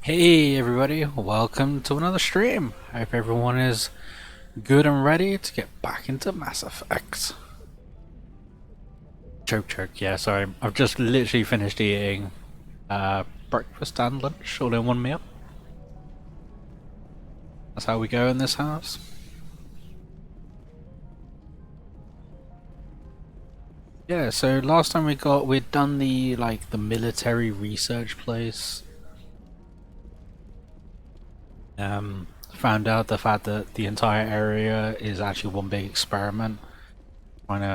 Hey everybody, welcome to another stream. I hope everyone is good and ready to get back into Mass Effect. Choke, yeah, sorry. I've just literally finished eating breakfast and lunch all in one meal. That's how we go in this house. Yeah, so last time we'd done the military research place. Found out the fact that the entire area is actually one big experiment,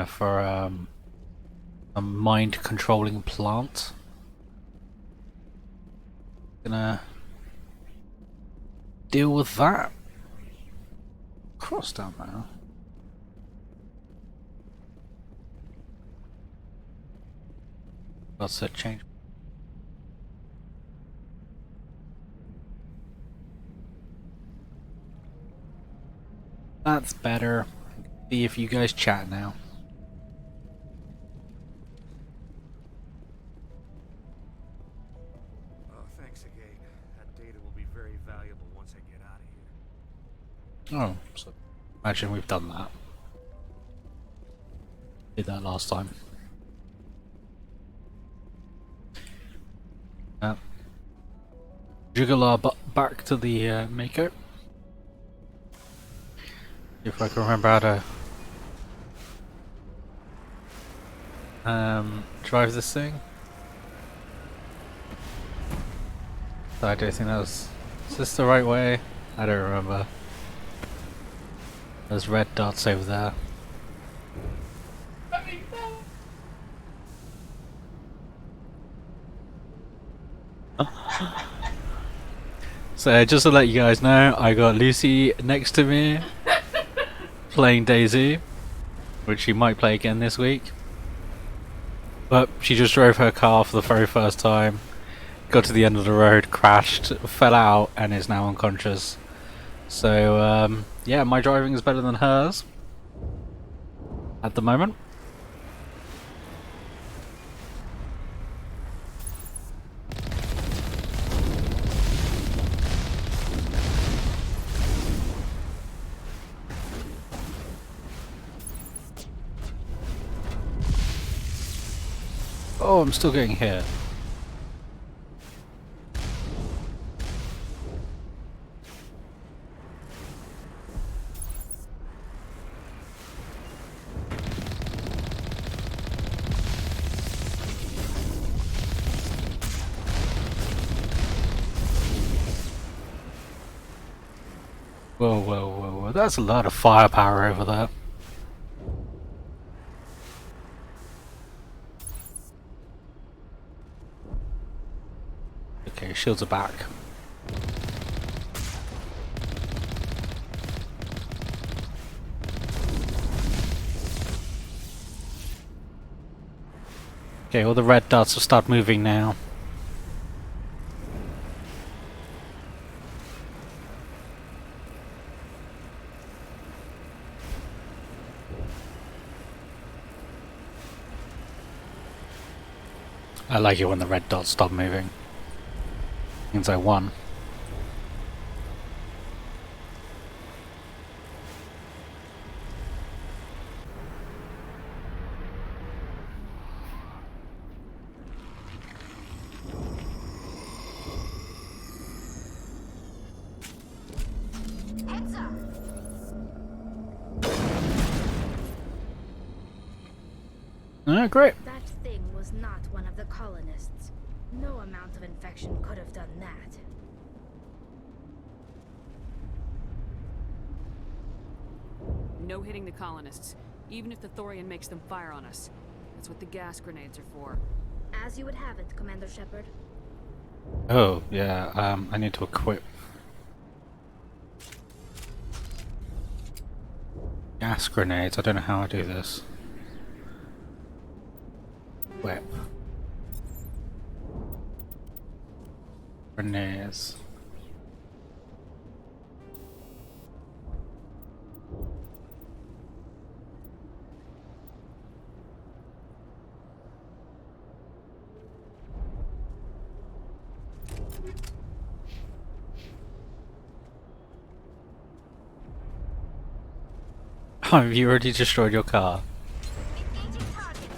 for a mind controlling plant. Gonna deal with that. Cross down there. That's a change. That's better. See if you guys chat now. Oh, thanks again. That data will be very valuable once I get out of here. Oh, so imagine we've done that. Did that last time. Jiggle our butt back to the Mako. If I can remember how to drive this thing. I don't think that was. Is this the right way? I don't remember. There's red dots over there. So just to let you guys know, I got Lucy next to me playing Daisy, which she might play again this week. But she just drove her car for the very first time, got to the end of the road, crashed, fell out, and is now unconscious. So yeah, my driving is better than hers at the moment. Oh, I'm still getting hit. Whoa. That's a lot of firepower over there. Okay, shields are back. Okay, all the red dots will start moving now. I like it when the red dots stop moving. Means I won. Heads up. Great. That thing was not one of the colonists. No amount of infection could have done that. No hitting the colonists, even if the Thorian makes them fire on us. That's what the gas grenades are for. As you would have it, Commander Shepard. Oh, yeah, I need to equip gas grenades. I don't know how I do this. Whip. Grenades. Oh, you already destroyed your car. Engaging target.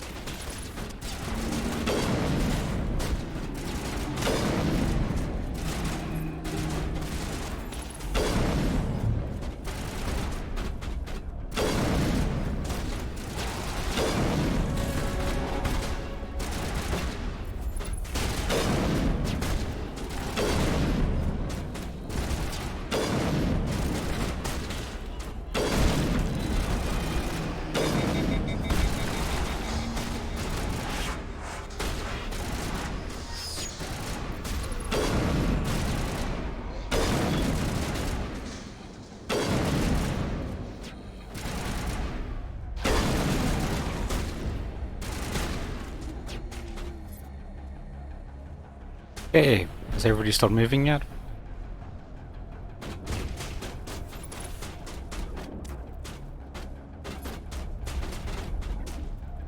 Hey, has everybody stopped moving yet?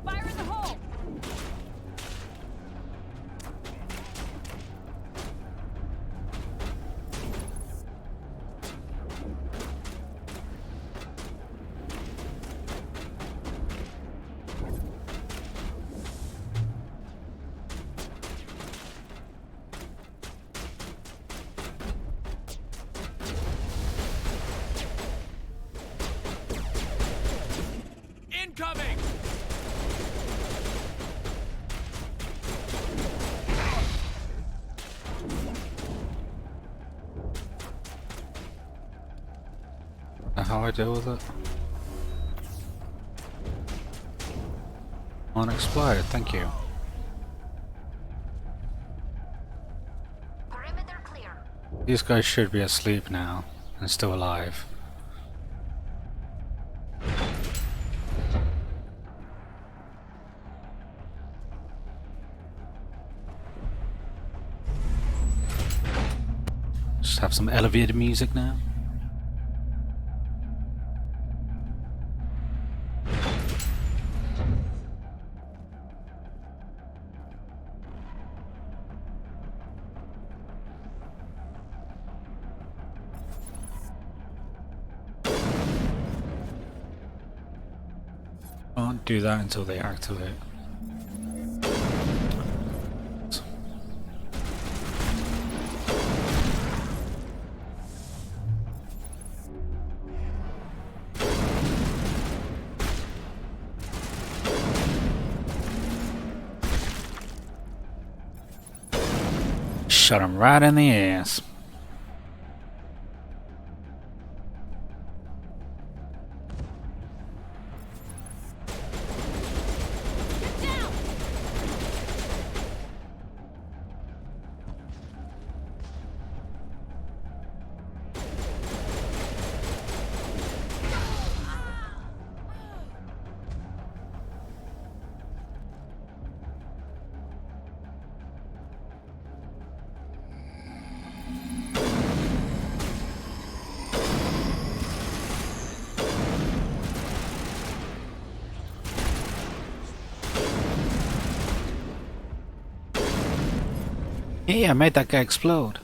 Fire in the hole! Incoming! How I deal with it? Unexploded, thank you. Perimeter clear. These guys should be asleep now and still alive. Just have some elevator music now. Can't do that until they activate. Shot him right in the ass. Yeah, I made that guy explode.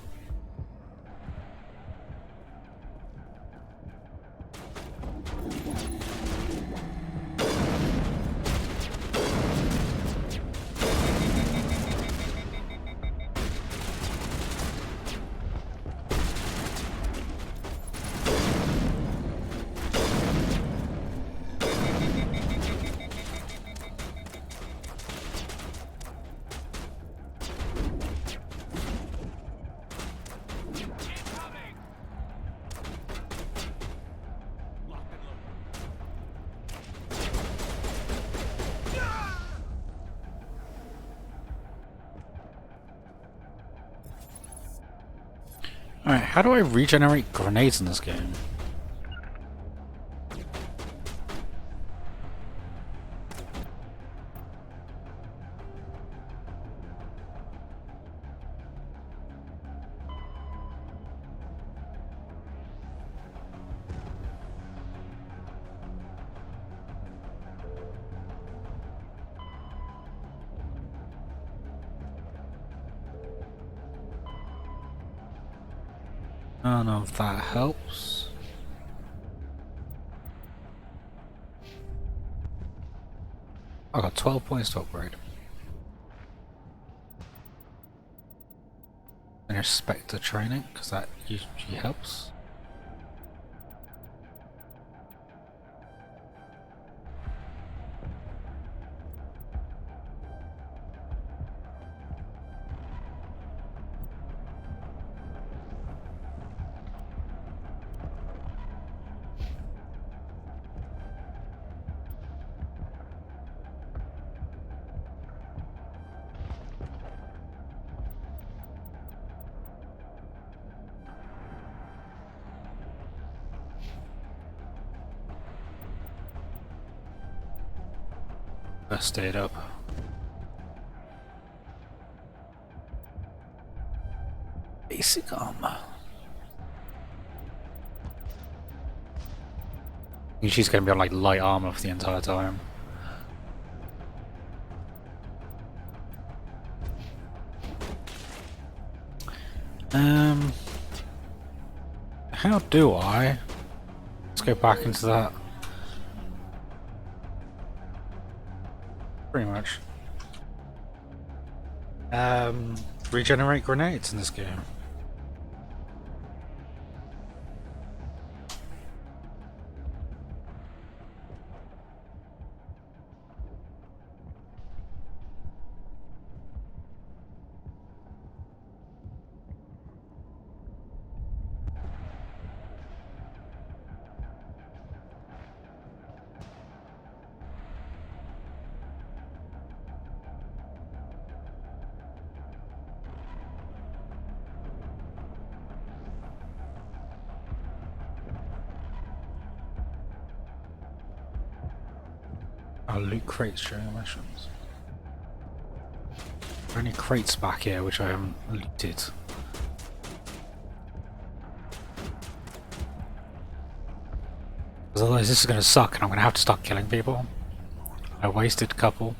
Alright, how do I regenerate grenades in this game? I don't know if that helps. I got 12 points to upgrade. Finish Spectre training, because that usually helps. First aid up. Basic armor. She's going to be on like light armor for the entire time. How do I? Let's go back into that. Pretty much. Regenerate grenades in this game. I'll loot crates during missions. Are there any crates back here which I haven't looted? Because otherwise this is going to suck and I'm going to have to start killing people. I wasted a couple.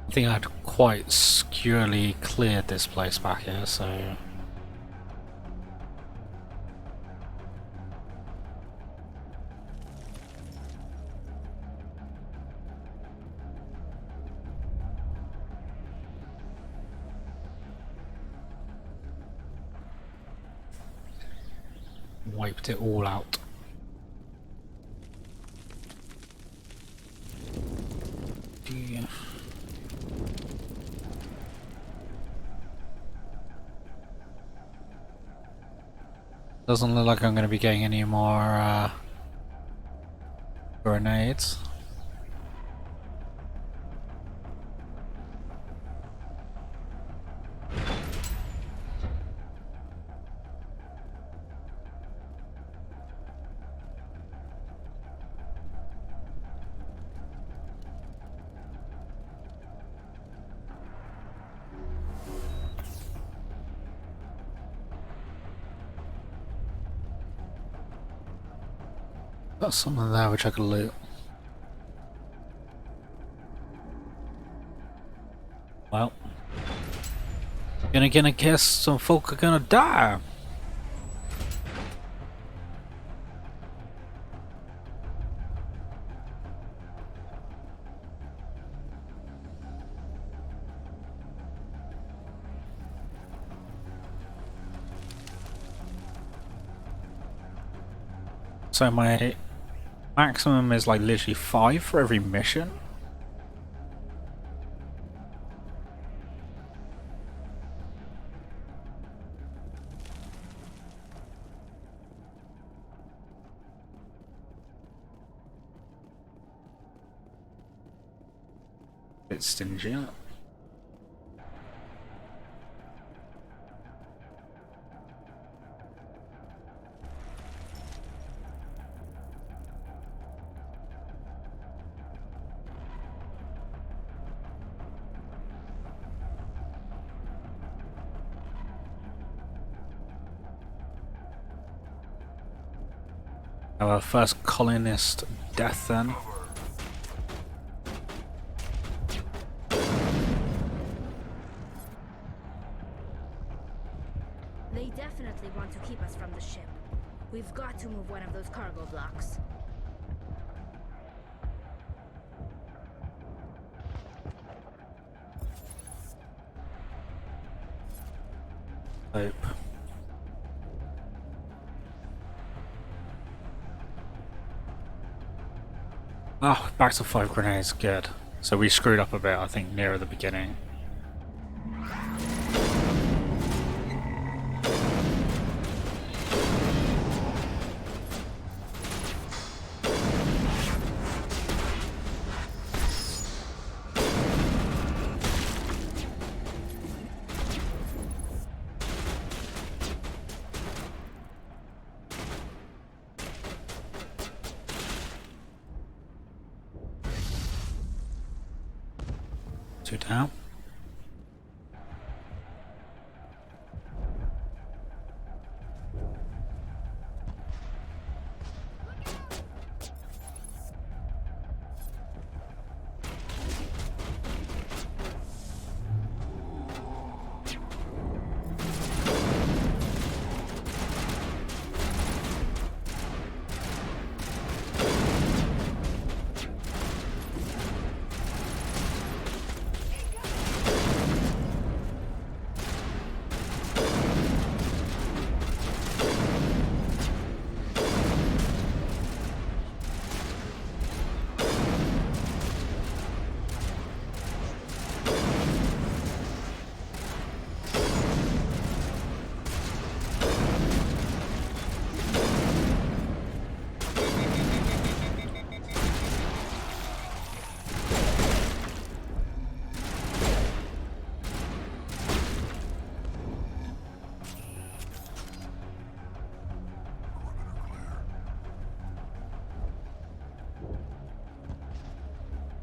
I think I'd quite securely cleared this place back here, so... Wiped it all out. Yeah. Doesn't look like I'm going to be getting any more grenades. Got something there which I could loot. Well, gonna guess some folk are gonna die. So my maximum is like literally 5 for every mission. Bit stingy, huh? Our first colonist death then. They definitely want to keep us from the ship. We've got to move one of those cargo blocks. Hope. Oh, back to 5 grenades, good. So we screwed up a bit, I think, near the beginning. Two down.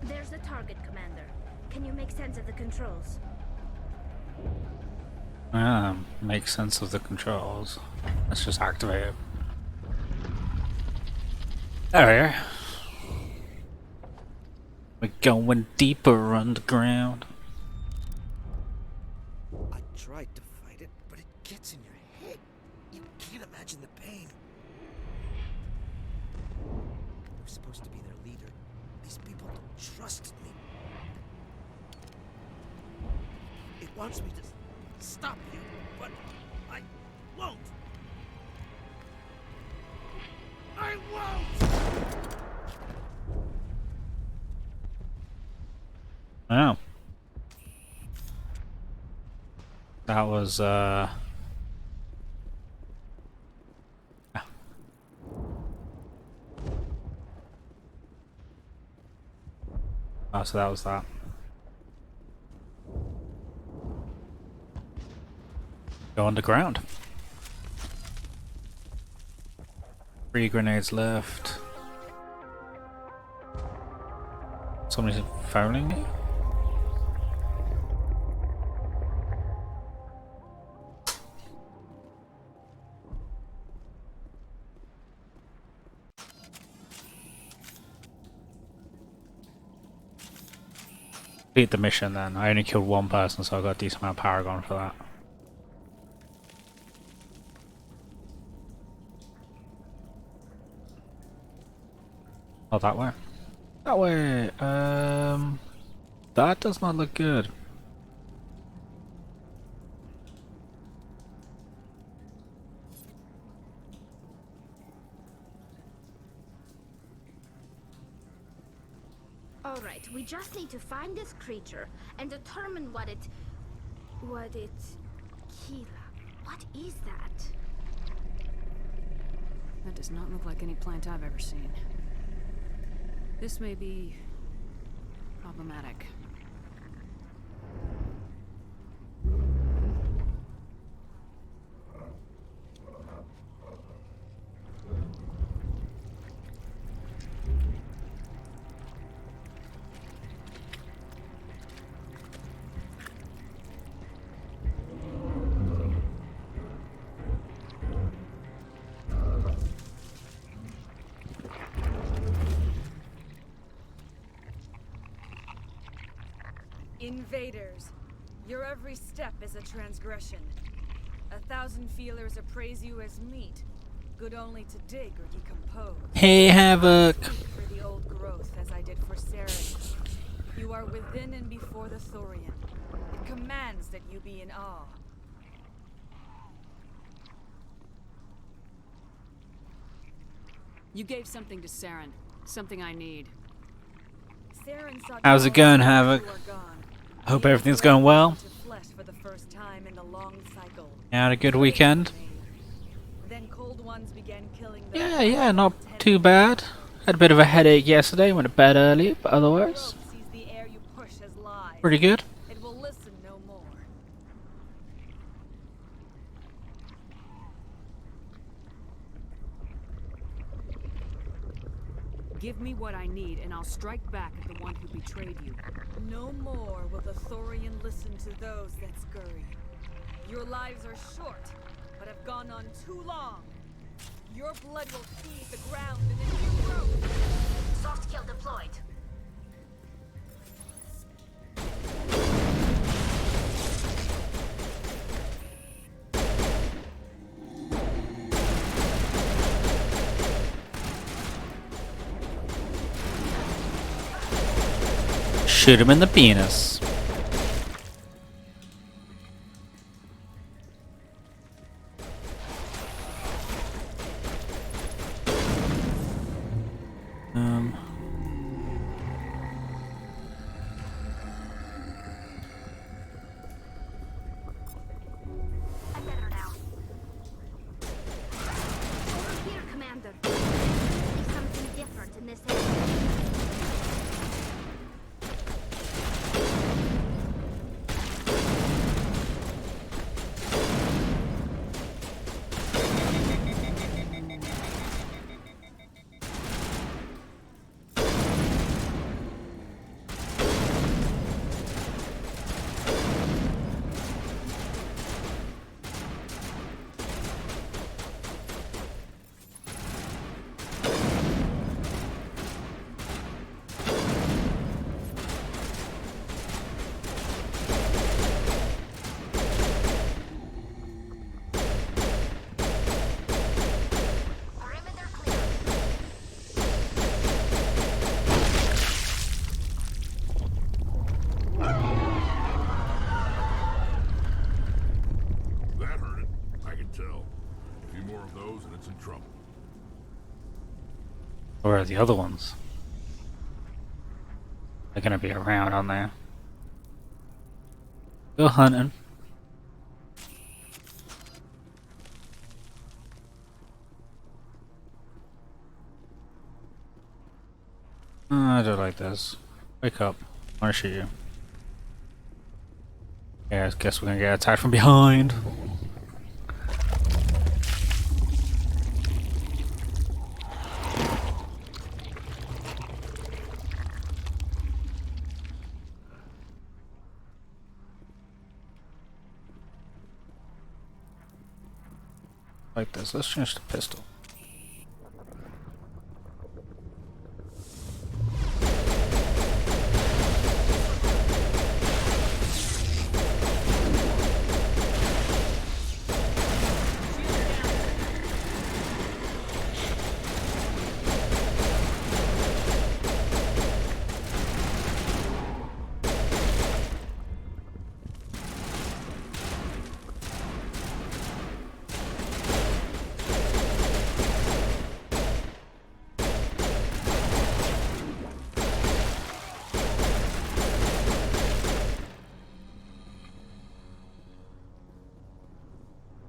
There's the target, Commander. Can you make sense of the controls? Make sense of the controls. Let's just activate it. There we are. We're going deeper underground. I tried to fight it, but it gets in your head. You can't imagine the pain. I'm supposed to be their leader. These people don't trust me. It wants me to stop you, but I won't. I won't! Oh. That was, Oh, so that was that. Go underground. 3 grenades left. Somebody's phoning me? Beat the mission then. I only killed 1 person, so I got a decent amount of Paragon for that. Oh, that way? That way! That does not look good. Alright, we just need to find this creature and determine what it... Kila. What is that? That does not look like any plant I've ever seen. This may be problematic. Invaders, your every step is a transgression. 1,000 feelers appraise you as meat, good only to dig or decompose. Hey, Havoc! Speak for the old growth as I did for Saren. You are within and before the Thorian. It commands that you be in awe. You gave something to Saren. Something I need. Saren sought How's it going, Havoc? you are gone. Hope everything's going well. To flesh for the first time in the long cycle. You had a good weekend? Then cold ones began killing the Yeah, not too bad. Had a bit of a headache yesterday, went to bed early, but otherwise, sees the air you push as lies. pretty good. It will listen no more. Give me what I need, and I'll strike back at the one who betrayed you. No more will the Thorian listen to those that scurry. Your lives are short, but have gone on too long. Your blood will feed the ground in a new growth. Soft kill deployed. Shoot him in the penis. I'm better now. Over here, Commander. There's something different in this area. Perimeter clear. That hurt it. I can tell. A few more of those and it's in trouble. Where are the other ones? They're gonna be around, aren't they? Go hunting. I don't like this. Wake up. I wanna shoot you. Yeah, I guess we're gonna get attacked from behind. Like this. Let's change the pistol.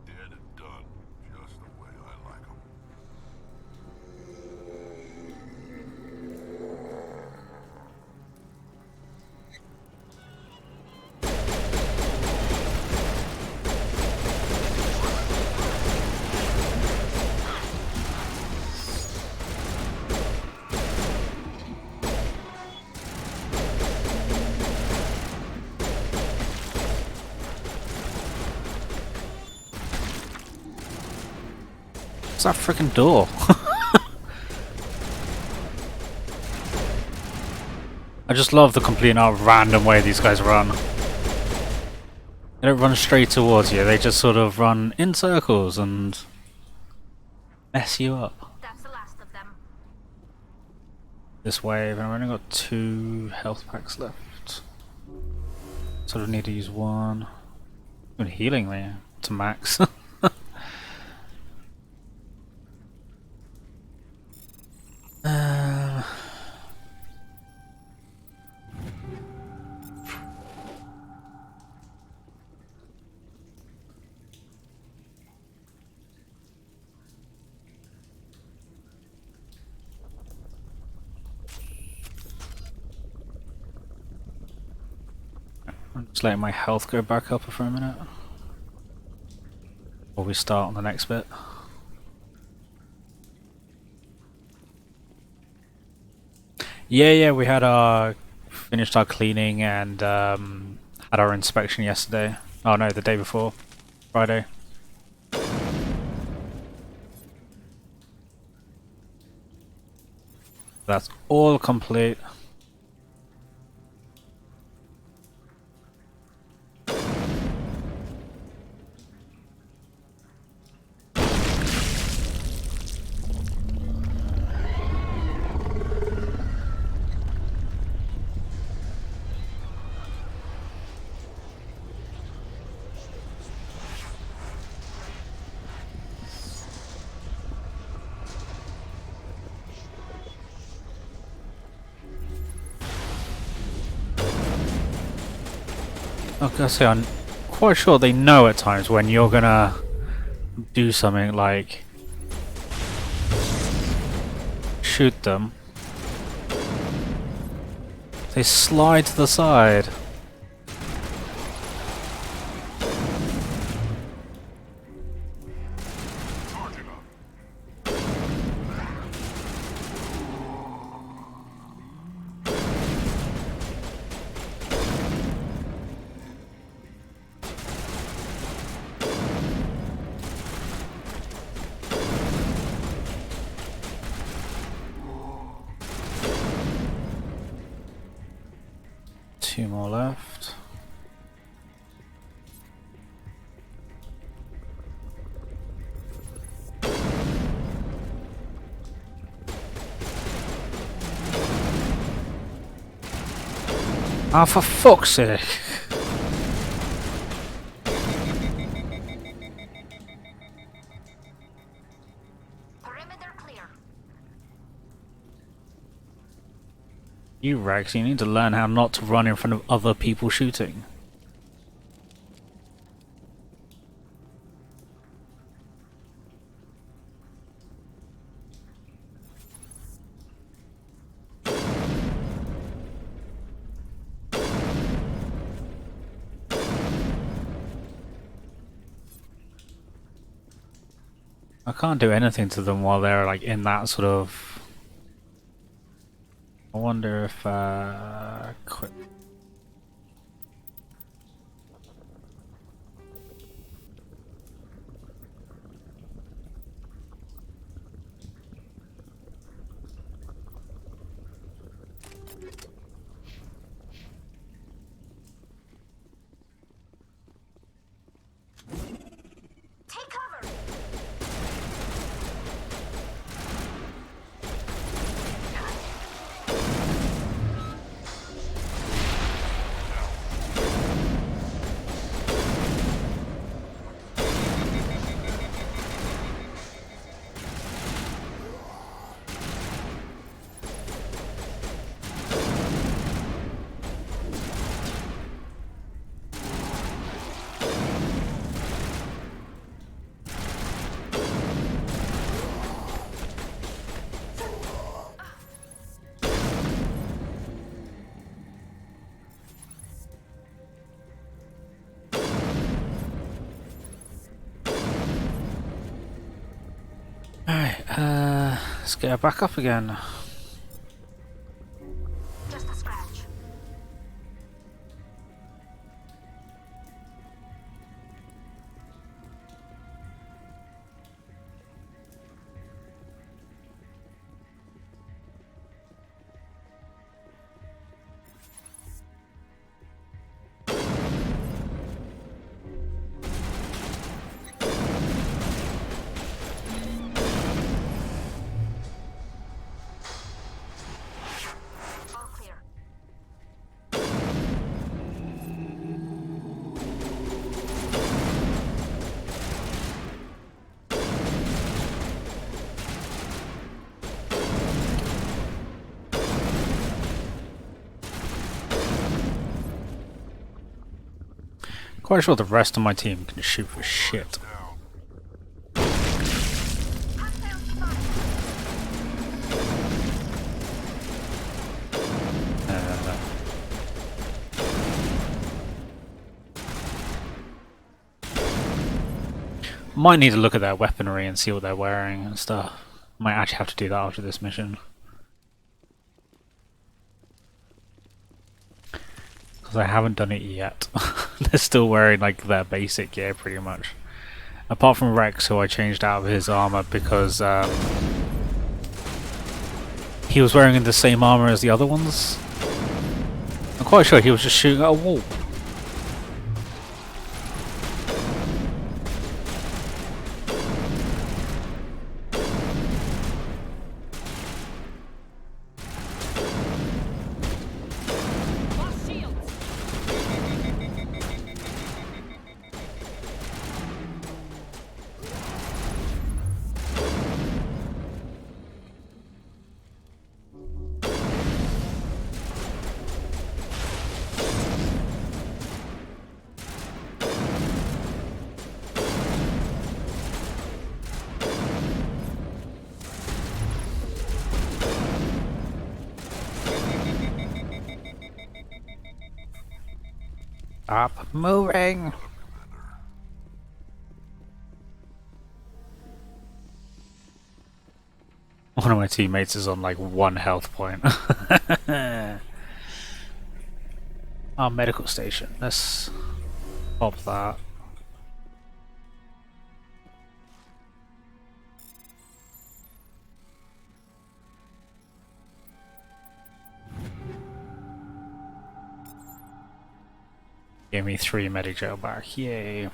Dead and done. Just the way I like 'em. What's that freaking door? I just love the complete and utter random way these guys run. They don't run straight towards you, they just sort of run in circles and mess you up. That's the last of them. This wave, and I've only got 2 health packs left. Sort of need to use 1. Even healing me to max. I'm just letting my health go back up for a minute before we start on the next bit. Yeah, we had finished our cleaning and had our inspection yesterday. Oh no, the day before, Friday. That's all complete. I was gonna say, I'm quite sure they know at times when you're gonna do something like shoot them. They slide to the side. Two more left. Ah, for fuck's sake. Perimeter clear. You Rex, you need to learn how not to run in front of other people shooting. I can't do anything to them while they're like in that sort of... I wonder if quick. Take cover. Alright, let's get her back up again. Just a scratch. Quite sure the rest of my team can shoot for shit. Might need to look at their weaponry and see what they're wearing and stuff. Might actually have to do that after this mission. Because I haven't done it yet. They're still wearing like their basic gear pretty much. Apart from Rex, who I changed out of his armor because he was wearing the same armor as the other ones. I'm quite sure he was just shooting at a wall. Stop moving! One of my teammates is on like 1 health point. Our medical station. Let's pop that. Give me 3 medic gel back. Yay.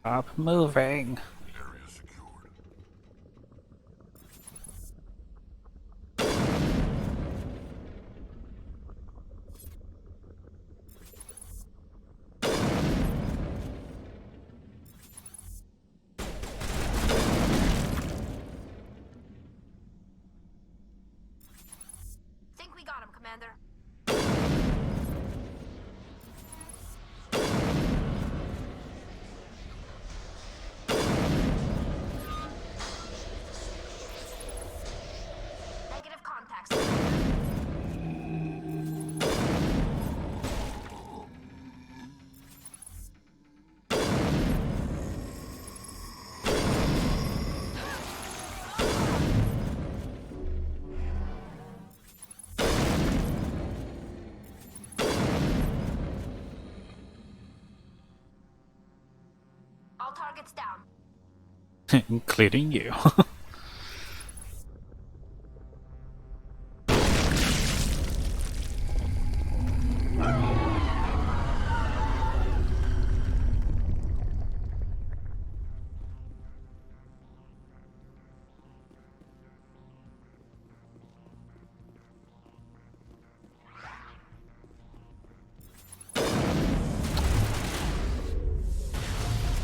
Stop moving. Area secured. Think we got him, Commander. Negative contacts. All targets down. Including you.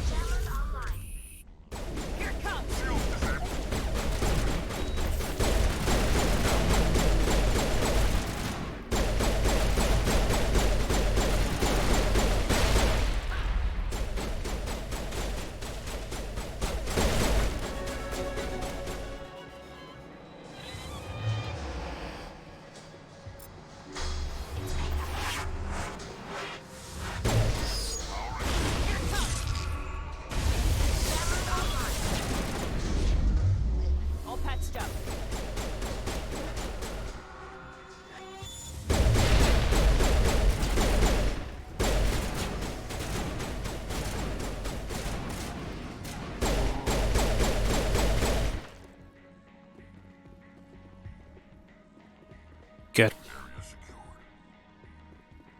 Jammers online. Here it comes!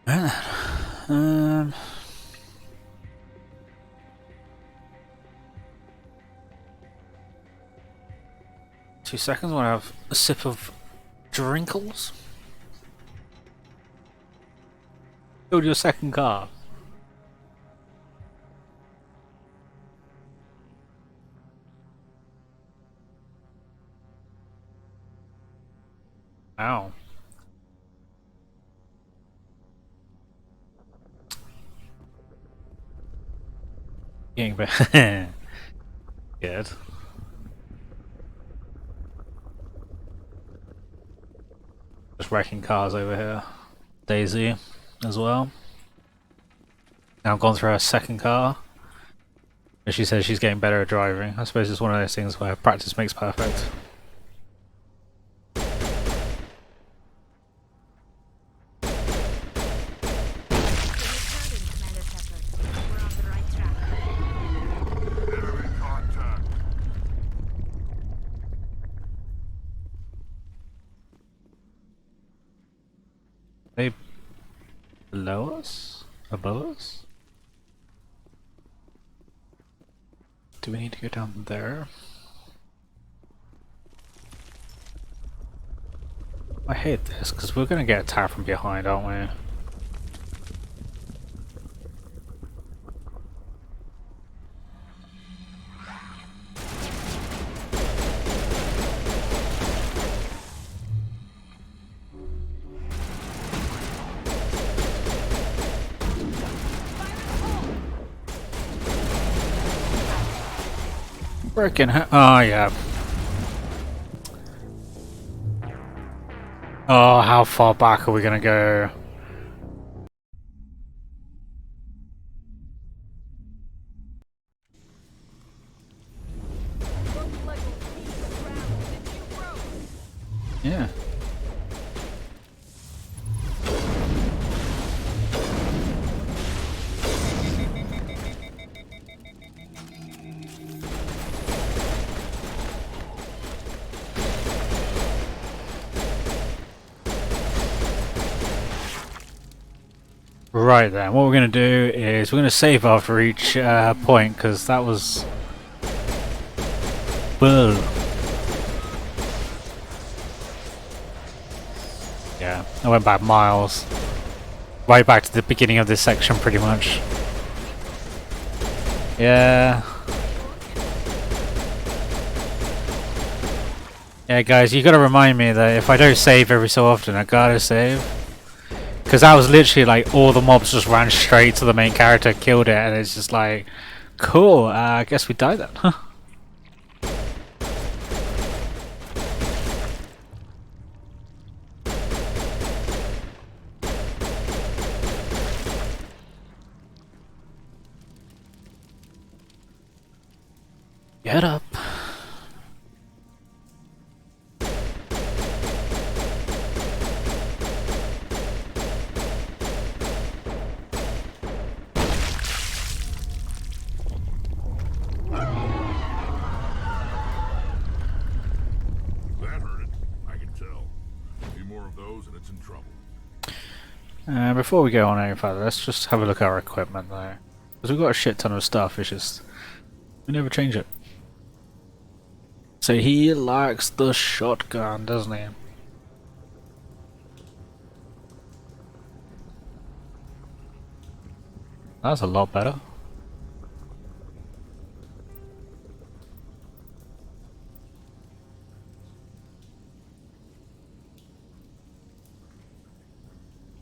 Um, 2 seconds. Want to have a sip of drinkles. Build your second car. Ow. Getting better. Good. Just wrecking cars over here. Daisy as well. Now I've gone through her second car. And she says she's getting better at driving. I suppose it's one of those things where practice makes perfect. Commander Pepper. We're on the right track. Enemy contact. They below us? Above us? Do we need to go down there? I hate this because we're gonna get attacked from behind, aren't we? Frickin' oh yeah. Oh, how far back are we gonna go? Looked like a piece of gravel that you broke. Yeah. Right then, what we're going to do is we're going to save after each point because that was... Bull. Yeah, I went back miles. Right back to the beginning of this section pretty much. Yeah. Yeah guys, you gotta remind me that if I don't save every so often, I gotta save. Because that was literally like all the mobs just ran straight to the main character, killed it, and it's just like, cool, I guess we died then, huh? Get up. That hurt it. I can tell. A few more of those and it's in trouble. Before we go on any further, let's just have a look at our equipment though. Because we've got a shit ton of stuff, it's just... we never change it. So he likes the shotgun, doesn't he? That's a lot better.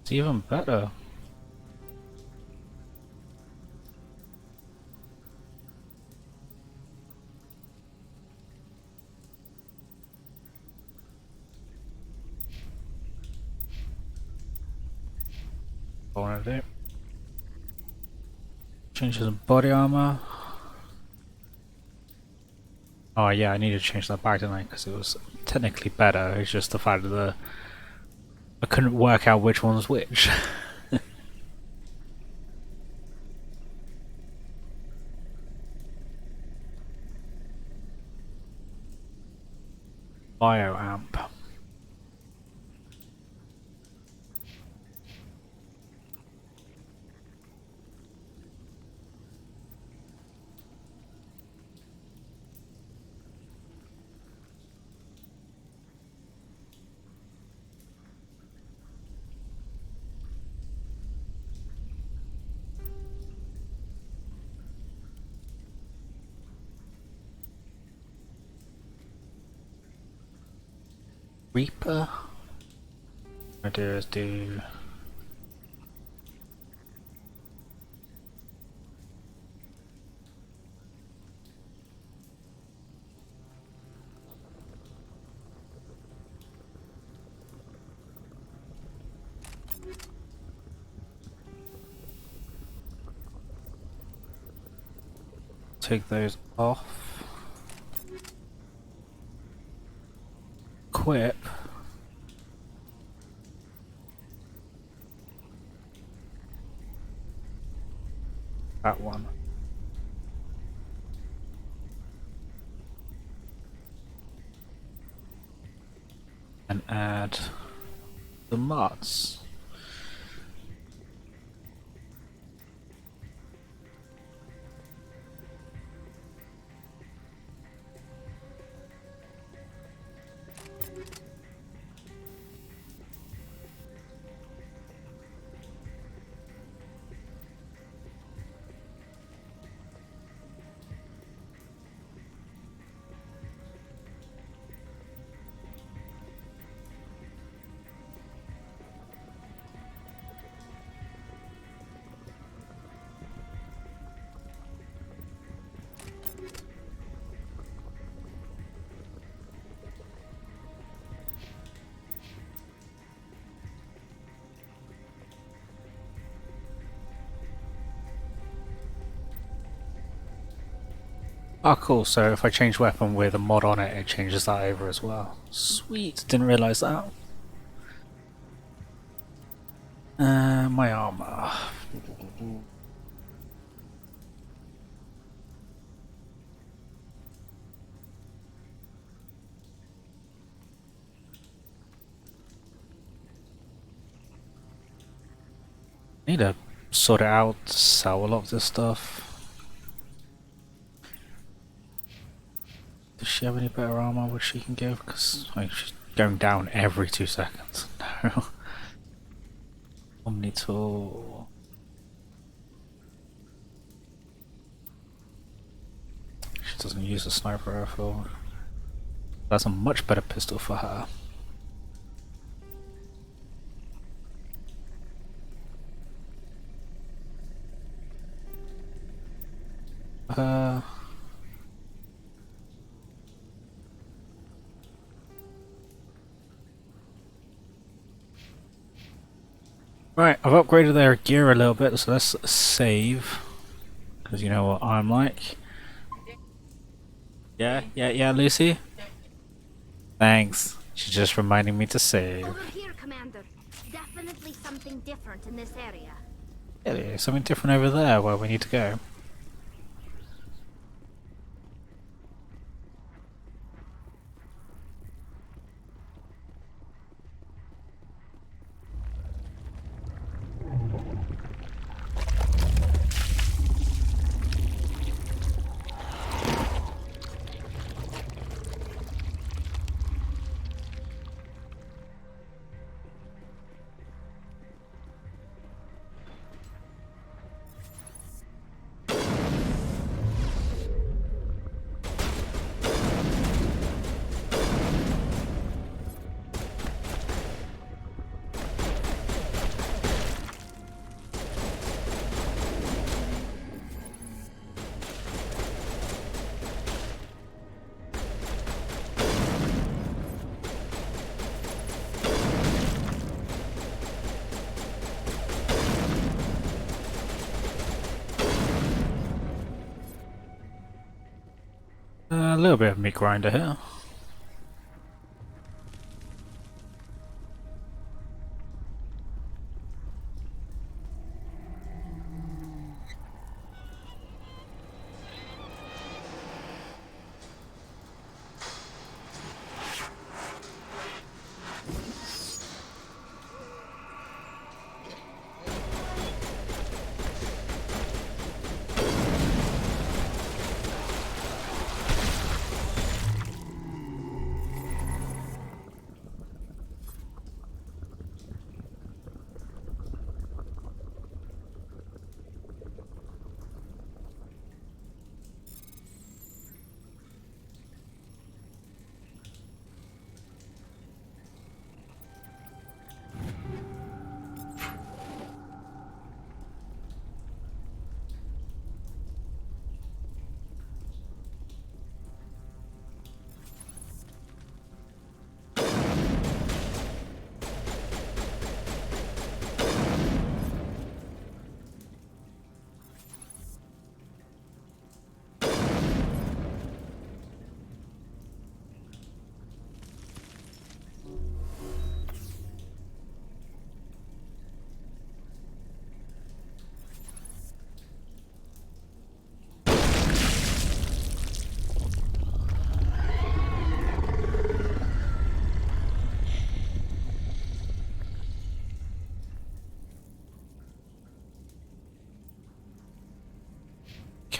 It's even better. What I want to do. Change the body armor. Oh yeah, I need to change that back tonight because it was technically better. It's just the fact that I couldn't work out which one was which. Bioamp. Reaper. Idea is do. Take those off. Equip. That one. And add the mods. Oh cool, so if I change weapon with a mod on it, it changes that over as well. Sweet, didn't realise that. My armor. Need to sort it out, sell a lot of this stuff. Does she have any better armor which she can give? Because she's going down every 2 seconds. No. Omni tool. She doesn't use a sniper rifle. That's a much better pistol for her. Right, I've upgraded their gear a little bit, so let's save. Because you know what I'm like. Yeah, Lucy? Thanks. She's just reminding me to save. Over here, Commander. Definitely something different in this area. Yeah, there's something different over there where we need to go. A little bit of meat grinder here.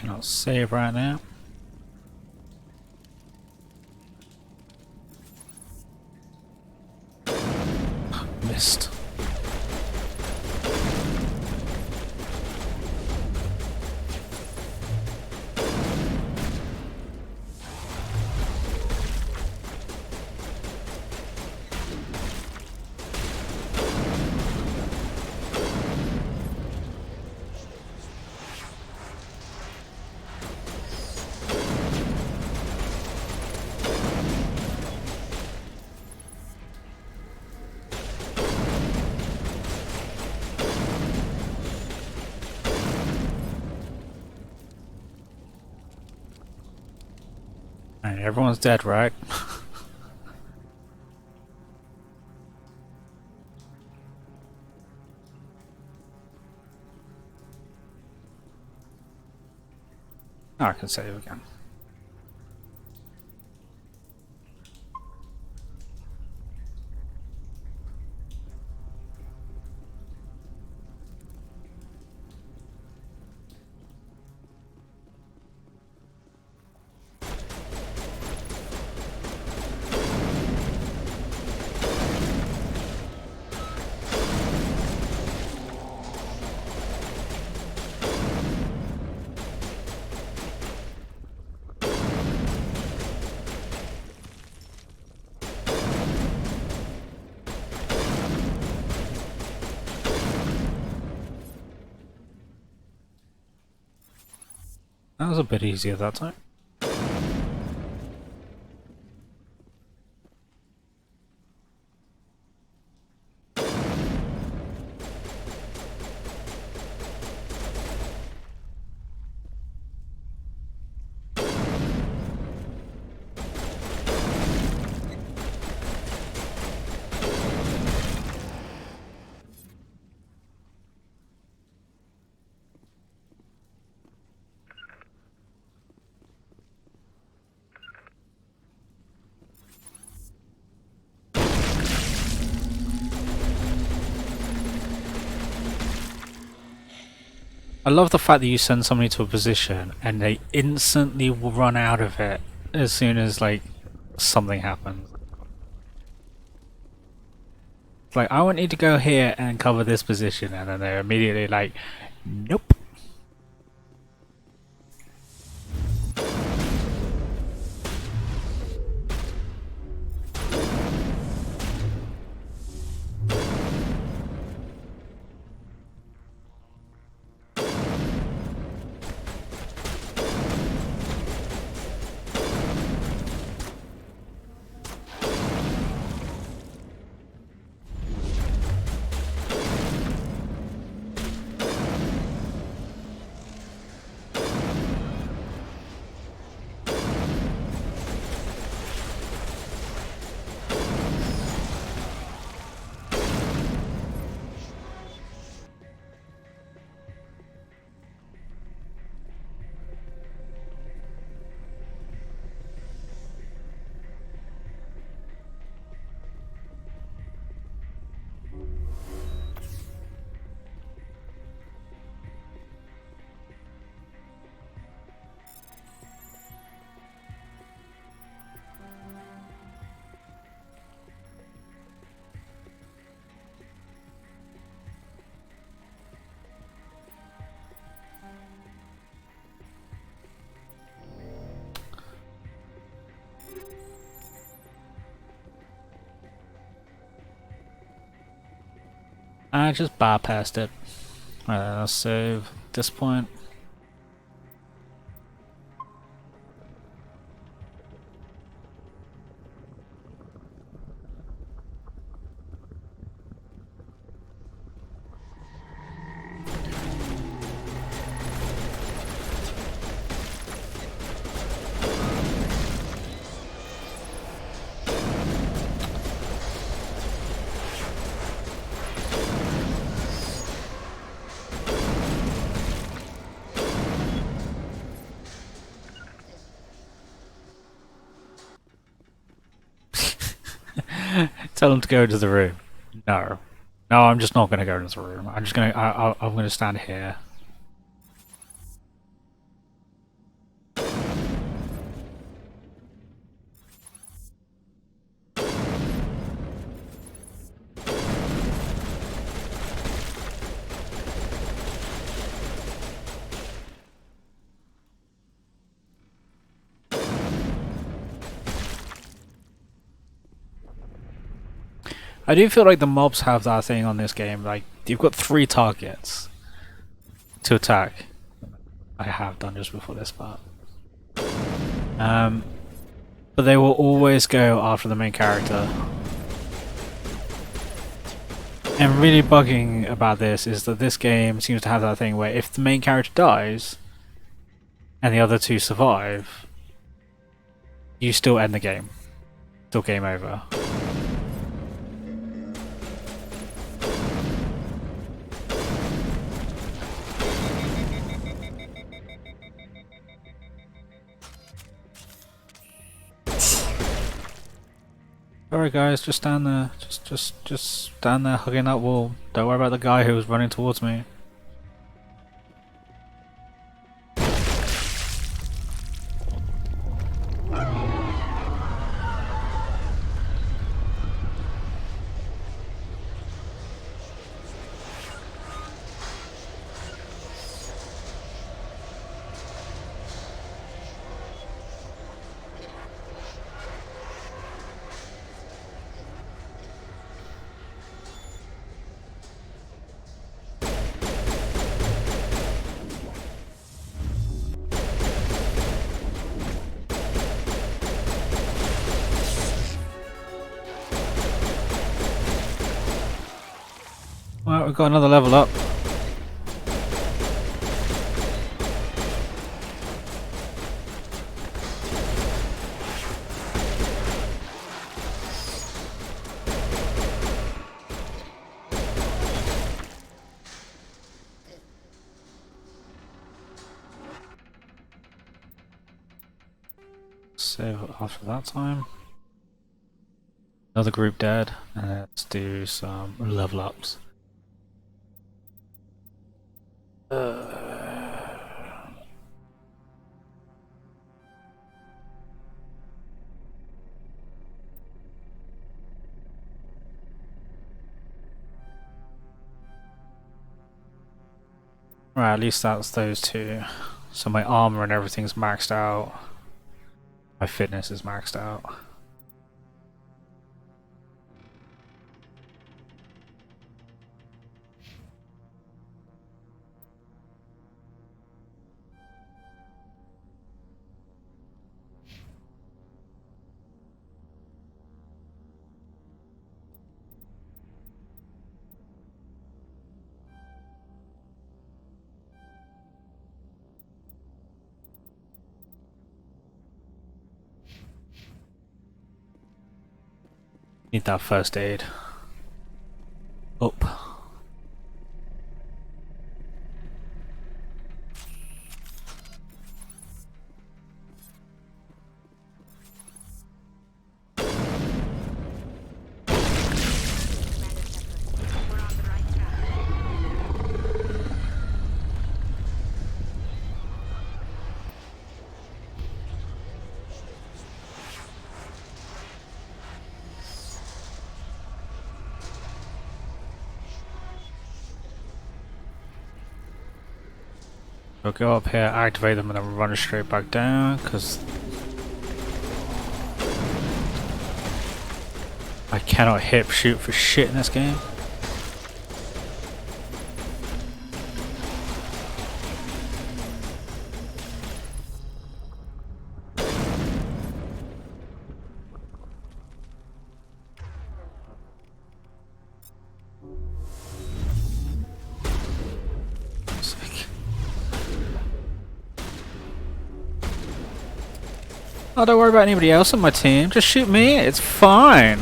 Cannot save right now. Missed. Alright, everyone's dead, right? Oh, I can save again. That was a bit easier that time. I love the fact that you send somebody to a position and they instantly will run out of it as soon as like something happens. It's like, I want you to go here and cover this position, and then they're immediately like, nope. I just bypassed it. I'll save at this point. Tell him to go into the room. No. No, I'm just not going to go into the room. I'm just going to... I'm going to stand here. I do feel like the mobs have that thing on this game, like you've got 3 targets to attack. I have done just before this part. But they will always go after the main character. And really bugging about this is that this game seems to have that thing where if the main character dies and the other 2 survive, you still end the game. Still game over. Alright guys, just stand there. Just stand there hugging that wall. Don't worry about the guy who was running towards me. Well, we've got another level up. Save after that time. Another group dead, and let's do some level ups. Right, at least that's those 2. So my armor and everything's maxed out. My fitness is maxed out. Need that first aid. Up. We're on the right track. We'll go up here, activate them, and then run straight back down, because I cannot hip shoot for shit in this game. Oh, don't worry about anybody else on my team. Just shoot me. It's fine.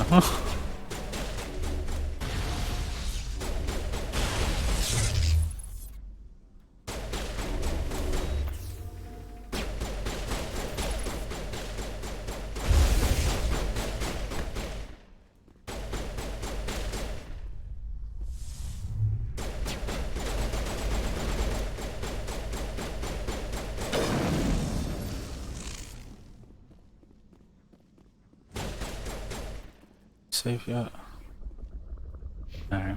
Save yet? No.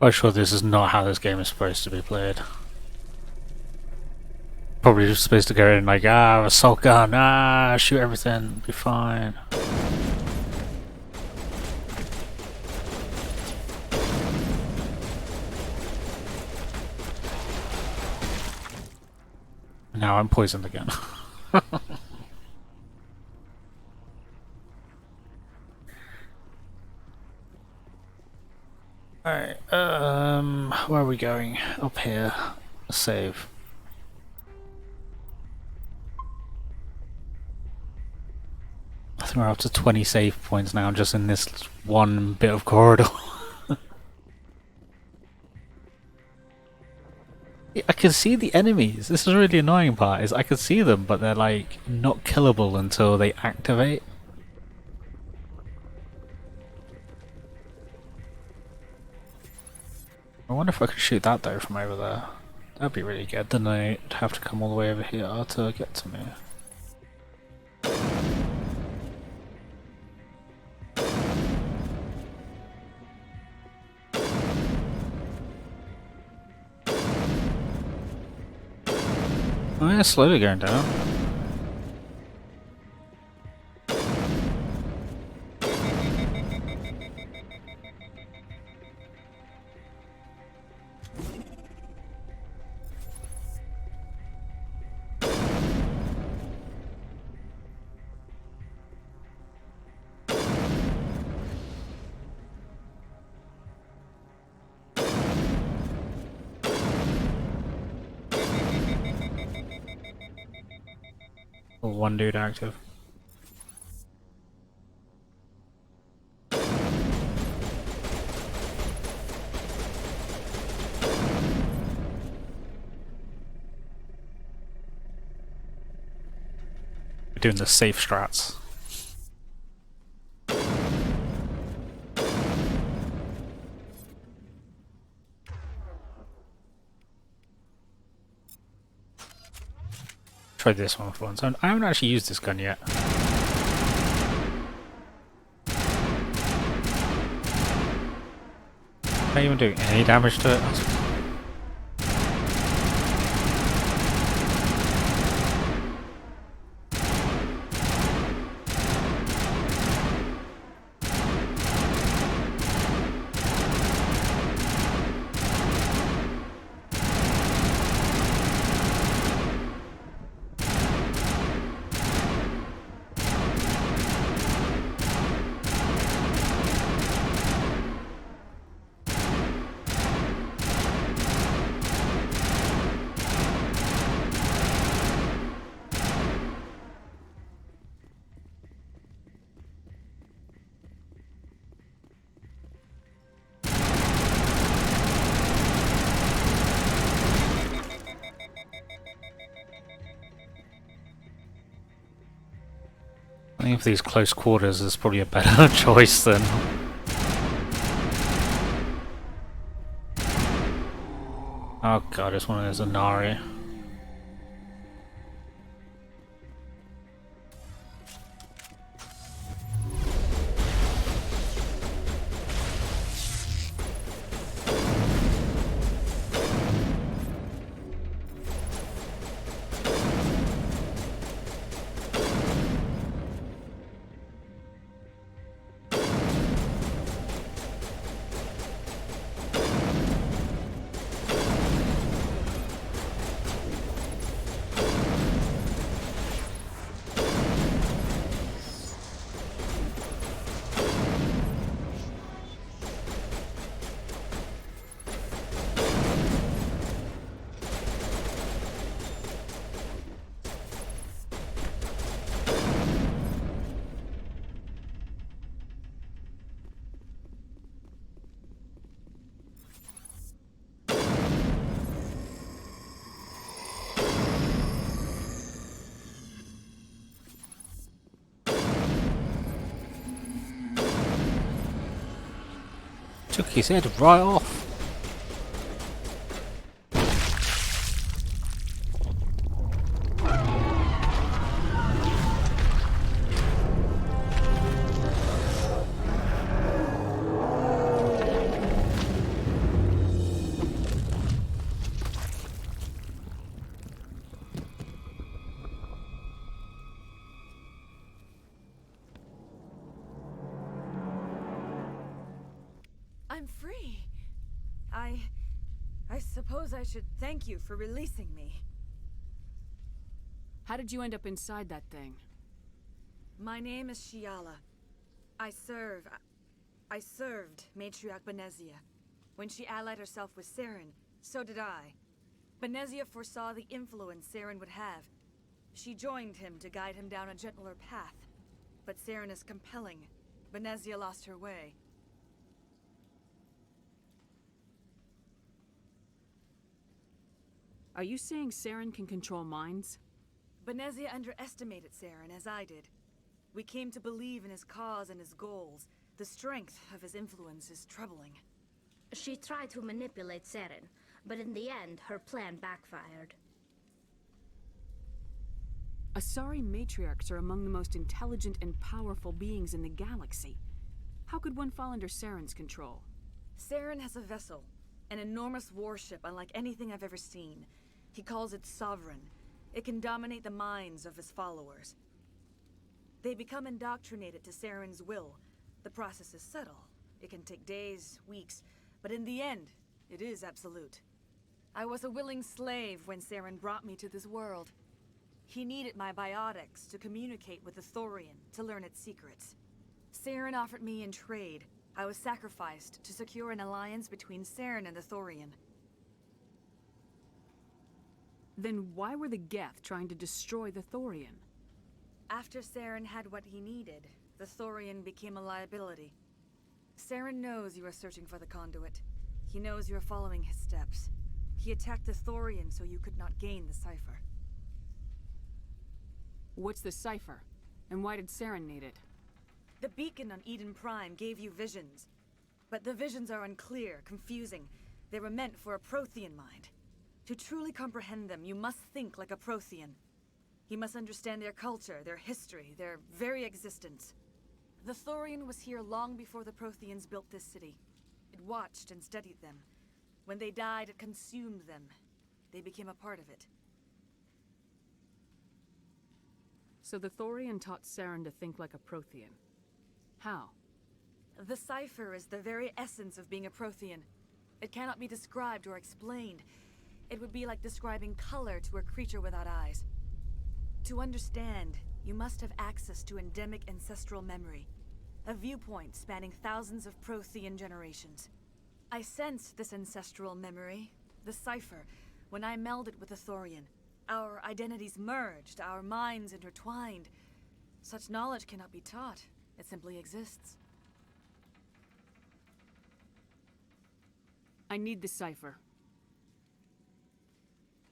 I'm sure this is not how this game is supposed to be played. Probably just supposed to go in like, assault gun, shoot everything, be fine. Now I'm poisoned again. Alright, where are we going? Up here. Save. I think we're up to 20 save points now, just in this one bit of corridor. I can see the enemies. This is a really annoying part, is I can see them, but they're like not killable until they activate. I wonder if I could shoot that though from over there. That'd be really good. Then they'd have to come all the way over here to get to me. Oh yeah, slowly going down. One dude active. We're doing the safe strats. Try this one for once. I haven't actually used this gun yet. Not even doing any damage to it. I think for these close quarters is probably a better choice than... Oh god, it's one of those Inari. Took his head right off. I'm free. I suppose I should thank you for releasing me. How did you end up inside that thing? My name is Shiala. I served Matriarch Benezia. When she allied herself with Saren, so did I. Benezia foresaw the influence Saren would have. She joined him to guide him down a gentler path. But Saren is compelling. Benezia lost her way. Are you saying Saren can control minds? Benezia underestimated Saren, as I did. We came to believe in his cause and his goals. The strength of his influence is troubling. She tried to manipulate Saren, but in the end, her plan backfired. Asari matriarchs are among the most intelligent and powerful beings in the galaxy. How could one fall under Saren's control? Saren has a vessel, an enormous warship unlike anything I've ever seen. He calls it Sovereign. It can dominate the minds of his followers. They become indoctrinated to Saren's will. The process is subtle. It can take days, weeks, but in the end, it is absolute. I was a willing slave when Saren brought me to this world. He needed my biotics to communicate with the Thorian, to learn its secrets. Saren offered me in trade. I was sacrificed to secure an alliance between Saren and the Thorian. Then why were the Geth trying to destroy the Thorian? After Saren had what he needed, the Thorian became a liability. Saren knows you are searching for the conduit. He knows you are following his steps. He attacked the Thorian so you could not gain the cipher. What's the cipher? And why did Saren need it? The beacon on Eden Prime gave you visions. But the visions are unclear, confusing. They were meant for a Prothean mind. To truly comprehend them, you must think like a Prothean. You must understand their culture, their history, their very existence. The Thorian was here long before the Protheans built this city. It watched and studied them. When they died, it consumed them. They became a part of it. So the Thorian taught Saren to think like a Prothean. How? The cipher is the very essence of being a Prothean. It cannot be described or explained. It would be like describing color to a creature without eyes. To understand, you must have access to endemic ancestral memory. A viewpoint spanning thousands of Prothean generations. I sensed this ancestral memory, the cipher, when I melded with the Thorian. Our identities merged, our minds intertwined. Such knowledge cannot be taught. It simply exists. I need the cipher.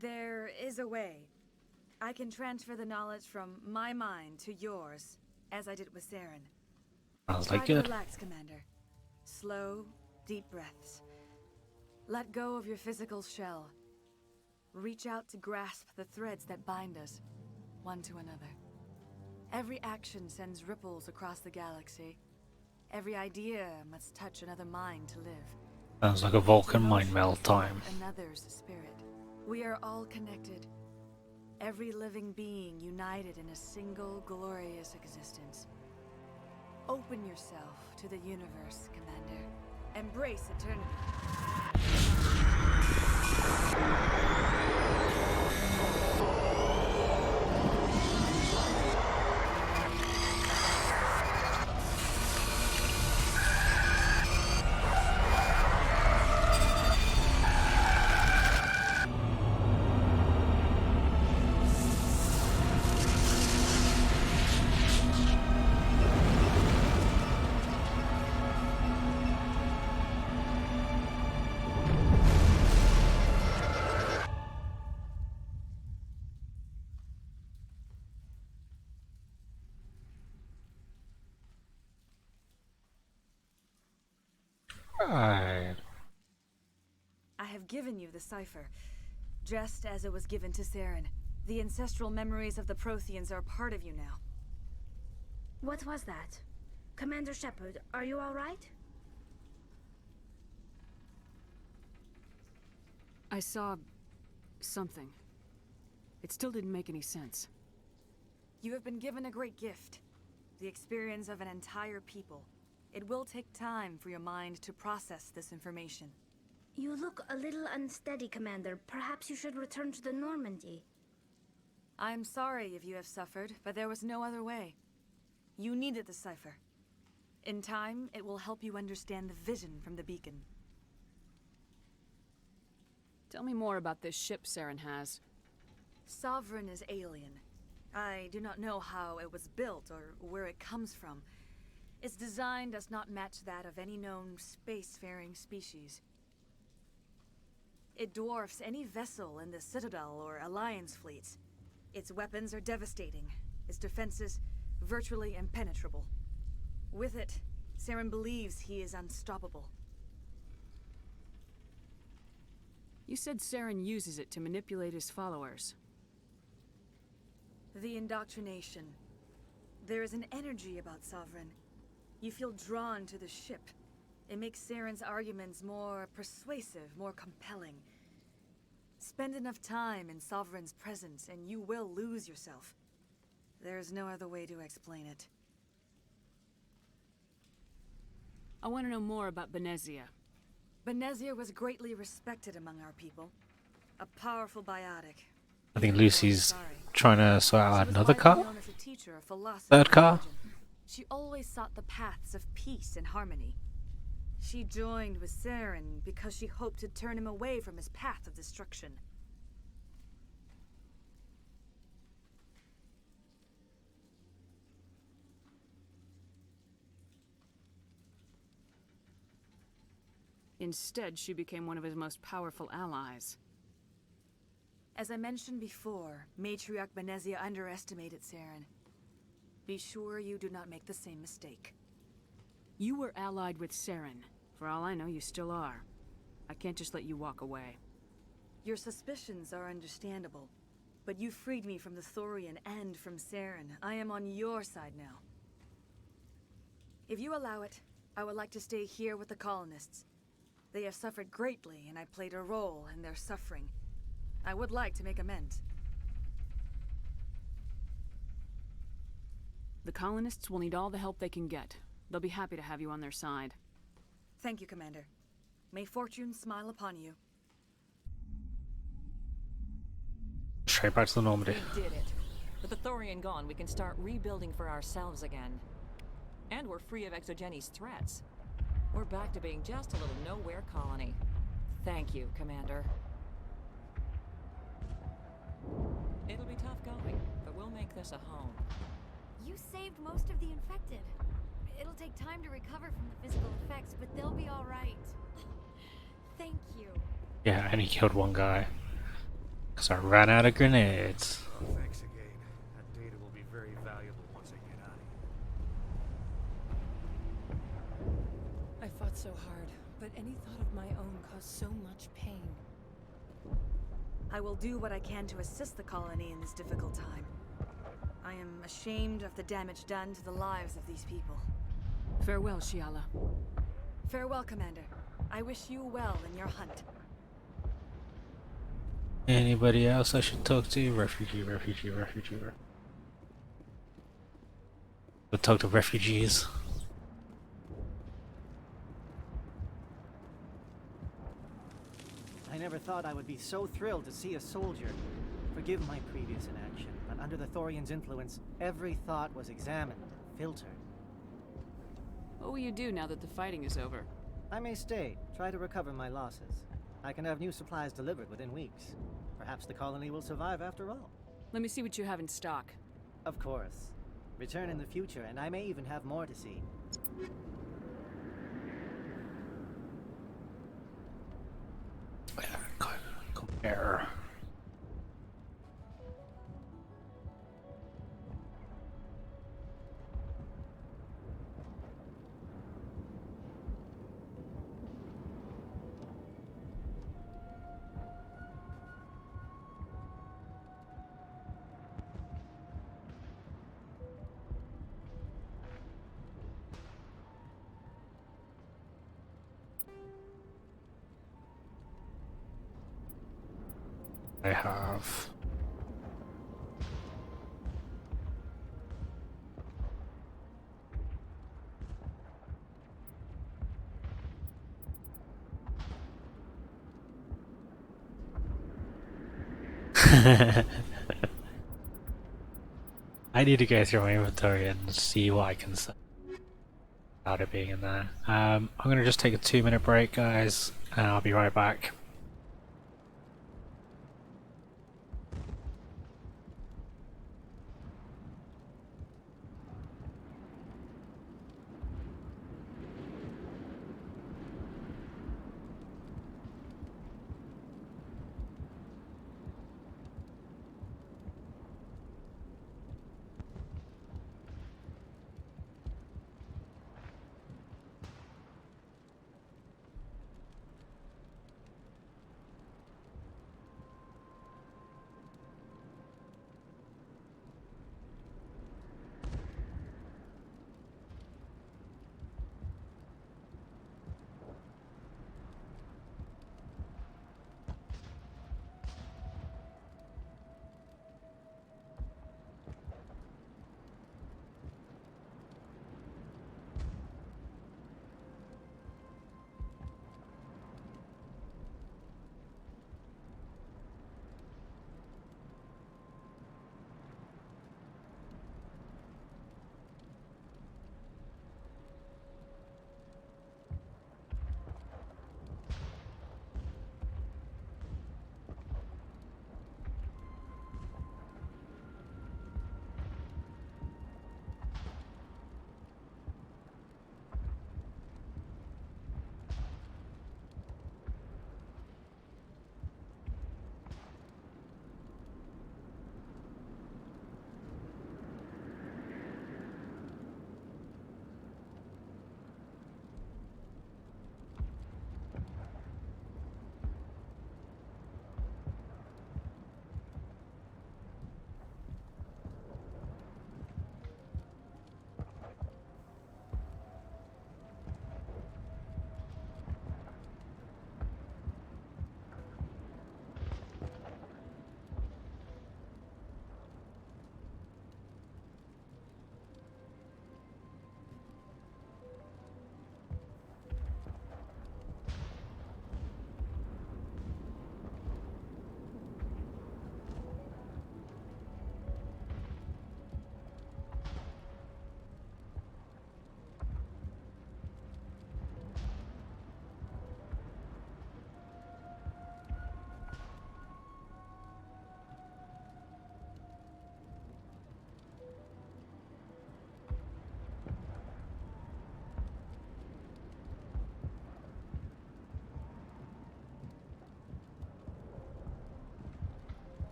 There is a way. I can transfer the knowledge from my mind to yours, as I did with Saren. Sounds Try like to good. relax, Commander. Slow, deep breaths. Let go of your physical shell. Reach out to grasp the threads that bind us, one to another. Every action sends ripples across the galaxy. Every idea must touch another mind to live. Sounds like a Vulcan Emotion mind meld time. Another's spirit. We are all connected. Every living being united in a single glorious existence. Open yourself to the universe, Commander. Embrace eternity. Right. I have given you the cipher, just as it was given to Saren. The ancestral memories of the Protheans are part of you now. What was that? Commander Shepard, are you all right? I saw something. It still didn't make any sense. You have been given a great gift. The experience of an entire people. It will take time for your mind to process this information. You look a little unsteady, Commander. Perhaps you should return to the Normandy. I'm sorry if you have suffered, but there was no other way. You needed the cipher. In time, it will help you understand the vision from the beacon. Tell me more about this ship Saren has. Sovereign is alien. I do not know how it was built or where it comes from. Its design does not match that of any known spacefaring species. It dwarfs any vessel in the Citadel or Alliance fleets. Its weapons are devastating, its defenses virtually impenetrable. With it, Saren believes he is unstoppable. You said Saren uses it to manipulate his followers. The indoctrination. There is an energy about Sovereign. You feel drawn to the ship. It makes Saren's arguments more persuasive, more compelling. Spend enough time in Sovereign's presence and you will lose yourself. There's no other way to explain it. I want to know more about Benezia. Benezia was greatly respected among our people. A powerful biotic. I think Lucy's trying to sort She out was another widely car. known as a teacher of philosophy Third and car? religion. She always sought the paths of peace and harmony. She joined with Saren because she hoped to turn him away from his path of destruction. Instead, she became one of his most powerful allies. As I mentioned before, Matriarch Benezia underestimated Saren. Be sure you do not make the same mistake. You were allied with Saren. For all I know, you still are. I can't just let you walk away. Your suspicions are understandable, but you freed me from the Thorian and from Saren. I am on your side now. If you allow it, I would like to stay here with the colonists. They have suffered greatly, and I played a role in their suffering. I would like to make amends. The colonists will need all the help they can get. They'll be happy to have you on their side. Thank you, Commander. May fortune smile upon you. Straight back to the Normandy. We did it. With the Thorian gone, we can start rebuilding for ourselves again. And we're free of Exogenes' threats. We're back to being just a little nowhere colony. Thank you, Commander. It'll be tough going, but we'll make this a home. You saved most of the infected. It'll take time to recover from the physical effects, but they'll be all right. Thank you. Yeah, I only killed one guy. Because I ran out of grenades. Oh, thanks again. That data will be very valuable once I get out of here. I fought so hard, but any thought of my own caused so much pain. I will do what I can to assist the colony in this difficult time. I am ashamed of the damage done to the lives of these people. Farewell, Shiala. Farewell, Commander. I wish you well in your hunt. Anybody else I should talk to? Refugee. I'll talk to refugees. I never thought I would be so thrilled to see a soldier. Forgive my previous inaction, but under the Thorian's influence, every thought was examined and filtered. What will you do now that the fighting is over? I may stay, try to recover my losses. I can have new supplies delivered within weeks. Perhaps the colony will survive after all. Let me see what you have in stock. Of course. Return in the future, and I may even have more to see. Compare. I have I need to go through my inventory and see what I can say without it being in there. I'm gonna just take a 2-minute break, guys, and I'll be right back.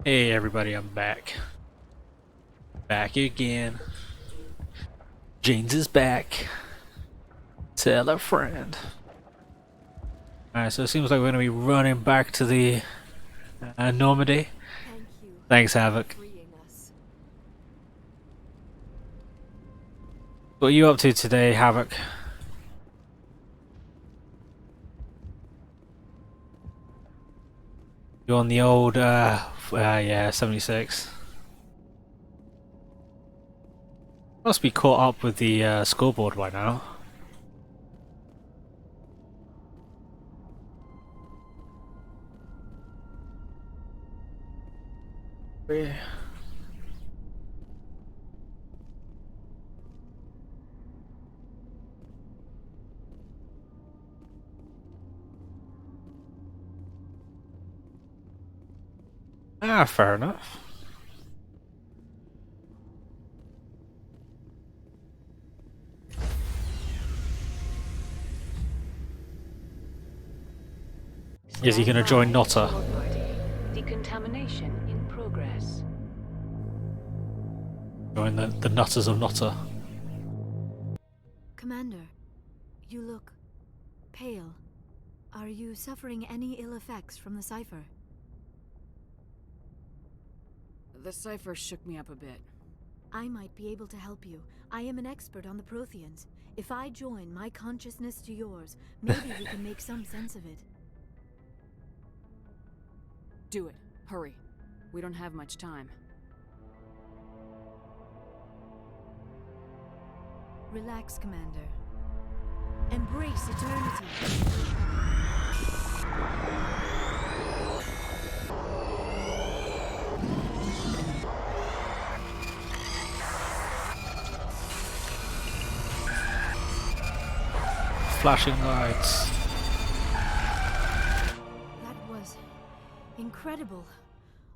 Hey everybody, I'm back. Back again. James is back. Tell a friend. Alright, so it seems like we're gonna be running back to the Normandy. Thank you. Thanks, Havoc. for freeing us. What are you up to today, Havoc? You on the old, yeah, 76. Must be caught up with the scoreboard by now. Yeah. Ah, fair enough. Is he going to join Notta? Decontamination in progress. Join the Nutters of Notta. Commander, you look pale. Are you suffering any ill effects from the cipher? The cipher shook me up a bit. I might be able to help you. I am an expert on the Protheans. If I join my consciousness to yours, maybe we can make some sense of it. Do it. Hurry. We don't have much time. Relax, Commander. Embrace eternity. Flashing lights. That was incredible.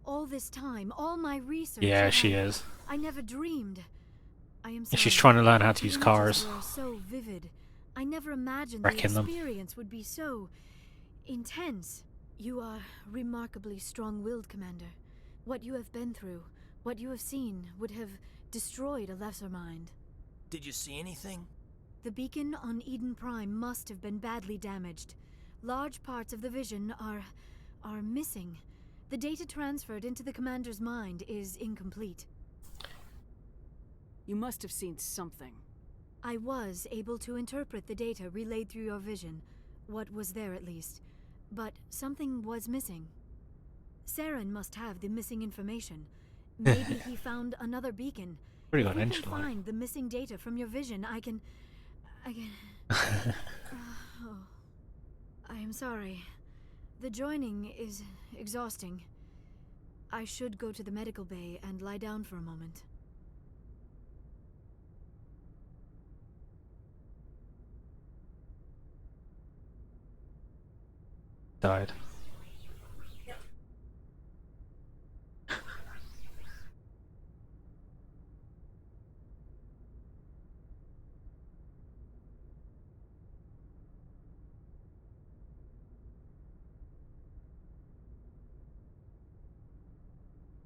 All this time, all my research. Yeah, she is. I never dreamed. I am sorry. She's trying to learn how to use The cars. images were so vivid. I never imagined Wrecking the them. experience would be so intense. You are remarkably strong-willed, Commander. What you have been through, what you have seen, would have destroyed a lesser mind. Did you see anything? The beacon on Eden Prime must have been badly damaged. Large parts of the vision are missing. The data transferred into the Commander's mind is incomplete. You must have seen something. I was able to interpret the data relayed through your vision, what was there at least, but something was missing. Saren must have the missing information. Maybe he found another beacon. Pretty If good you engine can light. find the missing data from your vision, I can... Oh, I am sorry. The joining is exhausting. I should go to the medical bay and lie down for a moment. Died.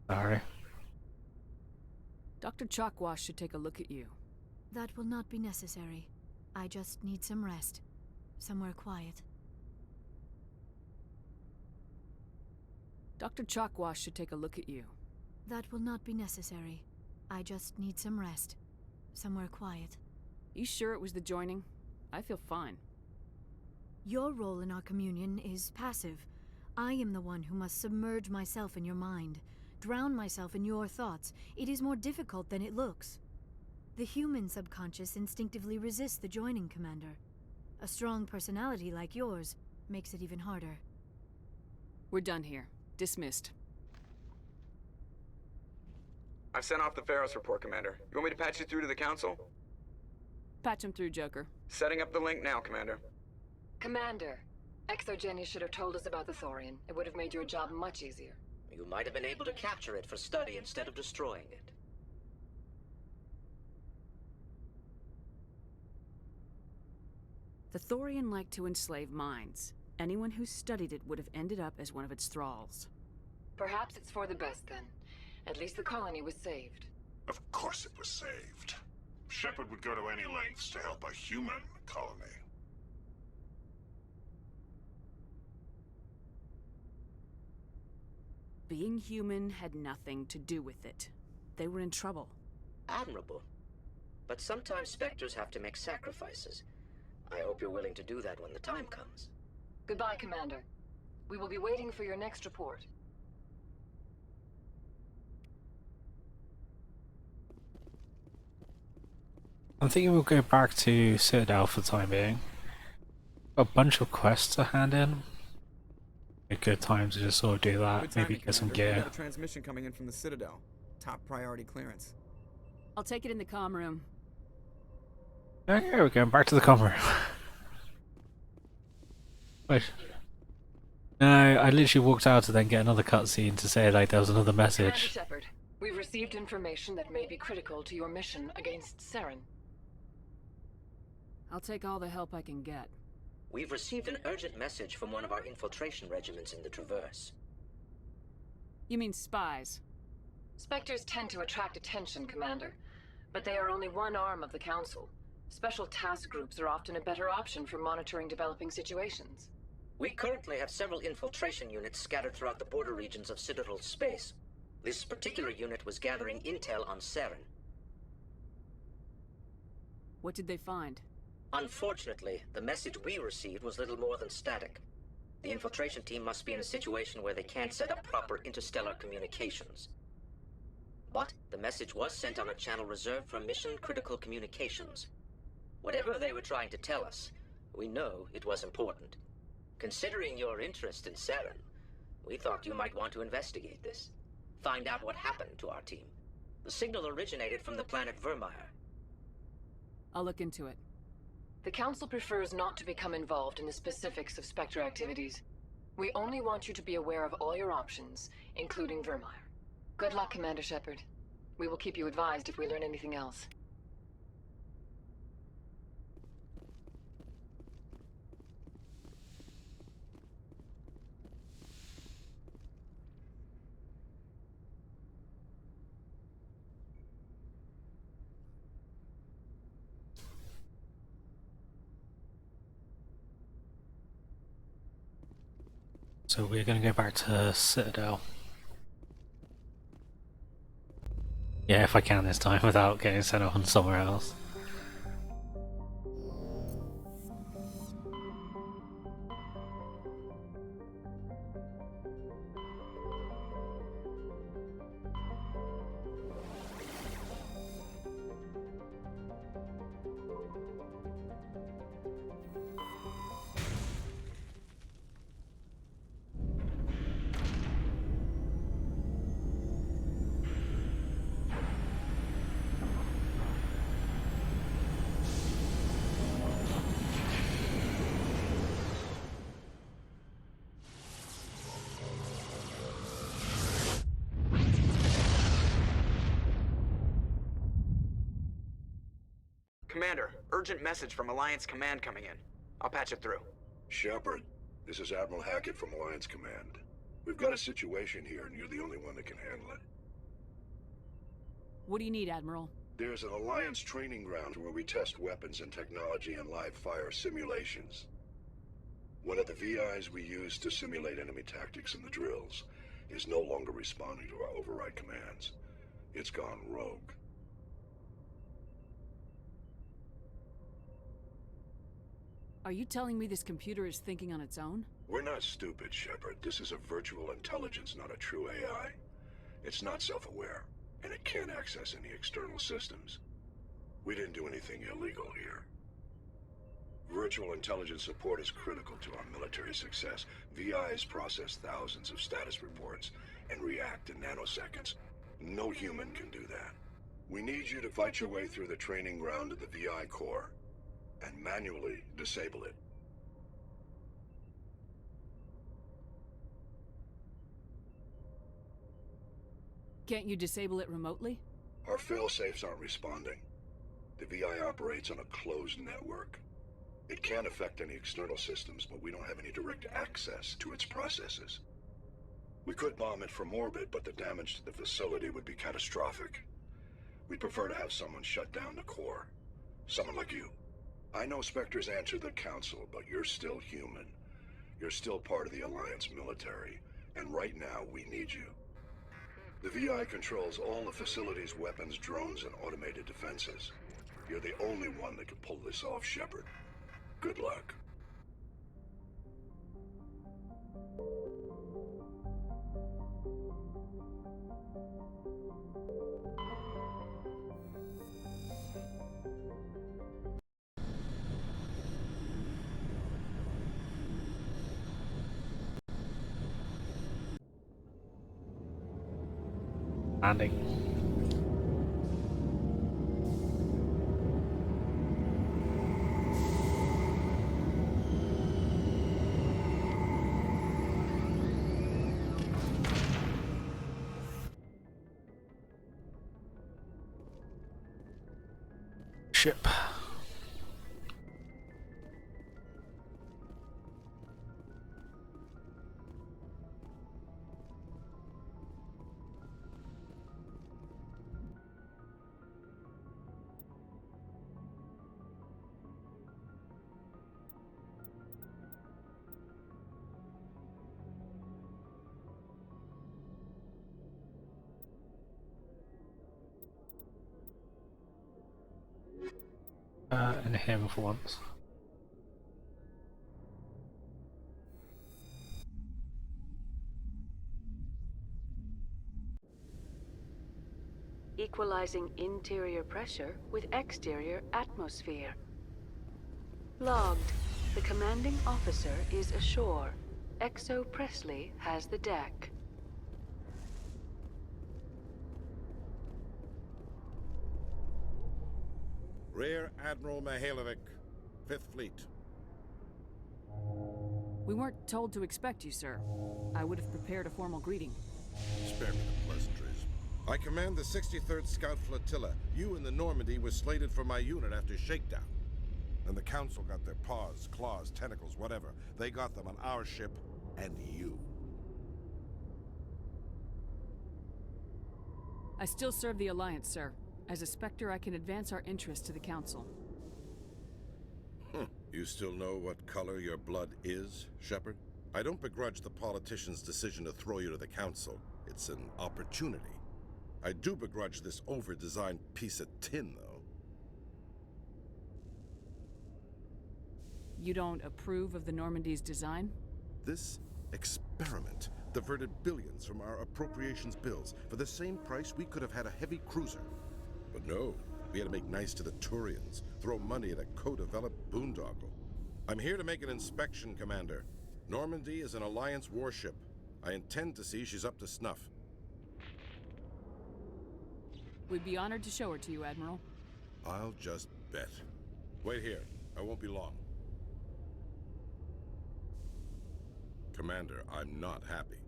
Sorry. Dr. Chalkwash should take a look at you. That will not be necessary. I just need some rest. Somewhere quiet. Dr. Chalkwash should take a look at you. That will not be necessary. I just need some rest. Somewhere quiet. You sure it was the joining? I feel fine. Your role in our communion is passive. I am the one who must submerge myself in your mind, drown myself in your thoughts. It is more difficult than it looks. The human subconscious instinctively resists the joining, Commander. A strong personality like yours makes it even harder. We're done here. Dismissed. I've sent off the Pharos report, Commander. You want me to patch you through to the Council? Patch him through, Joker. Setting up the link now, Commander. Commander, Exogeny should have told us about the Thorian. It would have made your job much easier. You might have been able to capture it for study instead of destroying it. The Thorian liked to enslave minds. Anyone who studied it would have ended up as one of its thralls. Perhaps it's for the best then. At least the colony was saved. Of course it was saved. Shepard would go to any lengths to help a human colony. Being human had nothing to do with it. They were in trouble. Admirable. But sometimes Spectres have to make sacrifices. I hope you're willing to do that when the time comes. Goodbye, Commander. We will be waiting for your next report. I'm thinking we'll go back to Citadel for the time being. Got a bunch of quests to hand in. A good time to just sort of do that. Good Maybe timing, get some Commander. We gear. got a transmission coming in from the Citadel. Top priority clearance. I'll take it in the comm room. Okay, we're going back to the comm room. Wait. No, I literally walked out to then get another cutscene to say like there was another Commander message. Shepard, we've received information that may be critical to your mission against Saren. I'll take all the help I can get. We've received an urgent message from one of our infiltration regiments in the Traverse. You mean spies? Spectres tend to attract attention, Commander, but they are only one arm of the Council. Special task groups are often a better option for monitoring developing situations. We currently have several infiltration units scattered throughout the border regions of Citadel space. This particular unit was gathering intel on Saren. What did they find? Unfortunately, the message we received was little more than static. The infiltration team must be in a situation where they can't set up proper interstellar communications. But the message was sent on a channel reserved for mission-critical communications. Whatever they were trying to tell us, we know it was important. Considering your interest in Saren, we thought you might want to investigate this. Find out what happened to our team. The signal originated from the planet Vermeer. I'll look into it. The Council prefers not to become involved in the specifics of Spectre activities. We only want you to be aware of all your options, including Vermeer. Good luck, Commander Shepard. We will keep you advised if we learn anything else. So we're gonna go back to Citadel. Yeah, if I can this time without getting sent on somewhere else. Commander, urgent message from Alliance Command coming in. I'll patch it through. Shepard, this is Admiral Hackett from Alliance Command. We've got a situation here, and you're the only one that can handle it. What do you need, Admiral? There's an Alliance training ground where we test weapons and technology in live fire simulations. One of the VIs we use to simulate enemy tactics in the drills is no longer responding to our override commands. It's gone rogue. Are you telling me this computer is thinking on its own? We're not stupid, Shepard. This is a virtual intelligence, not a true AI. It's not self-aware, and it can't access any external systems. We didn't do anything illegal here. Virtual intelligence support is critical to our military success. VIs process thousands of status reports and react in nanoseconds. No human can do that. We need you to fight your way through the training ground of the VI core and manually disable it. Can't you disable it remotely? Our fail-safes aren't responding. The VI operates on a closed network. It can affect any external systems, but we don't have any direct access to its processes. We could bomb it from orbit, but the damage to the facility would be catastrophic. We'd prefer to have someone shut down the core. Someone like you. I know Spectres answer the Council, but you're still human. You're still part of the Alliance military, and right now we need you. The VI controls all the facility's weapons, drones, and automated defenses. You're the only one that can pull this off, Shepard. Good luck. Landing. ship. And him for once. Equalizing interior pressure with exterior atmosphere. Logged. The commanding officer is ashore. Exo Presley has the deck. Rear Admiral Mihailovic, 5th Fleet. We weren't told to expect you, sir. I would have prepared a formal greeting. Spare me the pleasantries. I command the 63rd Scout Flotilla. You and the Normandy were slated for my unit after shakedown. And the Council got their paws, claws, tentacles, whatever. They got them on our ship, and you. I still serve the Alliance, sir. As a Spectre, I can advance our interests to the Council. You still know what color your blood is, Shepard? I don't begrudge the politician's decision to throw you to the Council. It's an opportunity. I do begrudge this over-designed piece of tin, though. You don't approve of the Normandy's design? This experiment diverted billions from our appropriations bills. For the same price, we could have had a heavy cruiser. But no, we had to make nice to the Turians, throw money at a co-developed boondoggle. I'm here to make an inspection, Commander. Normandy is an Alliance warship. I intend to see she's up to snuff. We'd be honored to show her to you, Admiral. I'll just bet. Wait here. I won't be long. Commander, I'm not happy.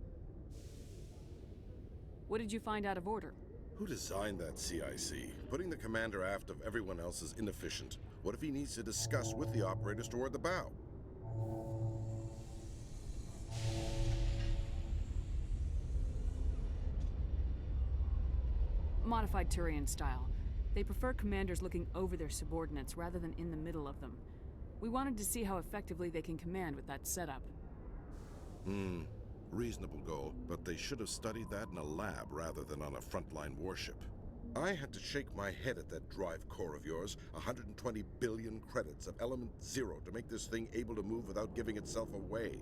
What did you find out of order? Who designed that CIC? Putting the commander aft of everyone else is inefficient. What if he needs to discuss with the operators toward the bow? Modified Turian style. They prefer commanders looking over their subordinates rather than in the middle of them. We wanted to see how effectively they can command with that setup. Reasonable goal, but they should have studied that in a lab rather than on a frontline warship. I had to shake my head at that drive core of yours. 120 billion credits of element 0 to make this thing able to move without giving itself away.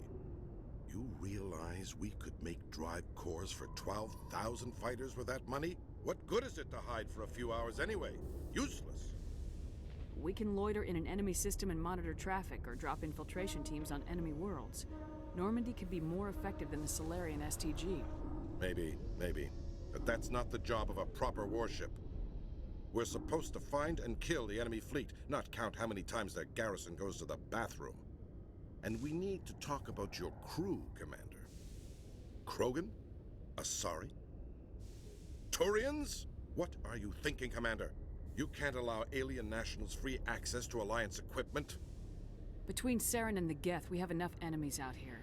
You realize we could make drive cores for 12,000 fighters with that money? What good is it to hide for a few hours anyway? Useless. We can loiter in an enemy system and monitor traffic or drop infiltration teams on enemy worlds. Normandy could be more effective than the Solarian STG. Maybe. But that's not the job of a proper warship. We're supposed to find and kill the enemy fleet, not count how many times their garrison goes to the bathroom. And we need to talk about your crew, Commander. Krogan? Asari? Turians? What are you thinking, Commander? You can't allow alien nationals free access to Alliance equipment. Between Saren and the Geth, we have enough enemies out here.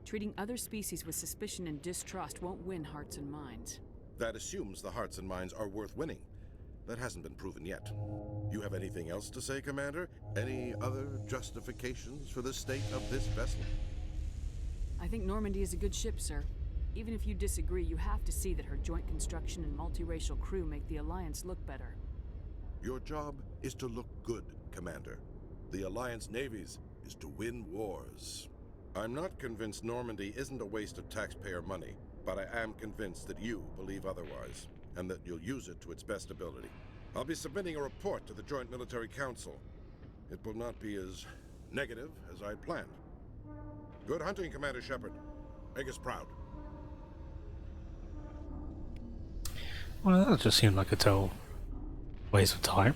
Treating other species with suspicion and distrust won't win hearts and minds. That assumes the hearts and minds are worth winning. That hasn't been proven yet. You have anything else to say, Commander? Any other justifications for the state of this vessel? I think Normandy is a good ship, sir. Even if you disagree, you have to see that her joint construction and multiracial crew make the Alliance look better. Your job is to look good, Commander. The Alliance navies is to win wars. I'm not convinced Normandy isn't a waste of taxpayer money, but I am convinced that you believe otherwise, and that you'll use it to its best ability. I'll be submitting a report to the Joint Military Council. It will not be as negative as I planned. Good hunting, Commander Shepard. Make us proud. Well, that just seemed like a total waste of time.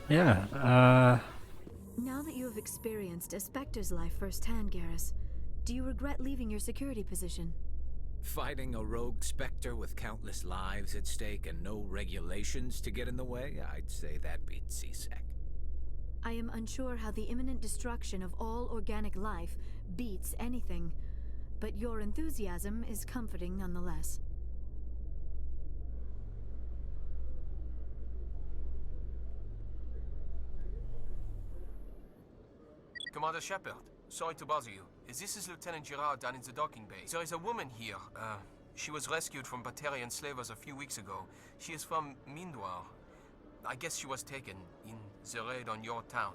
Yeah. Now that you have experienced a Spectre's life firsthand, Garrus, do you regret leaving your security position? Fighting a rogue specter with countless lives at stake and no regulations to get in the way? I'd say that beats C-Sec. I am unsure how the imminent destruction of all organic life beats anything, but your enthusiasm is comforting nonetheless. Commander Shepard, sorry to bother you. This is Lieutenant Gerard down in the docking bay. There is a woman here. She was rescued from Batarian slavers a few weeks ago. She is from Mindwar. I guess she was taken in the raid on your town.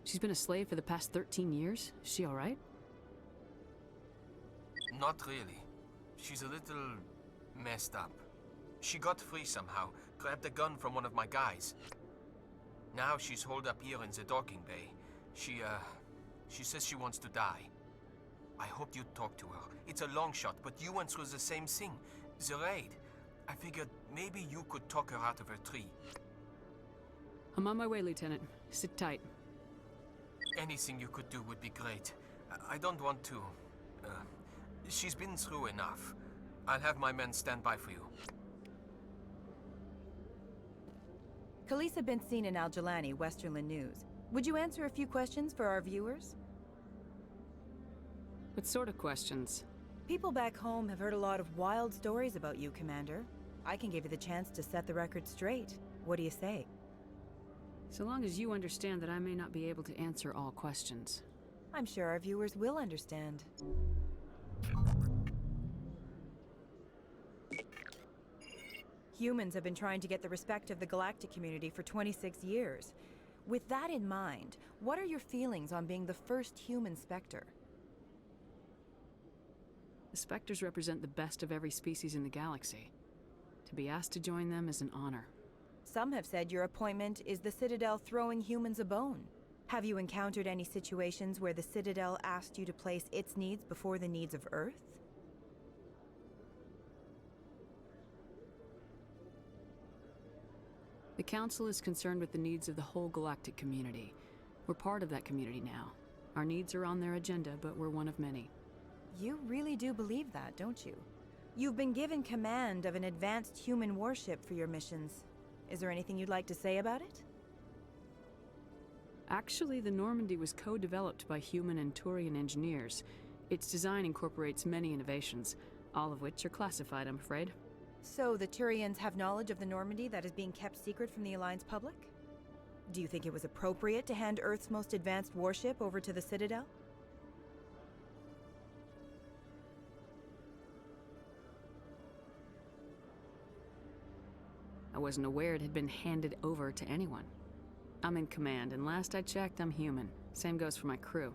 She's been a slave for the past 13 years? Is she alright? Not really. She's a little messed up. She got free somehow, grabbed a gun from one of my guys. Now she's holed up here in the docking bay. She says she wants to die. I hoped you'd talk to her. It's a long shot, but you went through the same thing. The raid. I figured maybe you could talk her out of her tree. I'm on my way, Lieutenant. Sit tight. Anything you could do would be great. I don't want to. She's been through enough. I'll have my men stand by for you. Khaleesa been seen in Al-Jalani, Westerland News. Would you answer a few questions for our viewers? What sort of questions? People back home have heard a lot of wild stories about you, Commander. I can give you the chance to set the record straight. What do you say? So long as you understand that I may not be able to answer all questions. I'm sure our viewers will understand. Humans have been trying to get the respect of the galactic community for 26 years. With that in mind, what are your feelings on being the first human Spectre? The Spectres represent the best of every species in the galaxy. To be asked to join them is an honor. Some have said your appointment is the Citadel throwing humans a bone. Have you encountered any situations where the Citadel asked you to place its needs before the needs of Earth? The Council is concerned with the needs of the whole galactic community. We're part of that community now. Our needs are on their agenda, but we're one of many. You really do believe that, don't you? You've been given command of an advanced human warship for your missions. Is there anything you'd like to say about it? Actually, the Normandy was co-developed by human and Turian engineers. Its design incorporates many innovations, all of which are classified, I'm afraid. So the Turians have knowledge of the Normandy that is being kept secret from the Alliance public? Do you think it was appropriate to hand Earth's most advanced warship over to the Citadel? I wasn't aware it had been handed over to anyone. I'm in command, and last I checked, I'm human. Same goes for my crew.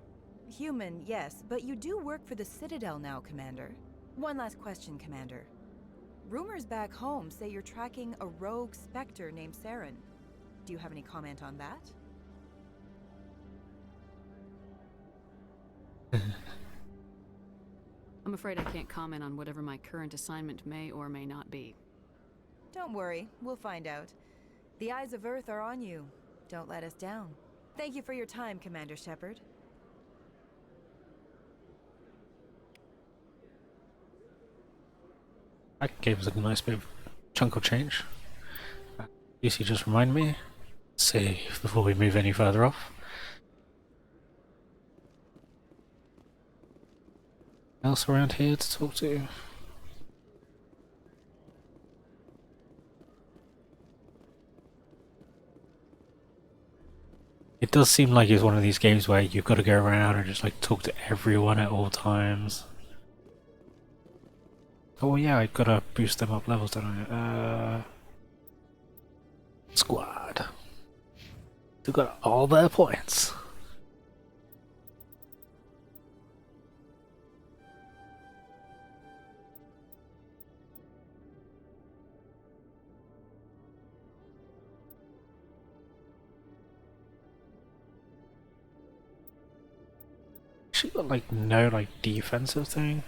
Human, yes, but you do work for the Citadel now, Commander. One last question, Commander. Rumors back home say you're tracking a rogue Spectre named Saren. Do you have any comment on that? I'm afraid I can't comment on whatever my current assignment may or may not be. Don't worry, we'll find out. The eyes of Earth are on you. Don't let us down. Thank you for your time, Commander Shepard. That gave us a nice bit of chunk of change. Lucy just remind me. See before we move any further off. Else around here to talk to? It does seem like it's one of these games where you've got to go around and just like talk to everyone at all times. Oh yeah, I've got to boost them up levels, don't I? Squad. They've got all their points. She got like no like defensive thing.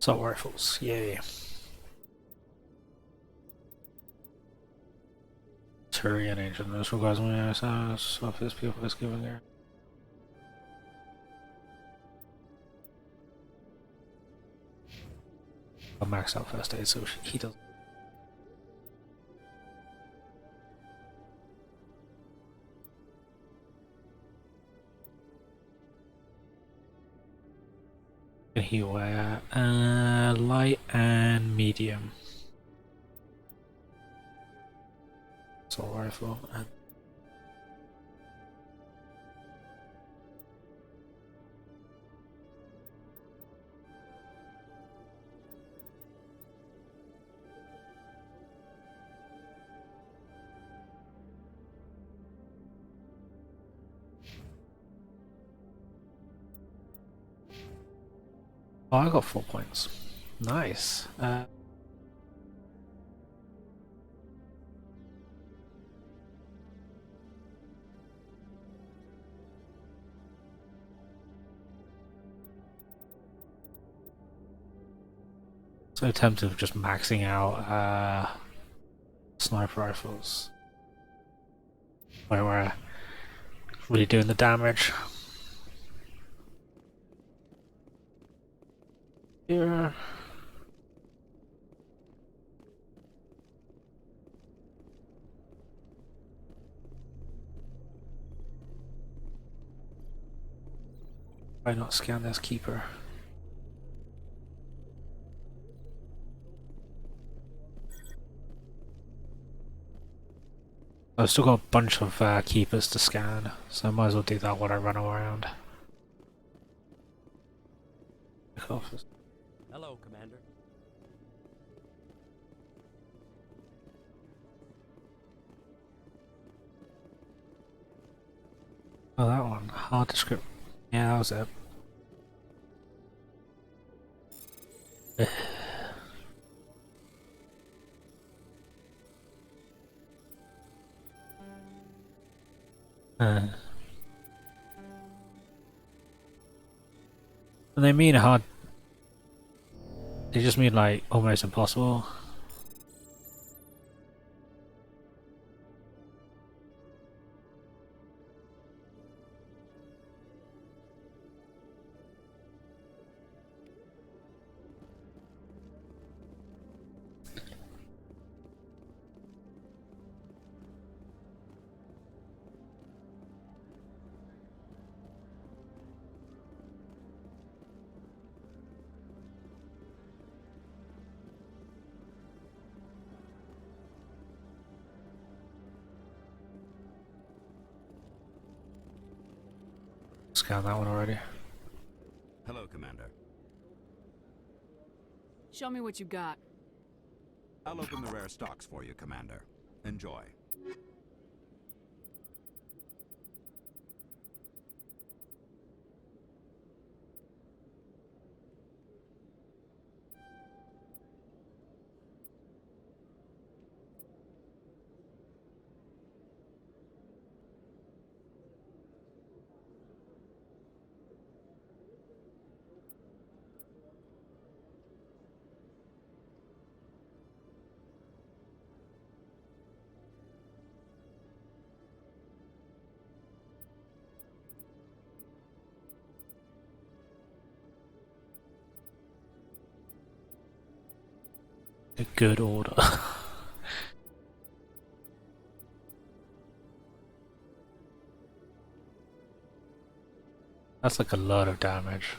Assault rifles, yay. Turian engine, this requires one office people is given there. I'll max out first aid so he doesn't. He wear light and medium. Assault rifle and oh, I got 4 points. Nice. So tempted of just maxing out sniper rifles. Where we're really doing the damage. Here. Why not scan this keeper? I've still got a bunch of keepers to scan, so I might as well do that while I run around. Hello, Commander. Oh, that one. Hard to script. Yeah, that was it. When they mean hard, they just mean like almost impossible. Scan that one already. Hello, Commander. Show me what you got. I'll open the rare stocks for you, Commander. Enjoy. A good order. That's like a lot of damage.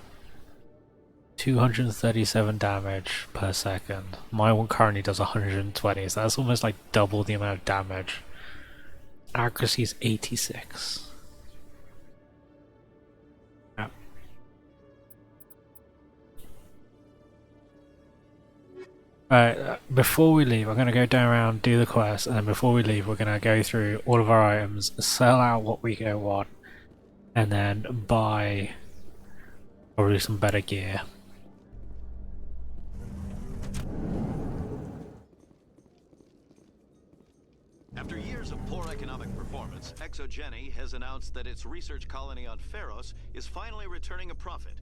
237 damage per second. My one currently does 120, so that's almost like double the amount of damage. Accuracy is 86. Yeah. Alright, before we leave, I'm going to go down around, do the quest, and then before we leave, we're going to go through all of our items, sell out what we go want, and then buy probably some better gear. After years of poor economic performance, ExoGeni has announced that its research colony on Pharos is finally returning a profit.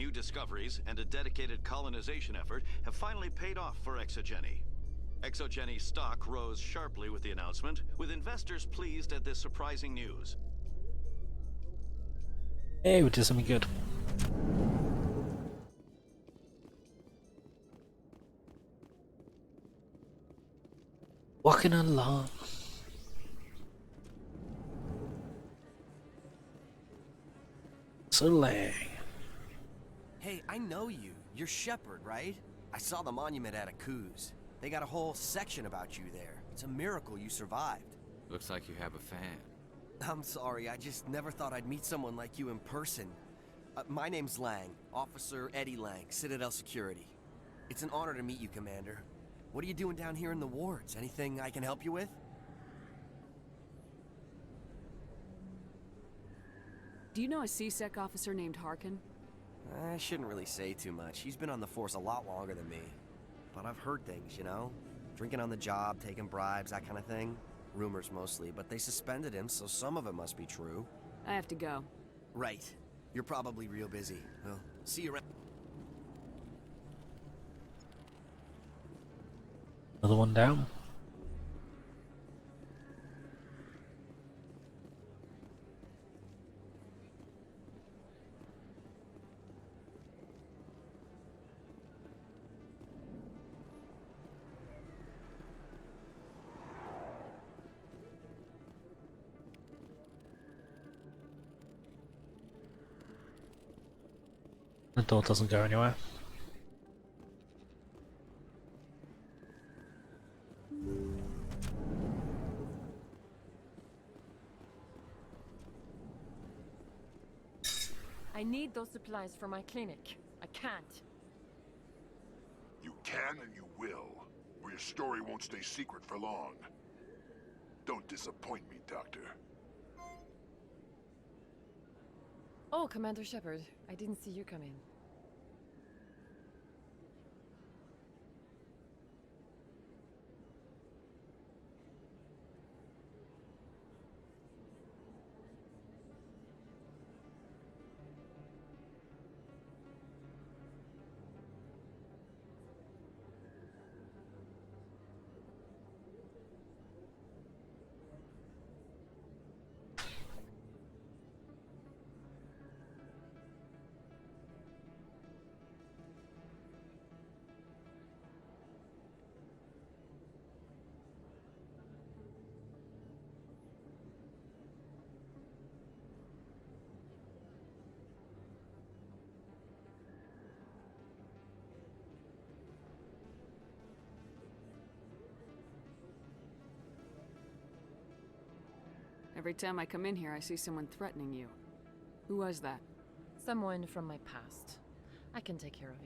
New discoveries and a dedicated colonization effort have finally paid off for Exogeny. Exogeny stock rose sharply with the announcement, with investors pleased at this surprising news. Hey, we did something good. Walking along. So late. Hey, I know you. You're Shepard, right? I saw the monument at Akuz. They got a whole section about you there. It's a miracle you survived. Looks like you have a fan. I'm sorry, I just never thought I'd meet someone like you in person. My name's Lang, Officer Eddie Lang, Citadel Security. It's an honor to meet you, Commander. What are you doing down here in the wards? Anything I can help you with? Do you know a C-Sec officer named Harkin? I shouldn't really say too much. He's been on the force a lot longer than me. But I've heard things, you know? Drinking on the job, taking bribes, that kind of thing. Rumors mostly, but they suspended him, so some of it must be true. I have to go. Right. You're probably real busy. Well, see you around. Another one down. The door doesn't go anywhere. I need those supplies for my clinic. I can't. You can and you will, or your story won't stay secret for long. Don't disappoint me, Doctor. Oh, Commander Shepard, I didn't see you come in. Every time I come in here, I see someone threatening you. Who was that? Someone from my past. I can take care of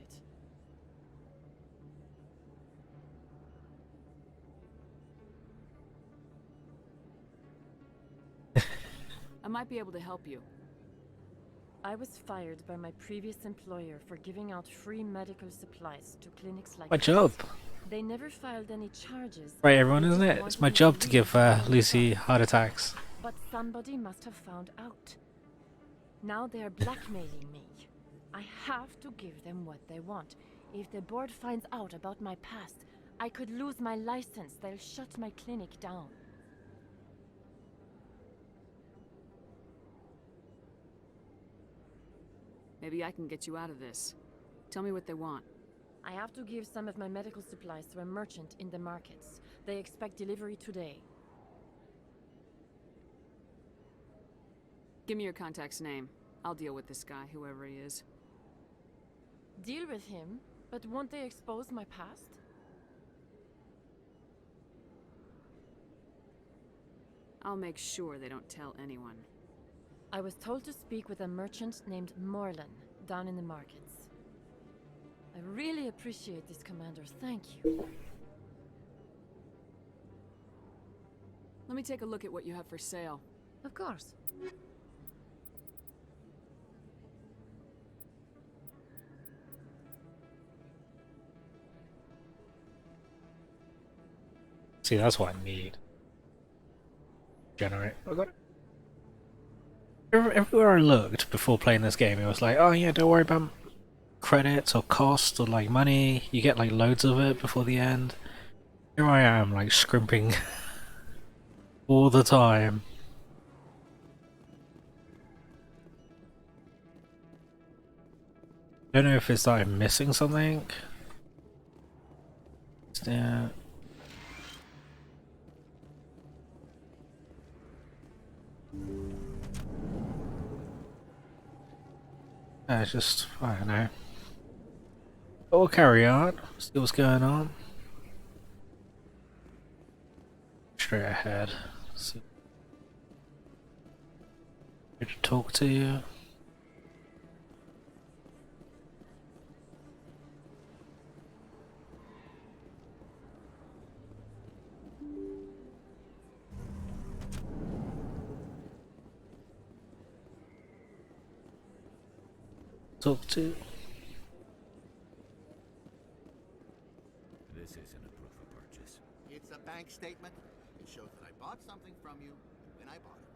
it. I might be able to help you. I was fired by my previous employer for giving out free medical supplies to clinics like My this. job. They never filed any charges. Right, everyone, isn't it? It's my job to give Lucy heart attacks. But somebody must have found out. Now they're blackmailing me. I have to give them what they want. If the board finds out about my past, I could lose my license. They'll shut my clinic down. Maybe I can get you out of this. Tell me what they want. I have to give some of my medical supplies to a merchant in the markets. They expect delivery today. Give me your contact's name. I'll deal with this guy, whoever he is. Deal with him, but won't they expose my past? I'll make sure they don't tell anyone. I was told to speak with a merchant named Morlan down in the markets. I really appreciate this, Commander. Thank you. Let me take a look at what you have for sale. Of course. See, that's what I need. Generate. I got it. Everywhere I looked before playing this game, it was like, oh yeah, don't worry about credits or cost or like money. You get like loads of it before the end. Here I am, like scrimping all the time. I don't know if it's that I'm missing something. Yeah. Just, I don't know. But we'll carry on, see what's going on. Straight ahead. See. Good to talk to you. Talk to. This isn't a proof of purchase. It's a bank statement. It shows that I bought something from you when I bought it.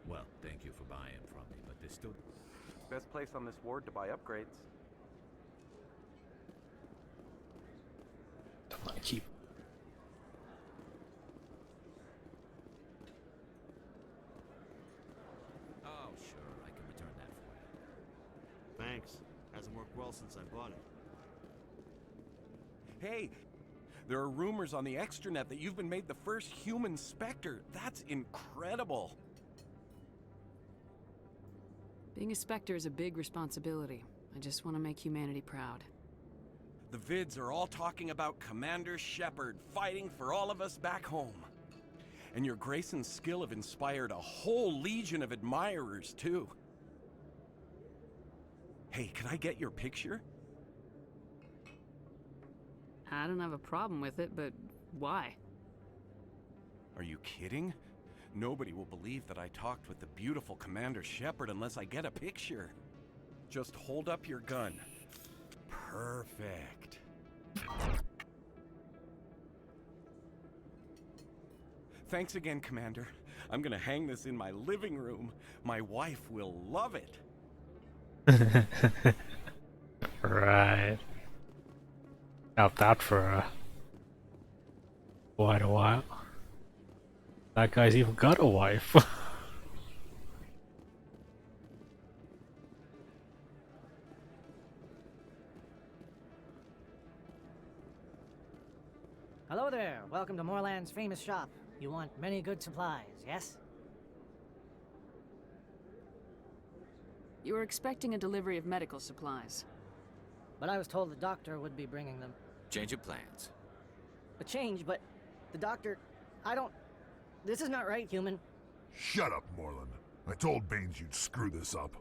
Well, thank you for buying from me, but there's still... Best place on this ward to buy upgrades. Don't want to keep. Oh, sure, I can return that for you. Thanks. Hasn't worked well since I bought it. Hey, there are rumors on the extranet that you've been made the first human Spectre. That's incredible. Being a Spectre is a big responsibility. I just want to make humanity proud. The vids are all talking about Commander Shepard fighting for all of us back home. And your grace and skill have inspired a whole legion of admirers, too. Hey, can I get your picture? I don't have a problem with it, but why? Are you kidding? Nobody will believe that I talked with the beautiful Commander Shepard unless I get a picture. Just hold up your gun. Perfect. Thanks again, Commander. I'm gonna hang this in my living room. My wife will love it. Right. Out that for quite a while. That guy's even got a wife. Hello there. Welcome to Moorland's famous shop. You want many good supplies, yes? You were expecting a delivery of medical supplies. But I was told the doctor would be bringing them. Change of plans. A change, but the doctor... I don't... This is not right, human. Shut up, Moorland. I told Baines you'd screw this up.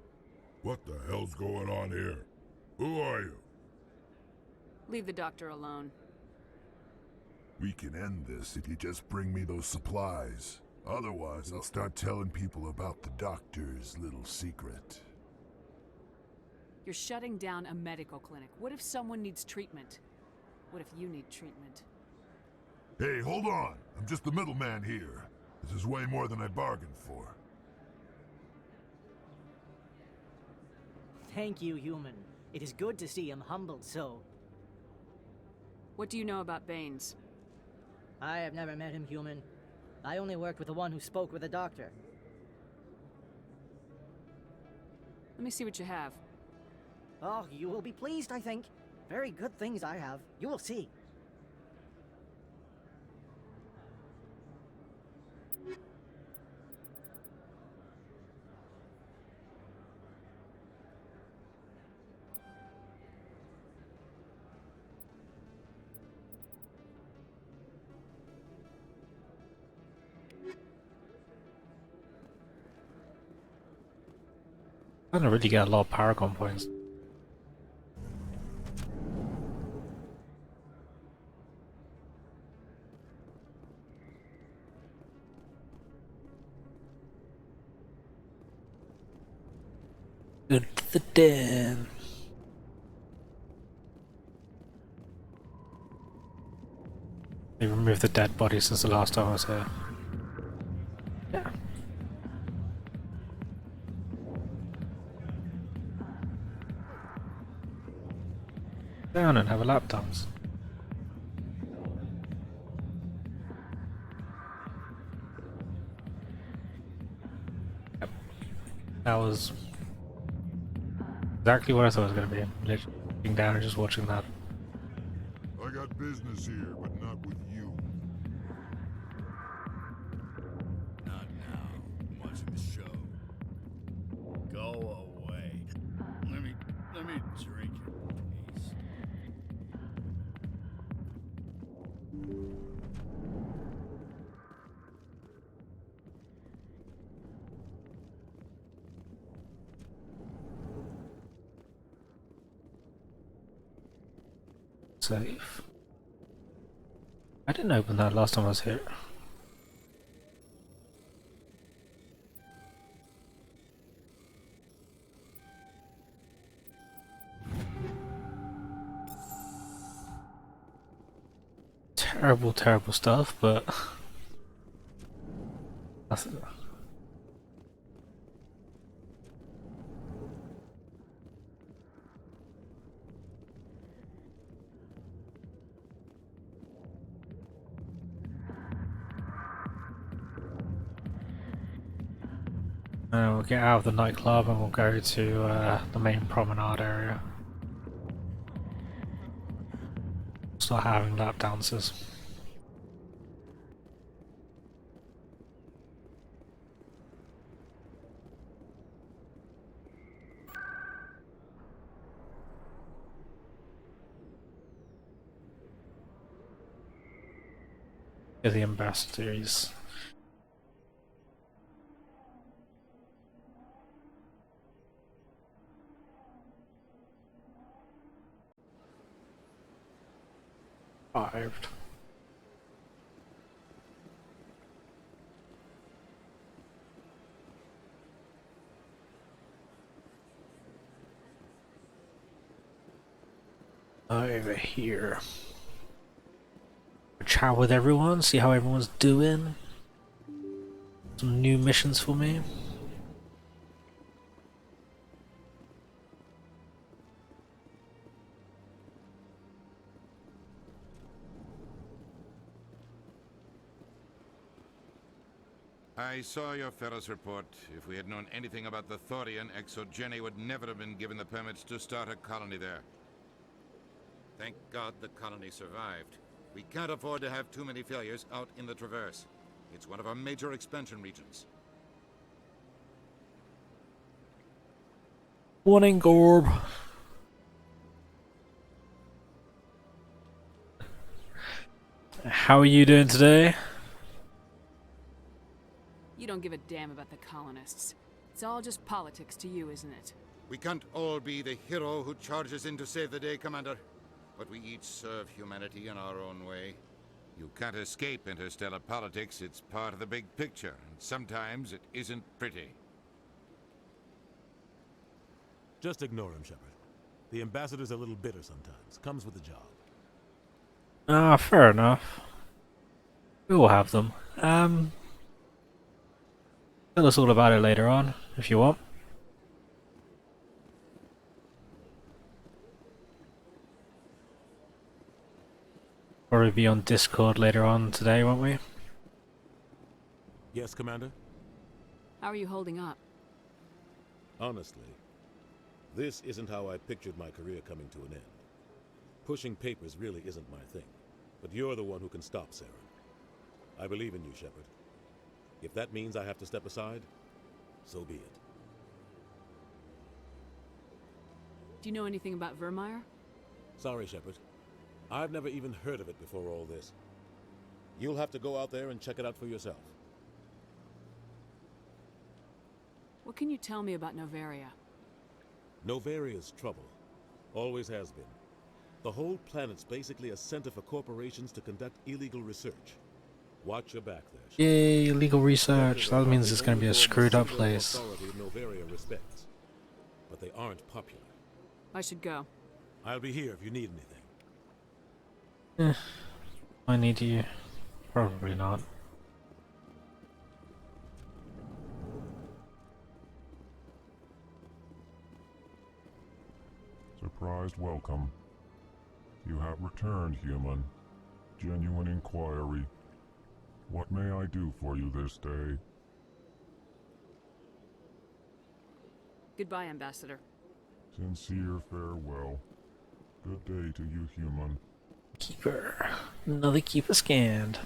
What the hell's going on here? Who are you? Leave the doctor alone. We can end this if you just bring me those supplies. Otherwise, I'll start telling people about the doctor's little secret. You're shutting down a medical clinic. What if someone needs treatment? What if you need treatment? Hey, hold on! I'm just the middleman here. This is way more than I bargained for. Thank you, human. It is good to see him humbled so. What do you know about Baines? I have never met him, human. I only worked with the one who spoke with the doctor. Let me see what you have. Oh, you will be pleased, I think. Very good things I have. You will see. I don't really get a lot of Paragon points. Good to the den. They removed the dead body since the last time I was here. Yeah. down and have a lap dance. Yep. That was exactly what I thought it was going to be. Literally sitting down and just watching that. I got business here, but not with you. Not now. I'm watching the show. Go away. Let me drink in peace. Save. I didn't open that last time I was here. Terrible, terrible stuff, but that's it. We'll get out of the nightclub and we'll go to the main promenade area. Start having lap dances. The ambassadors. Arrived. Over here. Chat with everyone, see how everyone's doing. Some new missions for me. I saw your Ferris report. If we had known anything about the Thorian, ExoGeni would never have been given the permits to start a colony there. Thank God the colony survived. We can't afford to have too many failures out in the Traverse. It's one of our major expansion regions. Warning, Gorb. How are you doing today? You don't give a damn about the colonists. It's all just politics to you, isn't it? We can't all be the hero who charges in to save the day, Commander. But we each serve humanity in our own way. You can't escape interstellar politics. It's part of the big picture, and sometimes it isn't pretty. Just ignore him, Shepard. The ambassador's a little bitter sometimes. Comes with the job. Ah, fair enough. We will have them. Tell us all about it later on, if you want. Probably be on Discord later on today, won't we? Yes, Commander? How are you holding up? Honestly, this isn't how I pictured my career coming to an end. Pushing papers really isn't my thing, but you're the one who can stop Saren. I believe in you, Shepard. If that means I have to step aside, so be it. Do you know anything about Vermeer? Sorry, Shepard. I've never even heard of it before all this. You'll have to go out there and check it out for yourself. What can you tell me about Novaria? Novaria's trouble. Always has been. The whole planet's basically a center for corporations to conduct illegal research. Watch your back there. Yay, illegal research. That means it's going to be a screwed up place. Novaria respects, but they aren't popular. I should go. I'll be here if you need anything. I need you. Probably not. Surprised welcome. You have returned, human. Genuine inquiry. What may I do for you this day? Goodbye, Ambassador. Sincere farewell. Good day to you, human. Keeper. Another keeper scanned.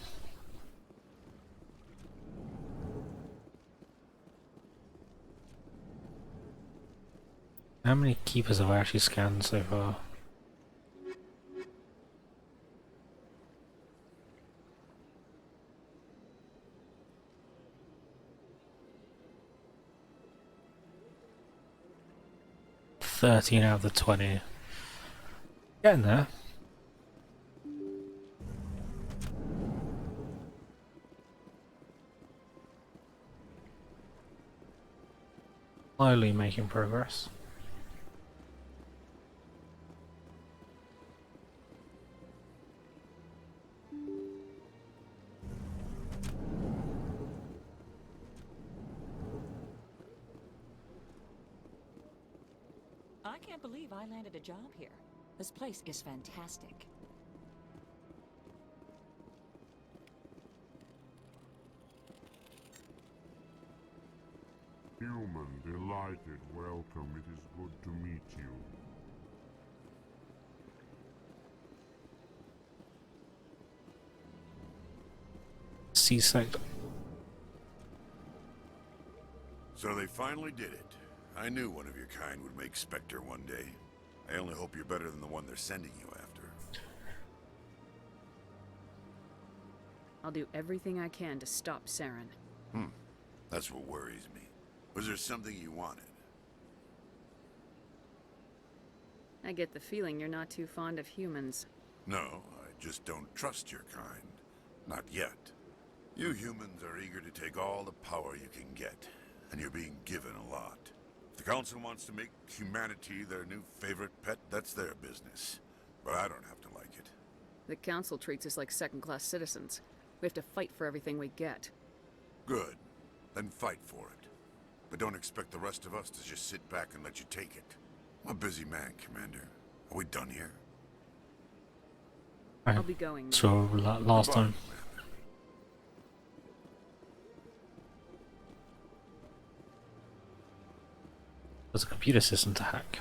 How many keepers have I actually scanned so far? "13 out of the 20. Getting there. Slowly making progress. I can't believe I landed a job here. This place is fantastic. Human, delighted, welcome. It is good to meet you. C-sect. So they finally did it. I knew one of your kind would make Spectre one day. I only hope you're better than the one they're sending you after. I'll do everything I can to stop Saren. That's what worries me. Was there something you wanted? I get the feeling you're not too fond of humans. No, I just don't trust your kind. Not yet. You humans are eager to take all the power you can get, and you're being given a lot. If the Council wants to make humanity their new favorite pet, that's their business. But I don't have to like it. The Council treats us like second-class citizens. We have to fight for everything we get. Good. Then fight for it. But don't expect the rest of us to just sit back and let you take it. I'm a busy man, Commander. Are we done here? I'll be going. So last time. There's a computer system to hack.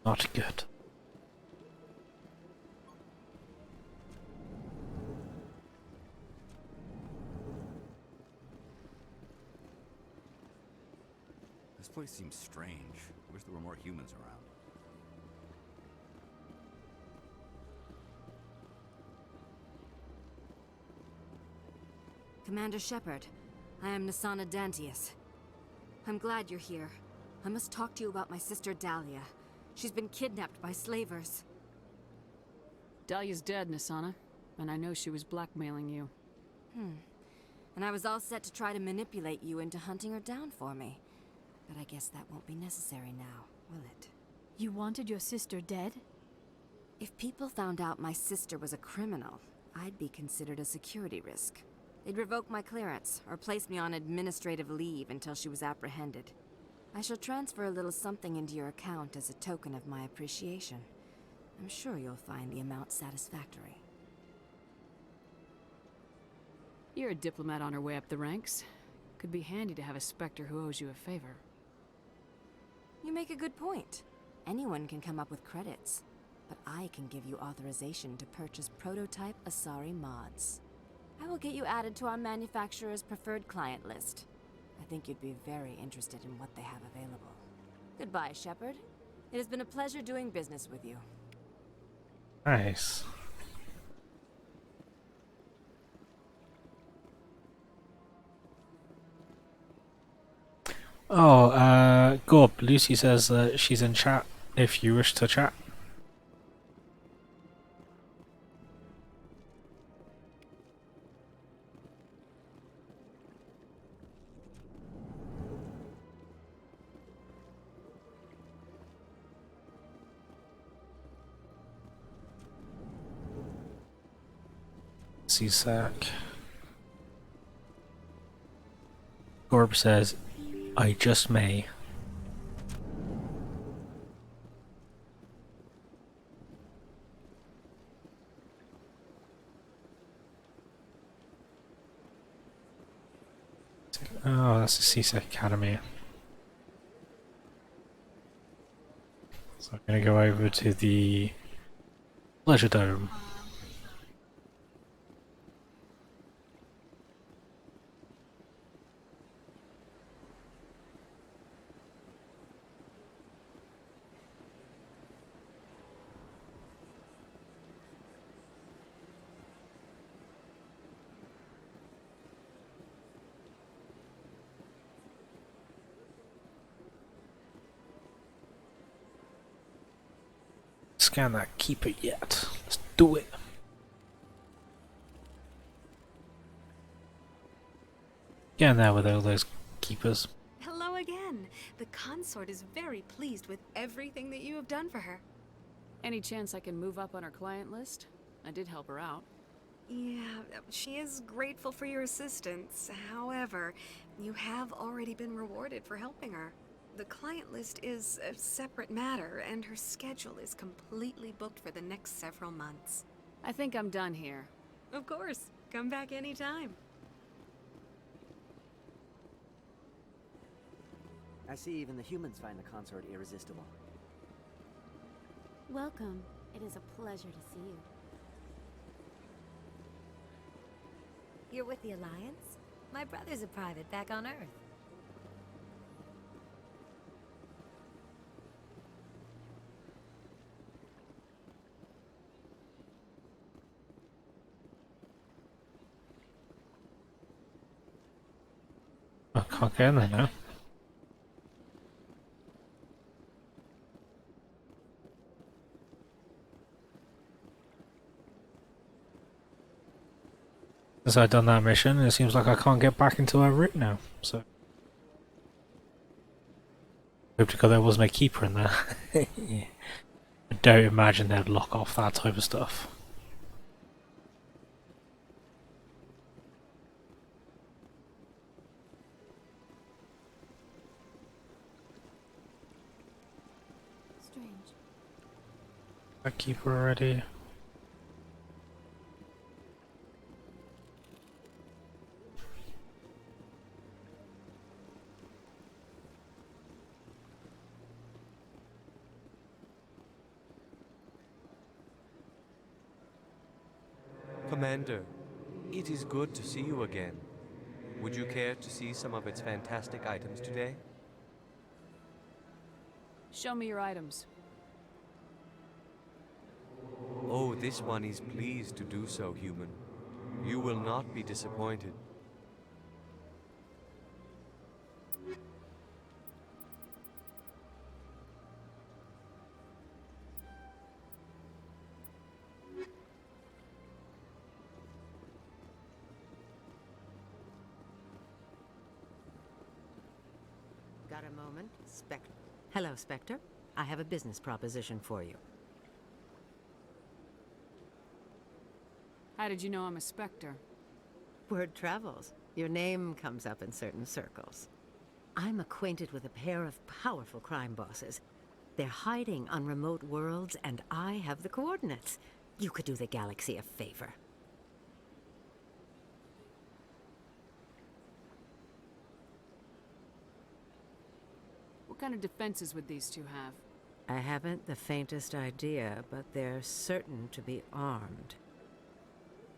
Not good. This place seems strange. I wish there were more humans around. Commander Shepard, I am Nasana Dantius. I'm glad you're here. I must talk to you about my sister Dahlia. She's been kidnapped by slavers. Dahlia's dead, Nasana, and I know she was blackmailing you. And I was all set to try to manipulate you into hunting her down for me. But I guess that won't be necessary now, will it? You wanted your sister dead? If people found out my sister was a criminal, I'd be considered a security risk. They'd revoke my clearance, or place me on administrative leave until she was apprehended. I shall transfer a little something into your account as a token of my appreciation. I'm sure you'll find the amount satisfactory. You're a diplomat on her way up the ranks. Could be handy to have a Spectre who owes you a favor. You make a good point. Anyone can come up with credits, but I can give you authorization to purchase prototype Asari mods. I will get you added to our manufacturer's preferred client list. I think you'd be very interested in what they have available. Goodbye, Shepard. It has been a pleasure doing business with you. Nice. Oh, Gorb, Lucy says that she's in chat if you wish to chat. CSAC. Gorb says, I just may. Oh, that's the CSAC Academy. So I'm gonna go over to the Pleasure Dome. Scan that keeper yet. Let's do it. Get in there with all those keepers. Hello again. The consort is very pleased with everything that you have done for her. Any chance I can move up on her client list? I did help her out. Yeah, she is grateful for your assistance. However, you have already been rewarded for helping her. The client list is a separate matter, and her schedule is completely booked for the next several months. I think I'm done here. Of course. Come back anytime. I see even the humans find the consort irresistible. Welcome. It is a pleasure to see you. You're with the Alliance? My brother's a private back on Earth. I can't get in there now. Since I've done that mission, it seems like I can't get back into our route now, so... Hope to God there wasn't a keeper in there. I don't imagine they'd lock off that type of stuff. Strange. A keeper already. Commander, it is good to see you again. Would you care to see some of its fantastic items today? Show me your items. Oh, this one is pleased to do so, human. You will not be disappointed. Got a moment? Hello, Spectre. I have a business proposition for you. How did you know I'm a Spectre? Word travels. Your name comes up in certain circles. I'm acquainted with a pair of powerful crime bosses. They're hiding on remote worlds, and I have the coordinates. You could do the galaxy a favor. What kind of defenses would these two have? I haven't the faintest idea, but they're certain to be armed.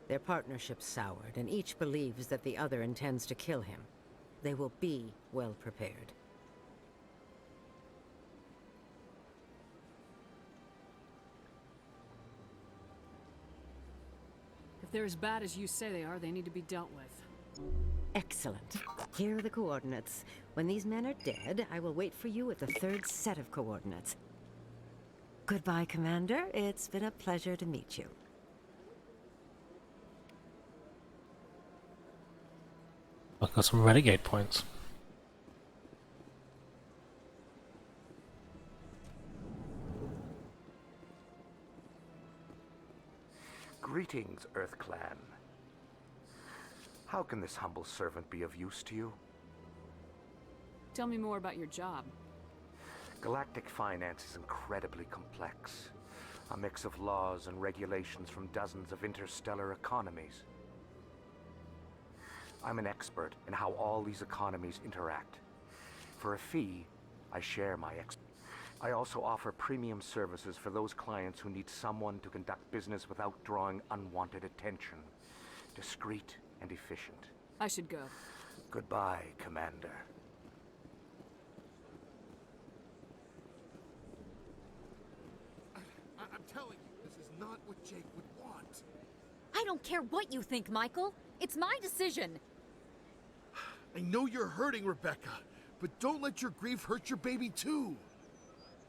Their partnership's soured, and each believes that the other intends to kill him. They will be well prepared. If they're as bad as you say they are, they need to be dealt with. Excellent. Here are the coordinates. When these men are dead, I will wait for you at the third set of coordinates. Goodbye, Commander. It's been a pleasure to meet you. I've got some renegade points. Greetings, Earth Clan. How can this humble servant be of use to you? Tell me more about your job. Galactic finance is incredibly complex. A mix of laws and regulations from dozens of interstellar economies. I'm an expert in how all these economies interact. For a fee, I share my expertise. I also offer premium services for those clients who need someone to conduct business without drawing unwanted attention. Discreet and efficient. I should go. Goodbye, Commander. I'm telling you, this is not what Jake would want. I don't care what you think, Michael. It's my decision. I know you're hurting, Rebecca, but don't let your grief hurt your baby too.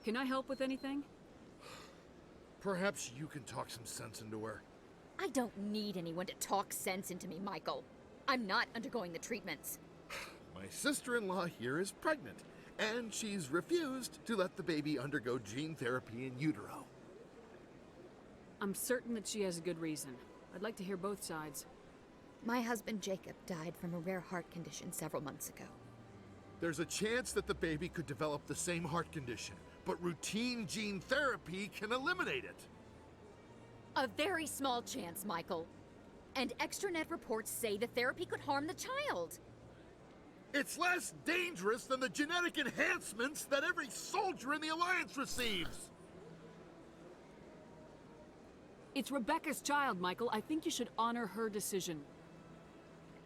Can I help with anything? Perhaps you can talk some sense into her. I don't need anyone to talk sense into me, Michael. I'm not undergoing the treatments. My sister-in-law here is pregnant, and she's refused to let the baby undergo gene therapy in utero. I'm certain that she has a good reason. I'd like to hear both sides. My husband Jacob died from a rare heart condition several months ago. There's a chance that the baby could develop the same heart condition, but routine gene therapy can eliminate it. A very small chance, Michael. And extranet reports say the therapy could harm the child. It's less dangerous than the genetic enhancements that every soldier in the Alliance receives. It's Rebecca's child, Michael. I think you should honor her decision.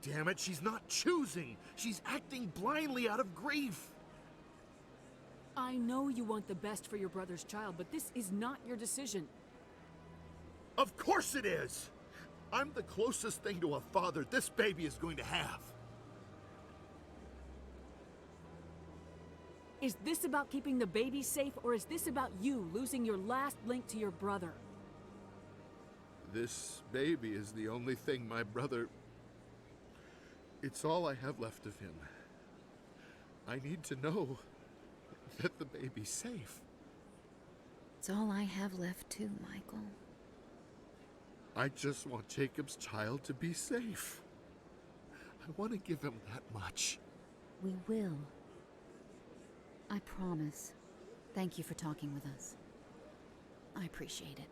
Damn it, she's not choosing. She's acting blindly out of grief. I know you want the best for your brother's child, but this is not your decision. Of course it is! I'm the closest thing to a father this baby is going to have. Is this about keeping the baby safe, or is this about you losing your last link to your brother? This baby is the only thing my brother... It's all I have left of him. I need to know that the baby's safe. It's all I have left too, Michael. I just want Jacob's child to be safe. I want to give him that much. We will. I promise. Thank you for talking with us. I appreciate it.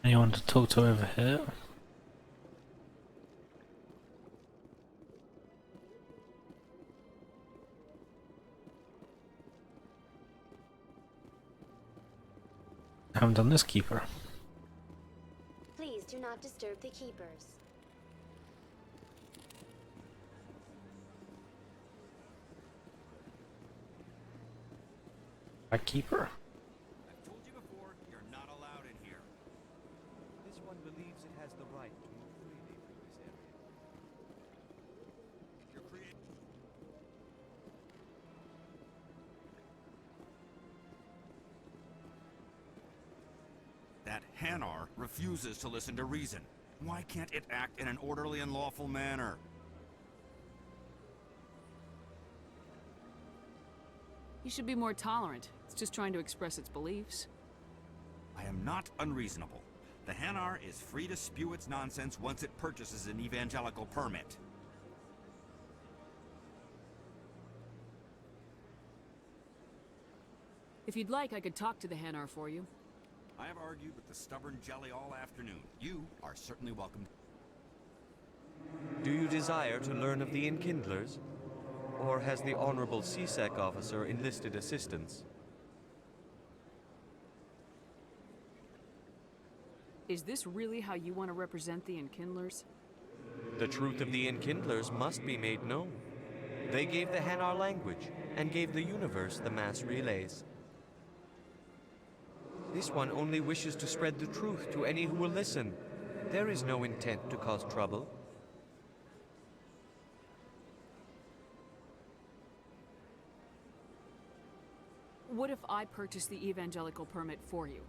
Anyone to talk to over here? I haven't done this keeper. Please do not disturb the keepers. A keeper? I've told you before, you're not allowed in here. This one believes it has the right to move freely through this area. You're creating... That Hanar refuses to listen to reason. Why can't it act in an orderly and lawful manner? You should be more tolerant. It's just trying to express its beliefs. I am not unreasonable. The Hanar is free to spew its nonsense once it purchases an evangelical permit. If you'd like, I could talk to the Hanar for you. I have argued with the stubborn jelly all afternoon. You are certainly welcome. Do you desire to learn of the Enkindlers? Or has the Honorable CSEC officer enlisted assistance? Is this really how you want to represent the Enkindlers? The truth of the Enkindlers must be made known. They gave the Hanar language, and gave the universe the mass relays. This one only wishes to spread the truth to any who will listen. There is no intent to cause trouble. What if I purchase the evangelical permit for you?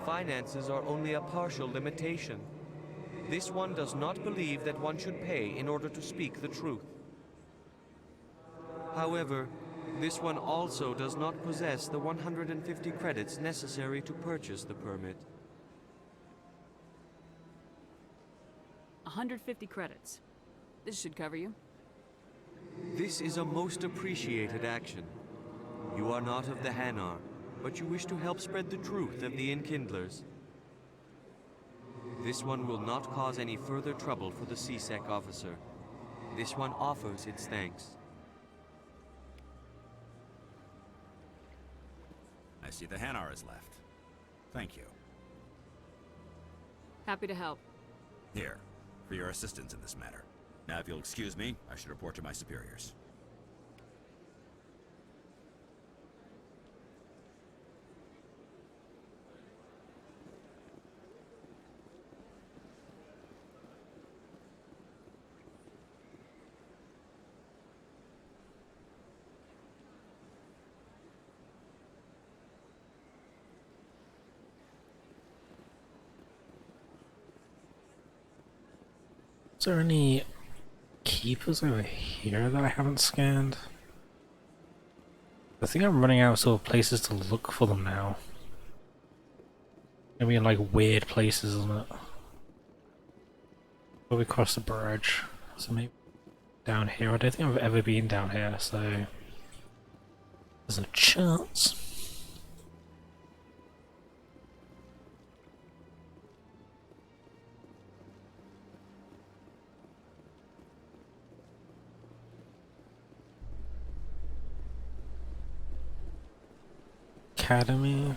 Finances are only a partial limitation. This one does not believe that one should pay in order to speak the truth. However, this one also does not possess the 150 credits necessary to purchase the permit. 150 credits. This should cover you. This is a most appreciated action. You are not of the Hanar, but you wish to help spread the truth of the Enkindlers. This one will not cause any further trouble for the CSEC officer. This one offers its thanks. I see the Hanar is left. Thank you. Happy to help. Here, for your assistance in this matter. Now, if you'll excuse me, I should report to my superiors. Is there any keepers over here that I haven't scanned? I think I'm running out of sort of places to look for them now. Maybe in like weird places, isn't it? But we crossed the bridge, so maybe down here. I don't think I've ever been down here, so there's a chance. Academy.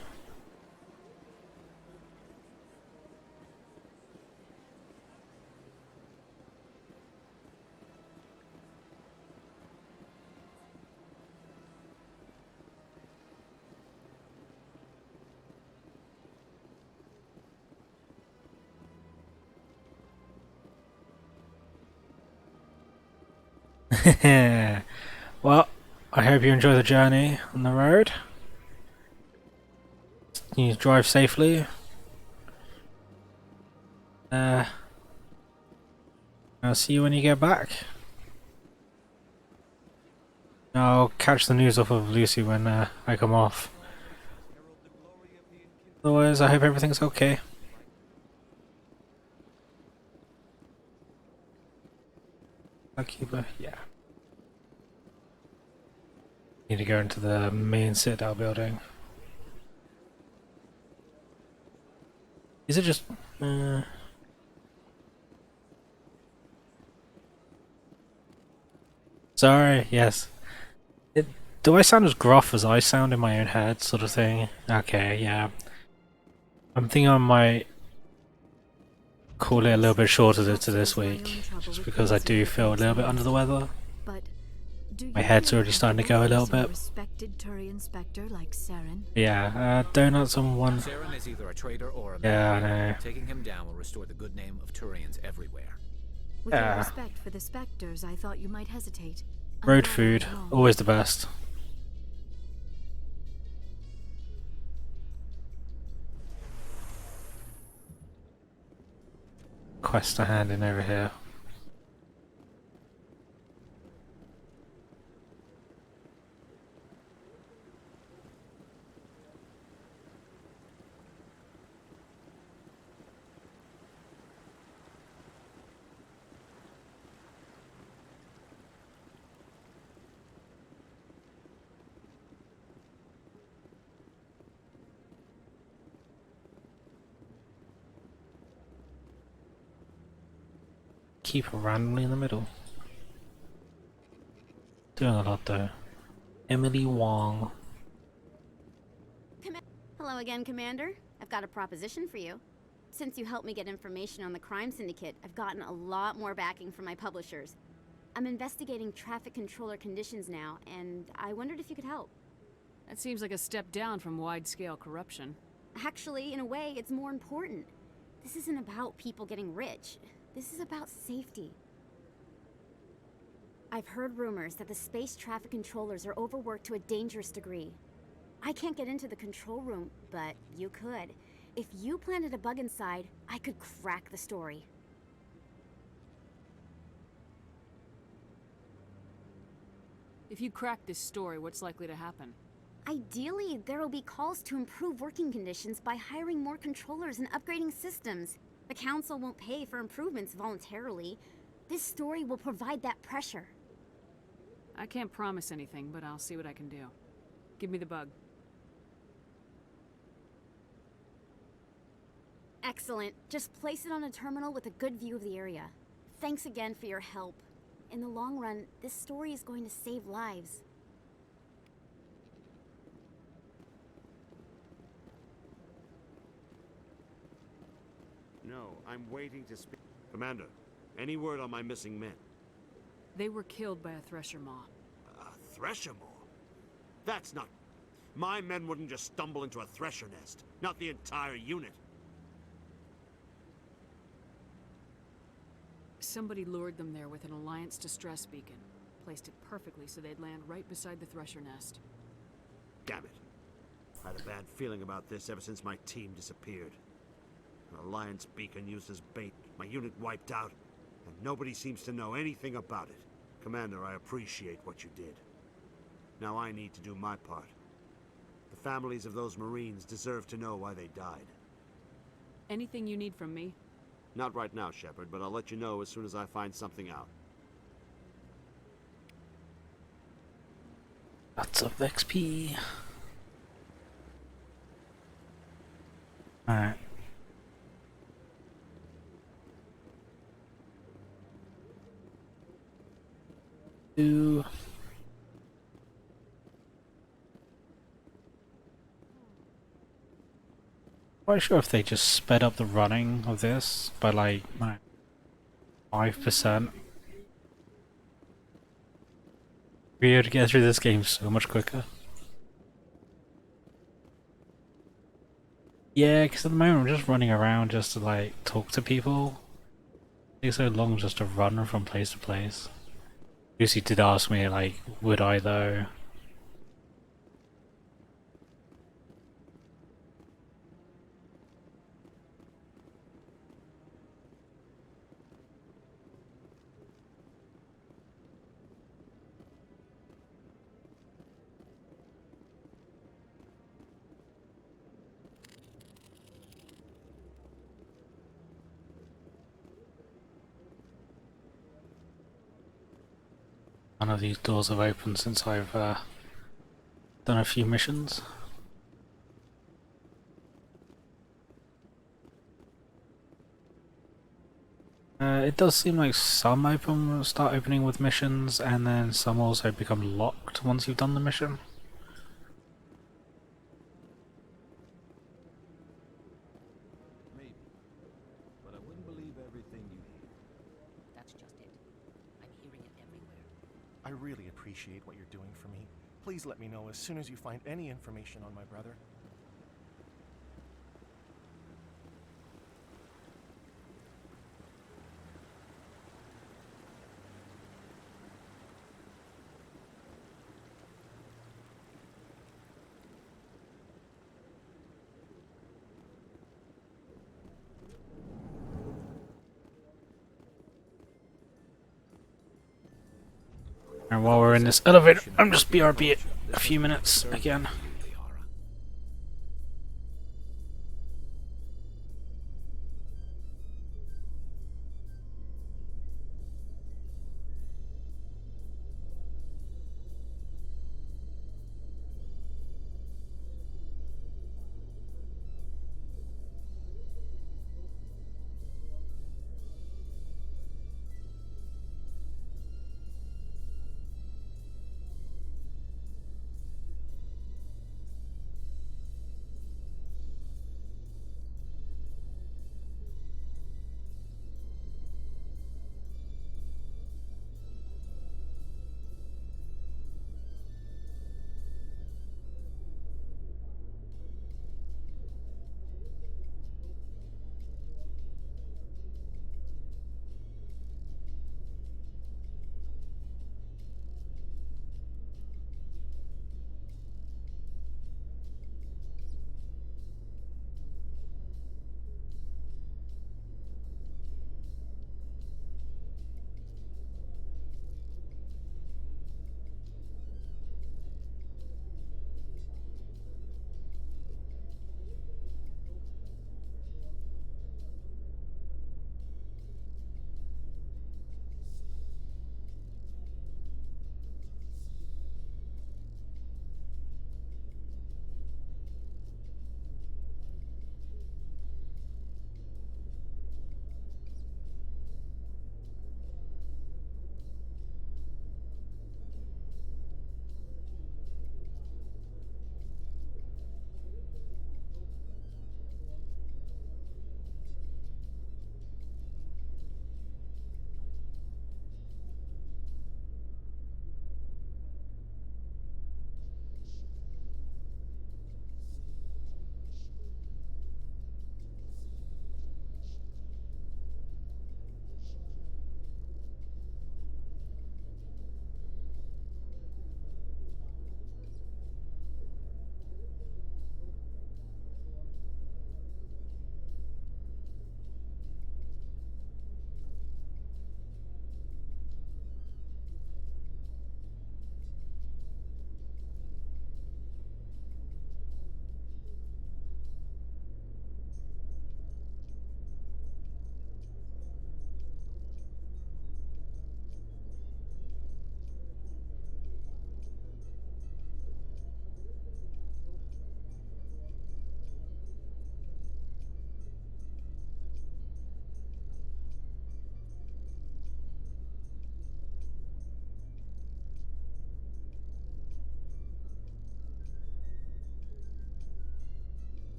Well, I hope you enjoy the journey on the road. You drive safely. I'll see you when you get back. I'll catch the news off of Lucy when I come off. Otherwise, I hope everything's okay. Keeper, yeah. Need to go into the main Citadel building. Is it just... Sorry, yes. Do I sound as gruff as I sound in my own head, sort of thing? Okay, yeah. I'm thinking I might call it a little bit shorter to this week, just because I do feel a little bit under the weather. My head's already starting to go a little bit. Respected Turian Spectre like Saren. Yeah, donuts on one. Saren is either a traitor or a yeah, I know. Taking him down will restore the good name of Turians everywhere. With your respect for the Spectres, I thought you might hesitate. Road food, always the best. Quest to hand in over here. Keep randomly in the middle. Doing a lot though. Emily Wong. Hello again, Commander. I've got a proposition for you. Since you helped me get information on the crime syndicate, I've gotten a lot more backing from my publishers. I'm investigating traffic controller conditions now, and I wondered if you could help. That seems like a step down from wide-scale corruption. Actually, in a way, it's more important. This isn't about people getting rich. This is about safety. I've heard rumors that the space traffic controllers are overworked to a dangerous degree. I can't get into the control room, but you could. If you planted a bug inside, I could crack the story. If you crack this story, what's likely to happen? Ideally, there will be calls to improve working conditions by hiring more controllers and upgrading systems. The council won't pay for improvements voluntarily. This story will provide that pressure. I can't promise anything, but I'll see what I can do. Give me the bug. Excellent. Just place it on a terminal with a good view of the area. Thanks again for your help. In the long run, this story is going to save lives. No, I'm waiting to speak. Commander, any word on my missing men? They were killed by a thresher maw. A thresher maw? That's not... My men wouldn't just stumble into a thresher nest. Not the entire unit. Somebody lured them there with an Alliance distress beacon. Placed it perfectly so they'd land right beside the thresher nest. Damn it. I had a bad feeling about this ever since my team disappeared. An Alliance beacon used as bait, my unit wiped out, and nobody seems to know anything about it. Commander, I appreciate what you did. Now I need to do my part. The families of those Marines deserve to know why they died. Anything you need from me? Not right now, Shepard, but I'll let you know as soon as I find something out. Lots of XP. Alright. Quite sure if they just sped up the running of this by like 5%. Be able to get through this game so much quicker. Yeah, because at the moment I'm just running around just to like talk to people. It takes so long just to run from place to place. Lucy did ask me like, would I though? None of these doors have opened since I've done a few missions. It does seem like some start opening with missions, and then some also become locked once you've done the mission. Maybe, but I wouldn't believe everything you hear. That's just it. I'm hearing it everywhere. I really appreciate what you're doing for me. Please let me know as soon as you find any information on my brother. And while we're in this elevator, I'm just BRB it a few minutes again.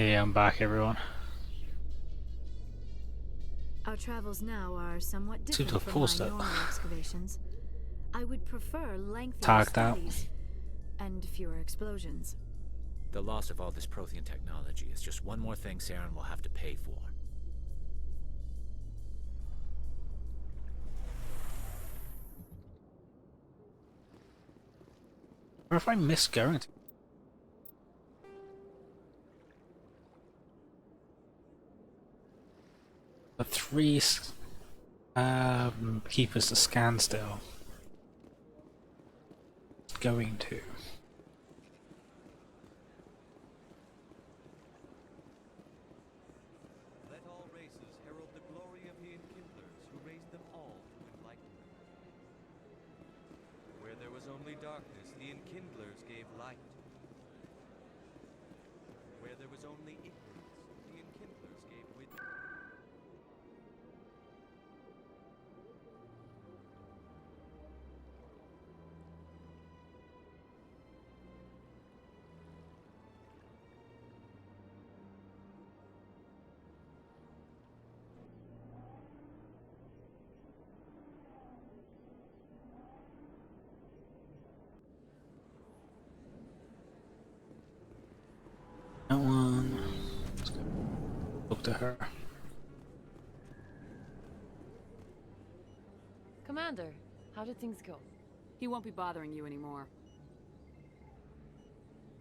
Yeah, I'm back, everyone. Our travels now are somewhat Seems to different have from paused my it. normal excavations. I would prefer lengthier Tagged out. studies and fewer explosions. The loss of all this Prothean technology is just one more thing Saren will have to pay for. Or if I miss going to... The three keep us to scan still. Going to. Let all races herald the glory of the Enkindlers who raised them all to enlightenment. Where there was only darkness, the Enkindlers gave light. Where there was only ignorance, the Enkindlers gave wisdom. That one. Let's go talk to her. Commander, how did things go? He won't be bothering you anymore.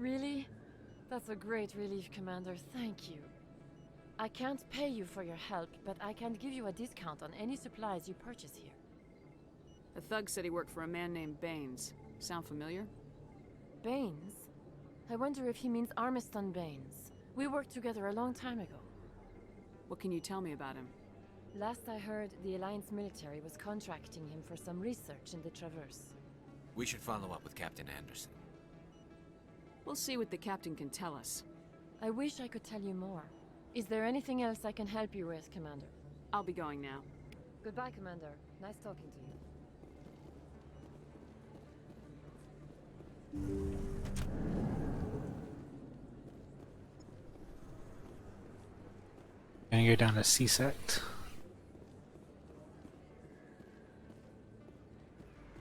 Really? That's a great relief, Commander. Thank you. I can't pay you for your help, but I can give you a discount on any supplies you purchase here. A thug said he worked for a man named Baines. Sound familiar? Baines? I wonder if he means Armiston Baines. We worked together a long time ago. What can you tell me about him? Last I heard, the Alliance military was contracting him for some research in the Traverse. We should follow up with Captain Anderson. We'll see what the captain can tell us. I wish I could tell you more. Is there anything else I can help you with, Commander? I'll be going now. Goodbye, Commander. Nice talking to you. Gonna go down to C-Sect.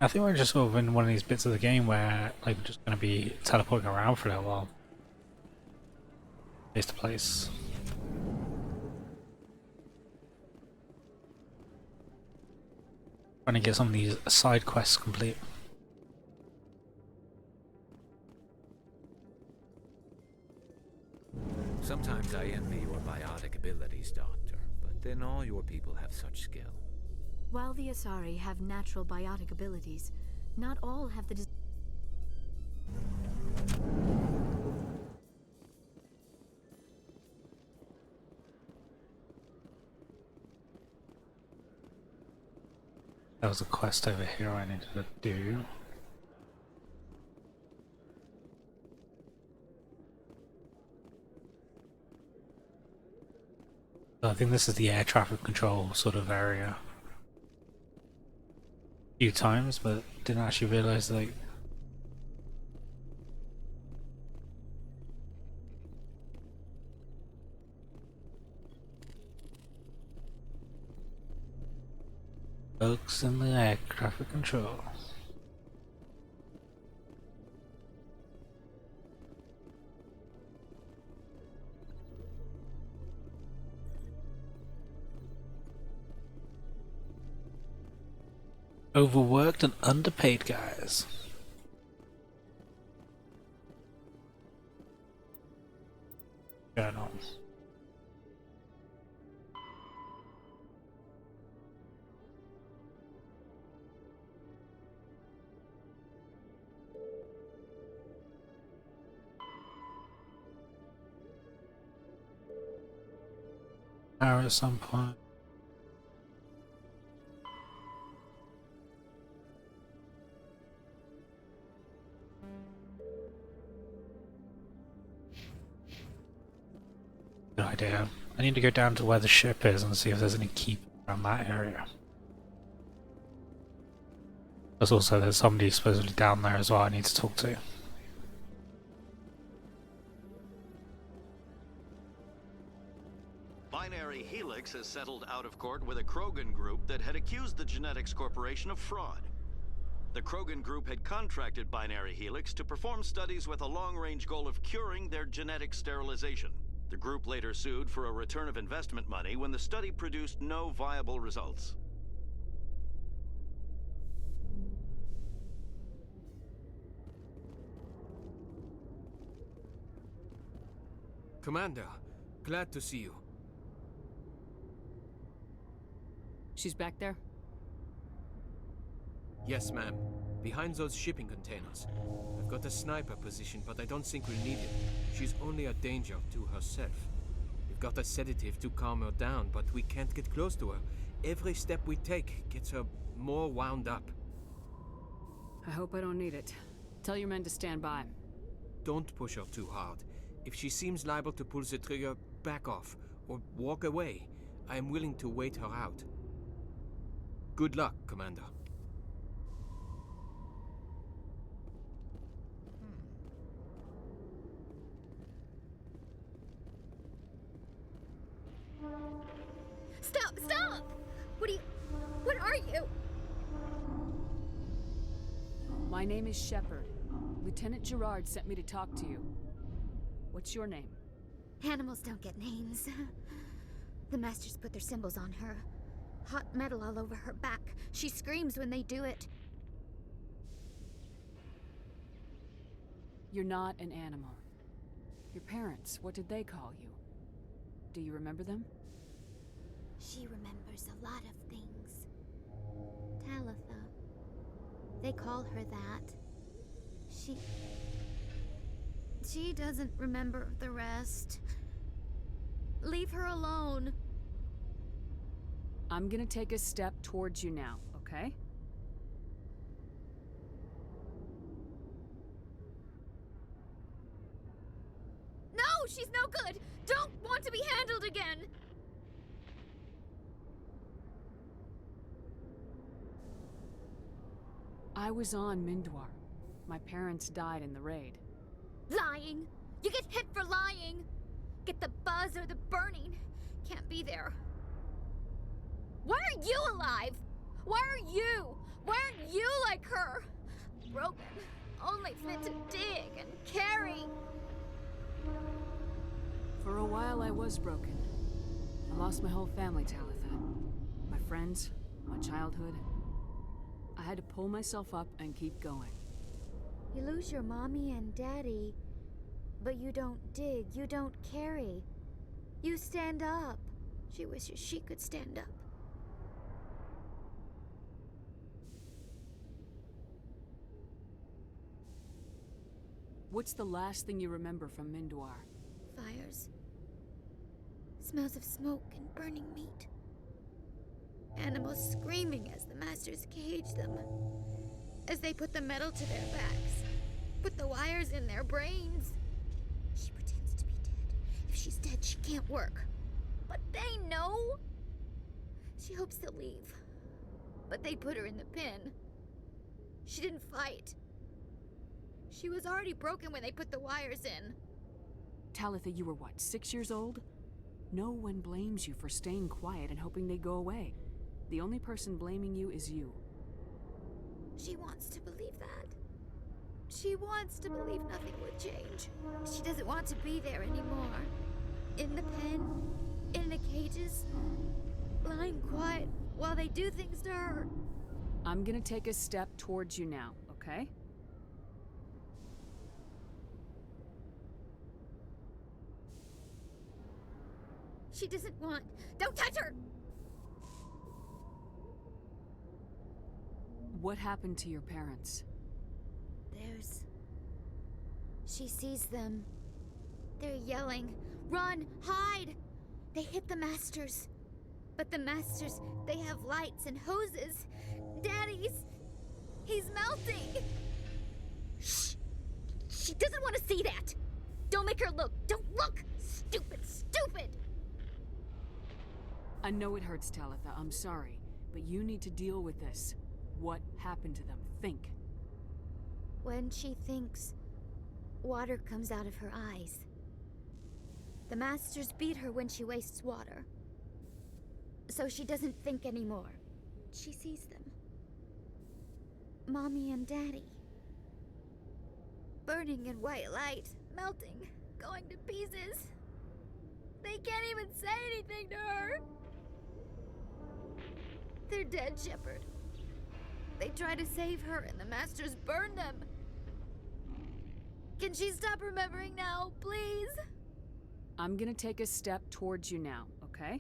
I think we're just sort of in one of these bits of the game where like we're just gonna be teleporting around for a little while. Place to place. Trying to get some of these side quests complete. Sometimes I envy your biotic abilities, Doctor, but then all your people have such skill. While the Asari have natural biotic abilities, not all have the That was a quest over here I needed to do. So I think this is the air traffic control sort of area. A few times, but didn't actually realize like folks in the air traffic control. Overworked and underpaid guys. Journals. Power at some point. Good idea. I need to go down to where the ship is and see if there's any keep around that area. There's also there's somebody supposedly down there as well I need to talk to. settled out of court with a Krogan group that had accused the Genetics Corporation of fraud. The Krogan group had contracted Binary Helix to perform studies with a long-range goal of curing their genetic sterilization. The group later sued for a return of investment money when the study produced no viable results. Commander, glad to see you. She's back there? Yes, ma'am. Behind those shipping containers. I've got a sniper position, but I don't think we'll need it. She's only a danger to herself. We've got a sedative to calm her down, but we can't get close to her. Every step we take gets her more wound up. I hope I don't need it. Tell your men to stand by. Don't push her too hard. If she seems liable to pull the trigger, back off, or walk away. I am willing to wait her out. Good luck, Commander. Stop! Stop! What are you? My name is Shepard. Lieutenant Gerard sent me to talk to you. What's your name? Animals don't get names. The Masters put their symbols on her. Hot metal all over her back. She screams when they do it. You're not an animal. Your parents, what did they call you? Do you remember them? She remembers a lot of things. Talitha. They call her that. She doesn't remember the rest. Leave her alone. I'm gonna take a step towards you now, okay? No, she's no good! Don't want to be handled again! I was on Mindwar. My parents died in the raid. Lying! You get hit for lying! Get the buzz or the burning. Can't be there. Why are you alive? Why are you? Why aren't you like her? Broken. Only fit to dig and carry. For a while I was broken. I lost my whole family, Talitha. My friends, my childhood. I had to pull myself up and keep going. You lose your mommy and daddy, but you don't dig, you don't carry. You stand up. She wishes she could stand up. What's the last thing you remember from Mindwar? Fires. Smells of smoke and burning meat. Animals screaming as the Masters cage them. As they put the metal to their backs. Put the wires in their brains. She pretends to be dead. If she's dead, she can't work. But they know. She hopes to leave. But they put her in the pen. She didn't fight. She was already broken when they put the wires in. Talitha, you were what, 6 years old? No one blames you for staying quiet and hoping they go away. The only person blaming you is you. She wants to believe that. She wants to believe nothing would change. She doesn't want to be there anymore. In the pen, in the cages, lying quiet while they do things to her. I'm gonna take a step towards you now, okay? She doesn't want. Don't touch her! What happened to your parents? She sees them. They're yelling, "Run! Hide!" They hit the Masters. But the Masters, they have lights and hoses. Daddy's... he's melting! Shh! She doesn't want to see that! Don't make her look! Don't look! Stupid, stupid! I know it hurts, Talitha, I'm sorry. But you need to deal with this. What happened to them? Think. When she thinks, water comes out of her eyes. The Masters beat her when she wastes water. so she doesn't think anymore. She sees them. Mommy and Daddy. Burning in white light, melting, going to pieces. They can't even say anything to her. They're dead, Shepard. They try to save her and the Masters burn them. Can she stop remembering now, please? I'm gonna take a step towards you now, okay?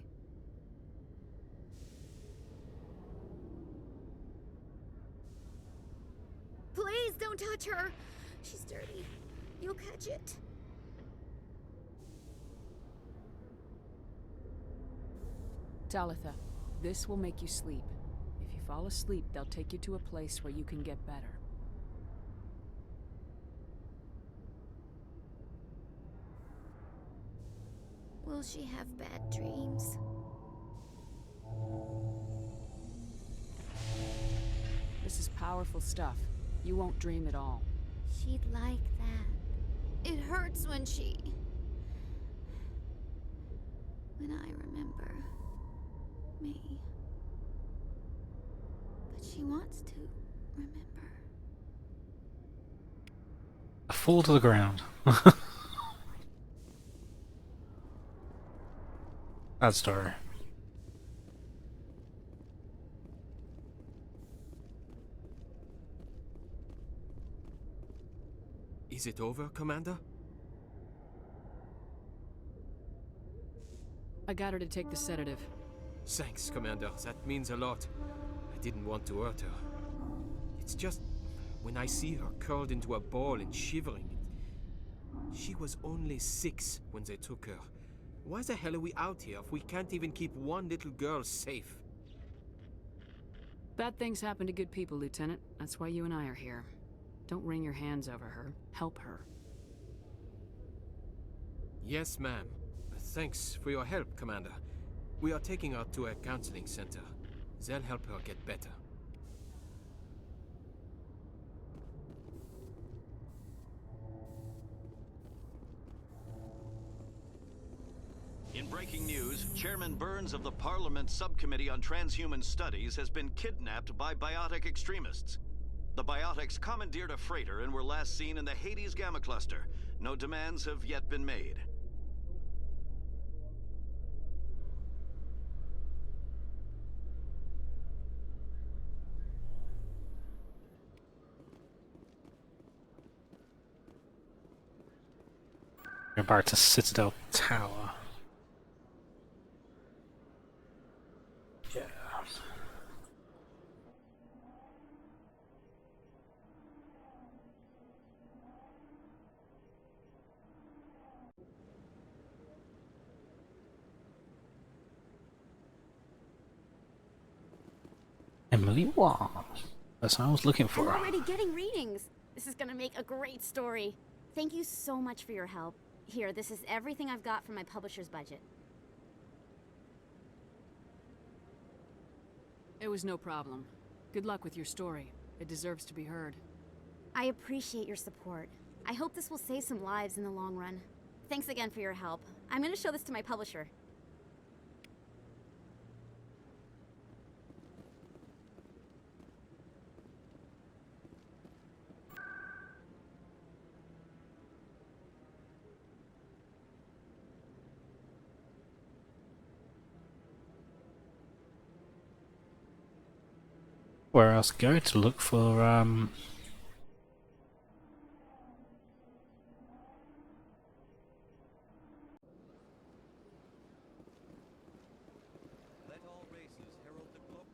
Please don't touch her. She's dirty. You'll catch it. Talitha, this will make you sleep. If you fall asleep, they'll take you to a place where you can get better. Will she have bad dreams? This is powerful stuff. You won't dream at all. She'd like that. It hurts when I remember me. But she wants to remember. Fall to the ground. That story. Is it over, Commander? I got her to take the sedative. Thanks, Commander. That means a lot. I didn't want to hurt her. It's just, when I see her curled into a ball and shivering, she was only 6 when they took her. Why the hell are we out here if we can't even keep one little girl safe? Bad things happen to good people, Lieutenant. That's why you and I are here. Don't wring your hands over her. Help her. Yes, ma'am. Thanks for your help, Commander. We are taking her to a counseling center. They'll help her get better. In breaking news, Chairman Burns of the Parliament Subcommittee on Transhuman Studies has been kidnapped by biotic extremists. The biotics commandeered a freighter and were last seen in the Hades Gamma Cluster. No demands have yet been made. We're back to Citadel Tower. Yeah. Emily Wong. That's what I was looking for. I'm already getting readings. This is gonna make a great story. Thank you so much for your help. Here, this is everything I've got from my publisher's budget. It was no problem. Good luck with your story. It deserves to be heard. I appreciate your support. I hope this will save some lives in the long run. Thanks again for your help. I'm gonna show this to my publisher. Where else go to look for Let all races herald the globe.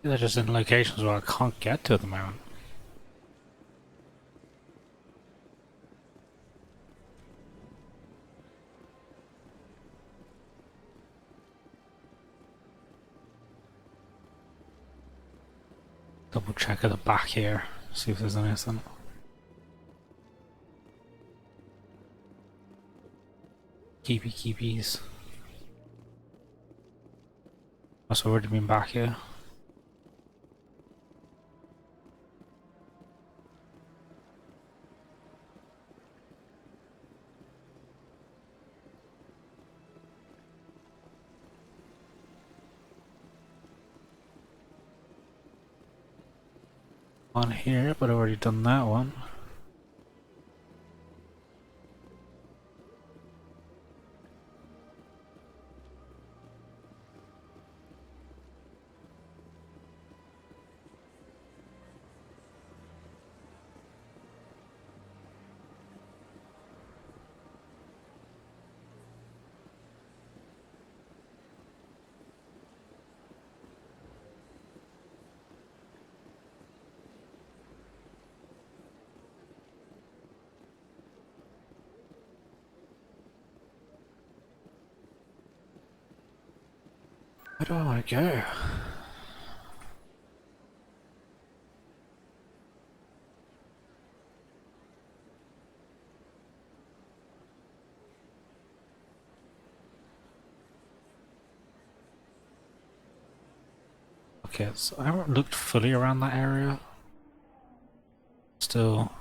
they're just in locations where I can't get to at the moment. Double check at the back here, See if there's anything. Keepies. Must have already been back here. One here, but I've already done that one. Where do I want to go? Okay, so I haven't looked fully around that area. Still,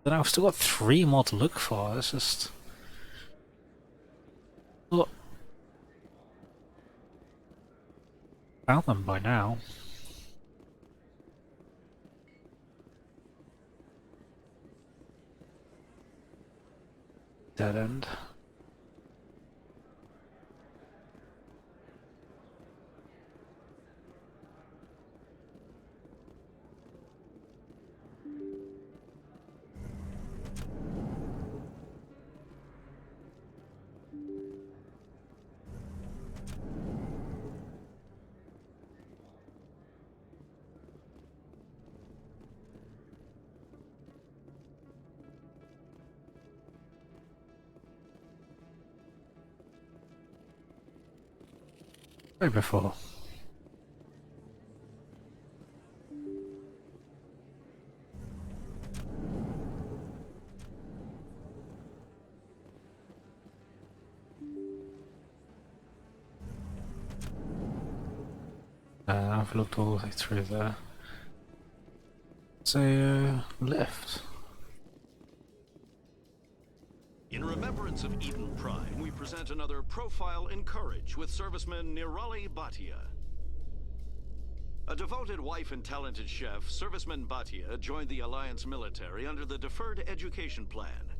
then I've still got 3 more to look for. It's just look. Found them by now. Dead end. Right before. I've looked all the way through there. It's a lift. In remembrance of Eden Prime, we present another profile in courage with serviceman Nirali Bhatia. A devoted wife and talented chef, serviceman Bhatia joined the Alliance military under the Deferred Education Plan.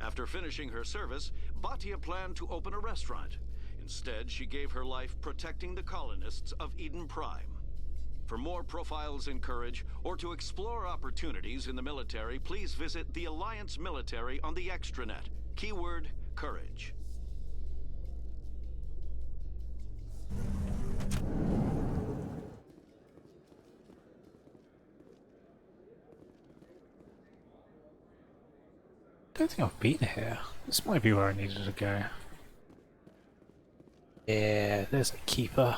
After finishing her service, Bhatia planned to open a restaurant. Instead, she gave her life protecting the colonists of Eden Prime. For more profiles in courage, or to explore opportunities in the military, please visit the Alliance military on the extranet. Keyword, courage. I don't think I've been here. This might be where I needed to go. Yeah, there's a keeper.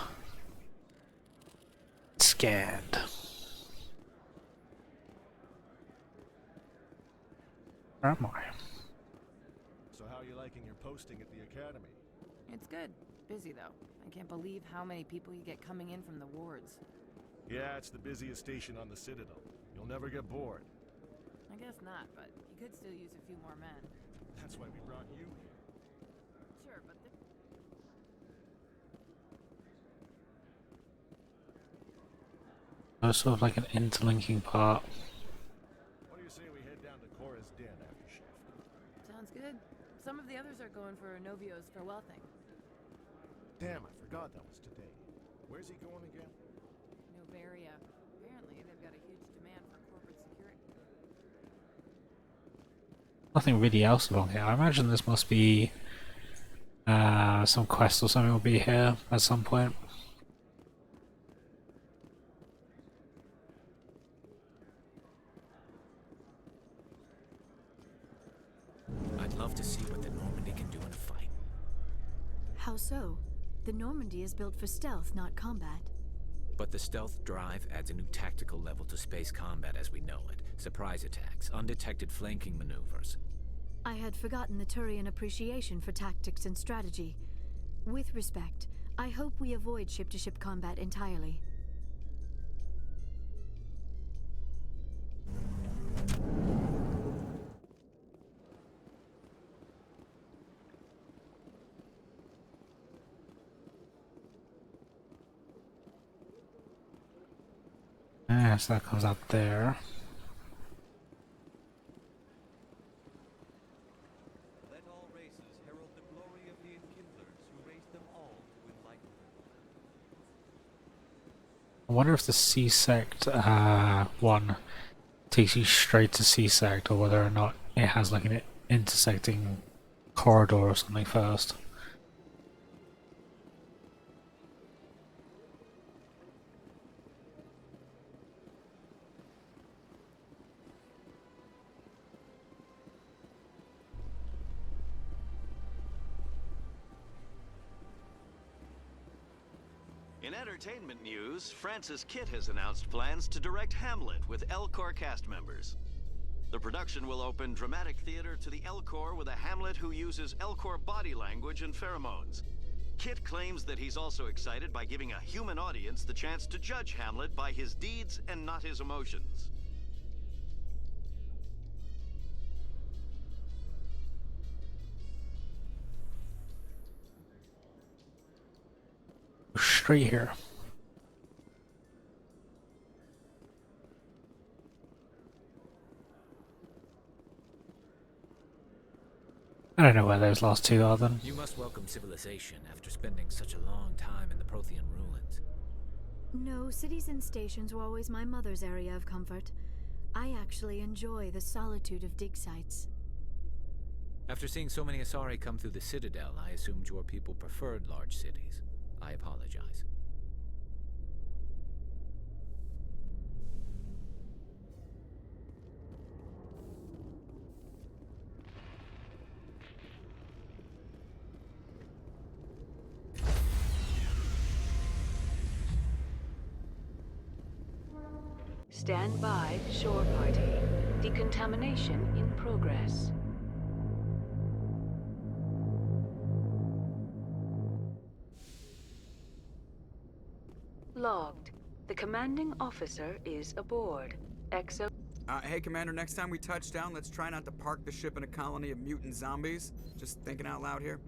Scanned. Where am I? So how are you liking your posting at the academy? It's good. Busy, though. I can't believe how many people you get coming in from the wards. Yeah, it's the busiest station on the Citadel. You'll never get bored. I guess not, but you could still use a few more men. That's why we brought you here. Sure, but Sort of like an interlinking part. What do you say we head down to Cora's Den after shift? sounds good. Some of the others are going for Novio's farewell thing. Damn, I forgot that was today. Where's he going again? Novaria. Apparently, they've got a huge demand for corporate security. Nothing really else along here. I imagine this must be some quest or something will be here at some point. I'd love to see what the Normandy can do in a fight. How so? The Normandy is built for stealth, not combat. But the stealth drive adds a new tactical level to space combat as we know it. Surprise attacks, undetected flanking maneuvers. I had forgotten the Turian appreciation for tactics and strategy. With respect, I hope we avoid ship-to-ship combat entirely. So that comes out there. Let all races herald the glory of the Enkindlers who raised them all to enlightenment. I wonder if the C-sect one takes you straight to C-sect, or whether or not it has like an intersecting corridor or something first. In entertainment news, Francis Kitt has announced plans to direct Hamlet with Elcor cast members. The production will open dramatic theater to the Elcor with a Hamlet who uses Elcor body language and pheromones. Kitt claims that he's also excited by giving a human audience the chance to judge Hamlet by his deeds and not his emotions. Straight here. I don't know where those last two are then. You must welcome civilization after spending such a long time in the Prothean ruins. No, cities and stations were always my mother's area of comfort. I actually enjoy the solitude of dig sites. After seeing so many Asari come through the Citadel, I assumed your people preferred large cities. I apologize. Stand by, shore party. Decontamination in progress. Logged. The commanding officer is aboard. Exo. Hey, Commander, next time we touch down, let's try not to park the ship in a colony of mutant zombies. Just thinking out loud here.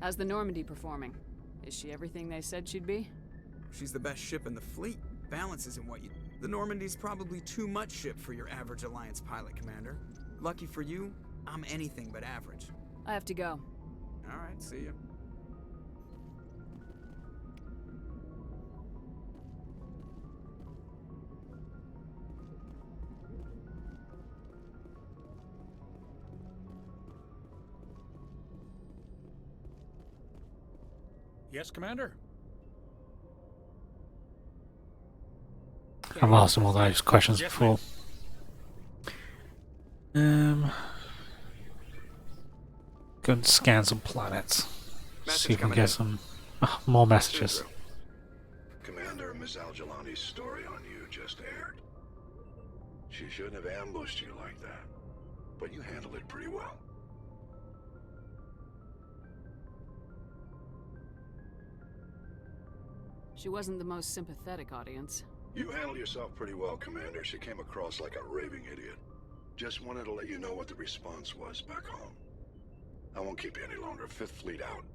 How's the Normandy performing? Is she everything they said she'd be? She's the best ship in the fleet. Balance isn't what you... The Normandy's probably too much ship for your average Alliance pilot, Commander. Lucky for you, I'm anything but average. I have to go. Alright, see ya. Yes, Commander? I've asked him all those questions before. Go and scan some planets. See if we can get some more messages. Commander, Miss Al-Jalani's story on you just aired. She shouldn't have ambushed you like that, but you handled it pretty well. She wasn't the most sympathetic audience. You handled yourself pretty well, Commander. She came across like a raving idiot. Just wanted to let you know what the response was back home. I won't keep you any longer. Fifth Fleet out.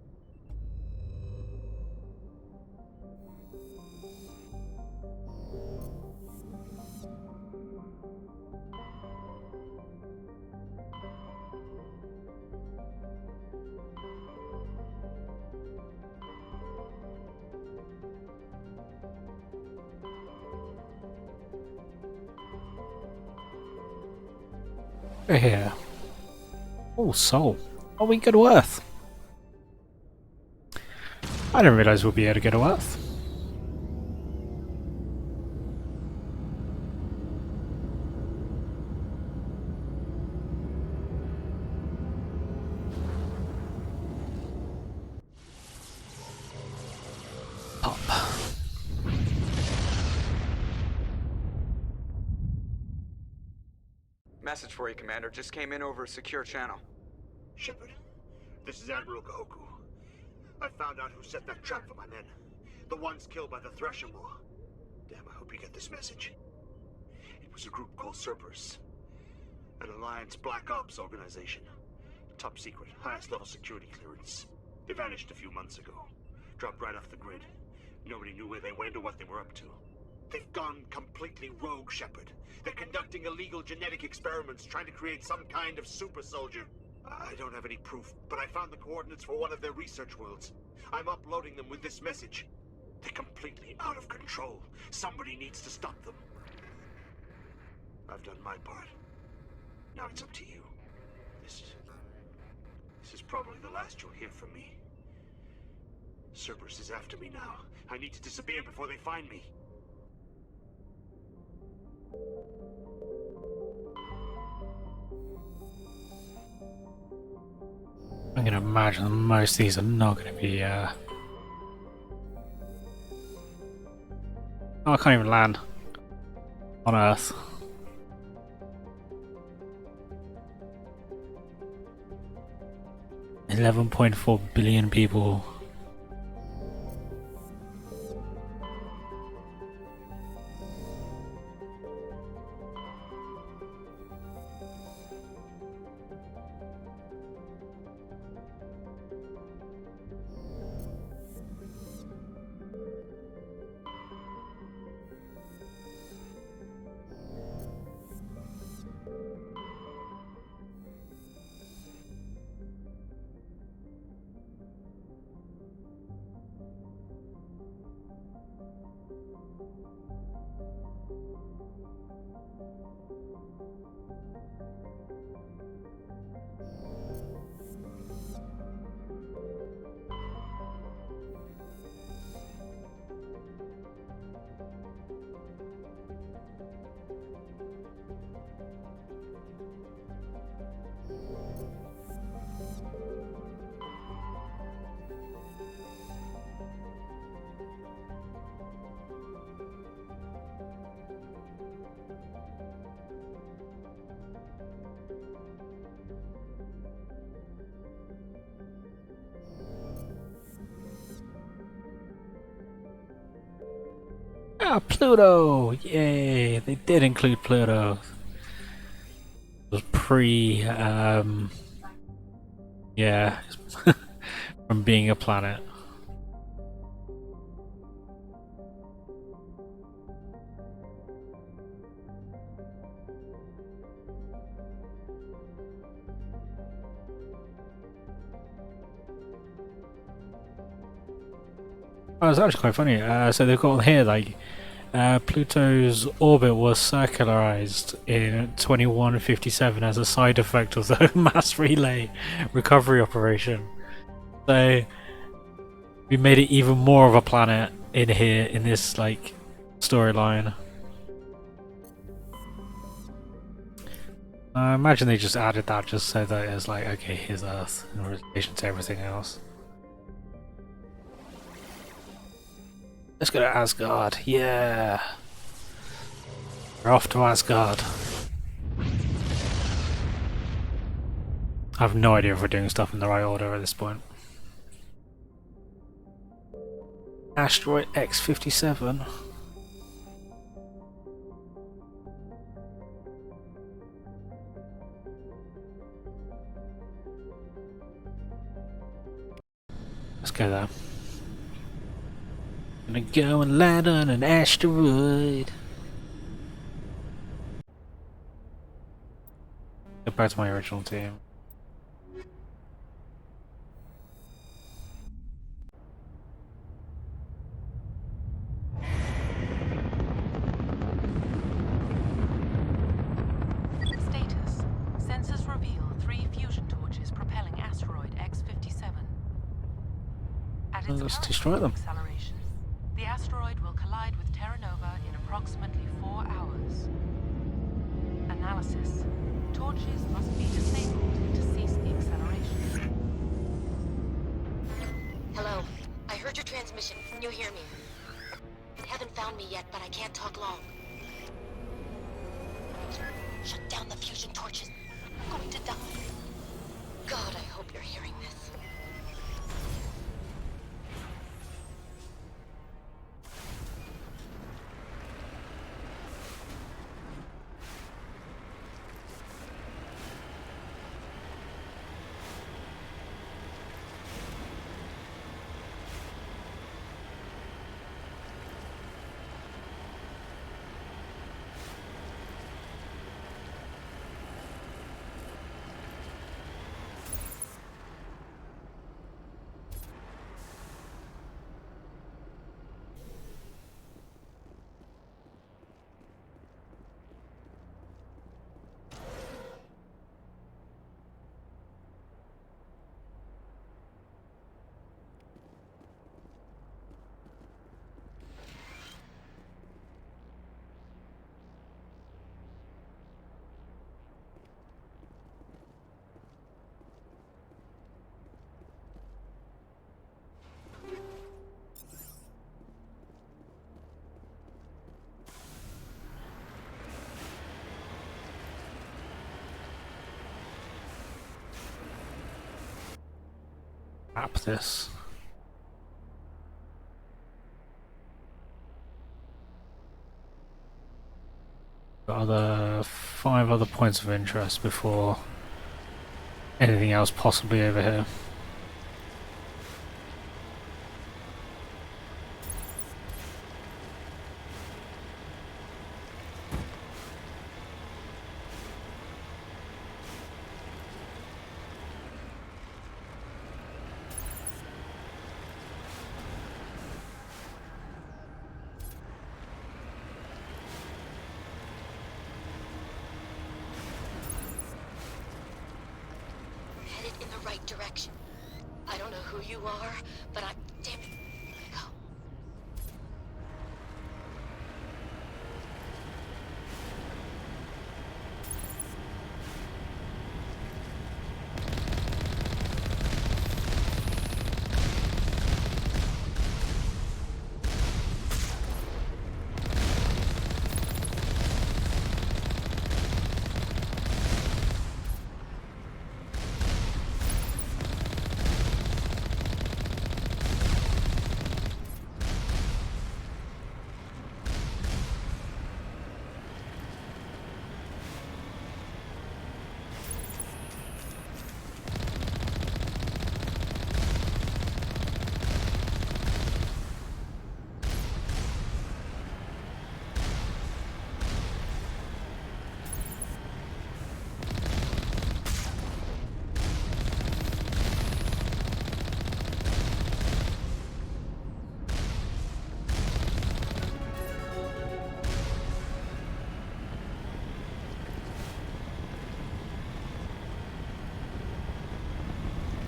We're here. Oh, soul. Oh, we can go to Earth. I didn't realize we'd be able to go to Earth. Pop. Message for you, Commander. Just came in over a secure channel. Shepard, this is Admiral Kahoku. I found out who set that trap for my men. The ones killed by the Thresher Maw. Damn, I hope you get this message. It was a group called Cerberus. An Alliance Black Ops organization. Top secret, highest level security clearance. They vanished a few months ago. Dropped right off the grid. Nobody knew where they went or what they were up to. They've gone completely rogue, Shepard. They're conducting illegal genetic experiments, trying to create some kind of super soldier. I don't have any proof, but I found the coordinates for one of their research worlds. I'm uploading them with this message. They're completely out of control. Somebody needs to stop them. I've done my part. Now it's up to you. This is probably the last you'll hear from me. Cerberus is after me now. I need to disappear before they find me. I'm gonna imagine most of these are not gonna be oh, I can't even land on Earth. 11.4 billion people. Ah, Pluto! Yay! They did include Pluto. It was yeah, from being a planet. Oh, it's actually quite funny. So they've got here like Pluto's orbit was circularized in 2157 as a side effect of the mass relay recovery operation. So we made it even more of a planet in here in this like storyline. I imagine they just added that just so that it's like, okay, here's Earth in relation to everything else. Let's go to Asgard, yeah! We're off to Asgard. I have no idea if we're doing stuff in the right order at this point. Asteroid X-57. Let's go there. Gonna go and land on an asteroid. Get back to my original team. Status. Sensors reveal 3 fusion torches propelling asteroid X-57. At its Let's current destroy them. acceleration, the asteroid will collide with Terra Nova in approximately 4 hours. Analysis. Torches must be disabled to cease the acceleration. Hello. I heard your transmission. Can you hear me? Haven't found me yet, but I can't talk long. Shut down the fusion torch. map this. Got 5 other points of interest before anything else possibly over here. In the right direction. I don't know who you are, but I'm... Damn it. Go.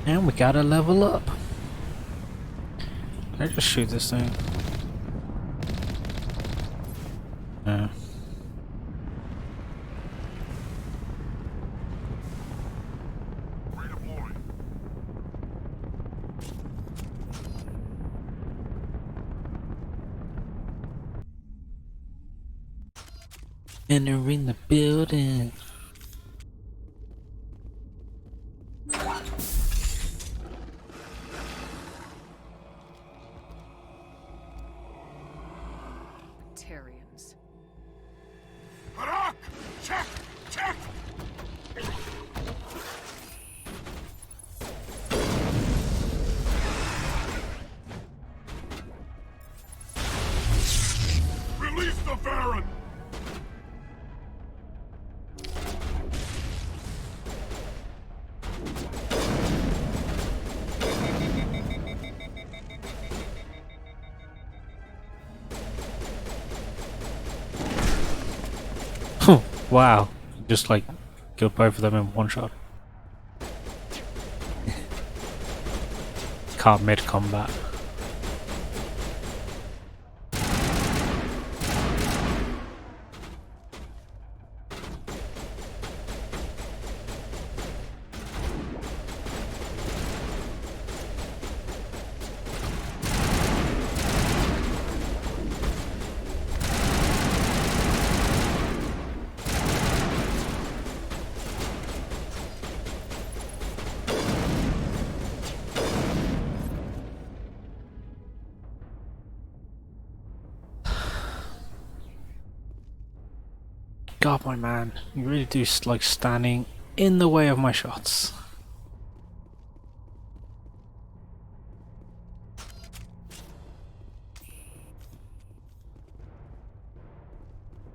And we gotta level up. Can I just shoot this thing? No. Entering the building. Tarians. Harak! Check! Check! Release the Baron! Wow, just like killed both of them in one shot. Can't mid combat. God, my man, you really do like standing in the way of my shots.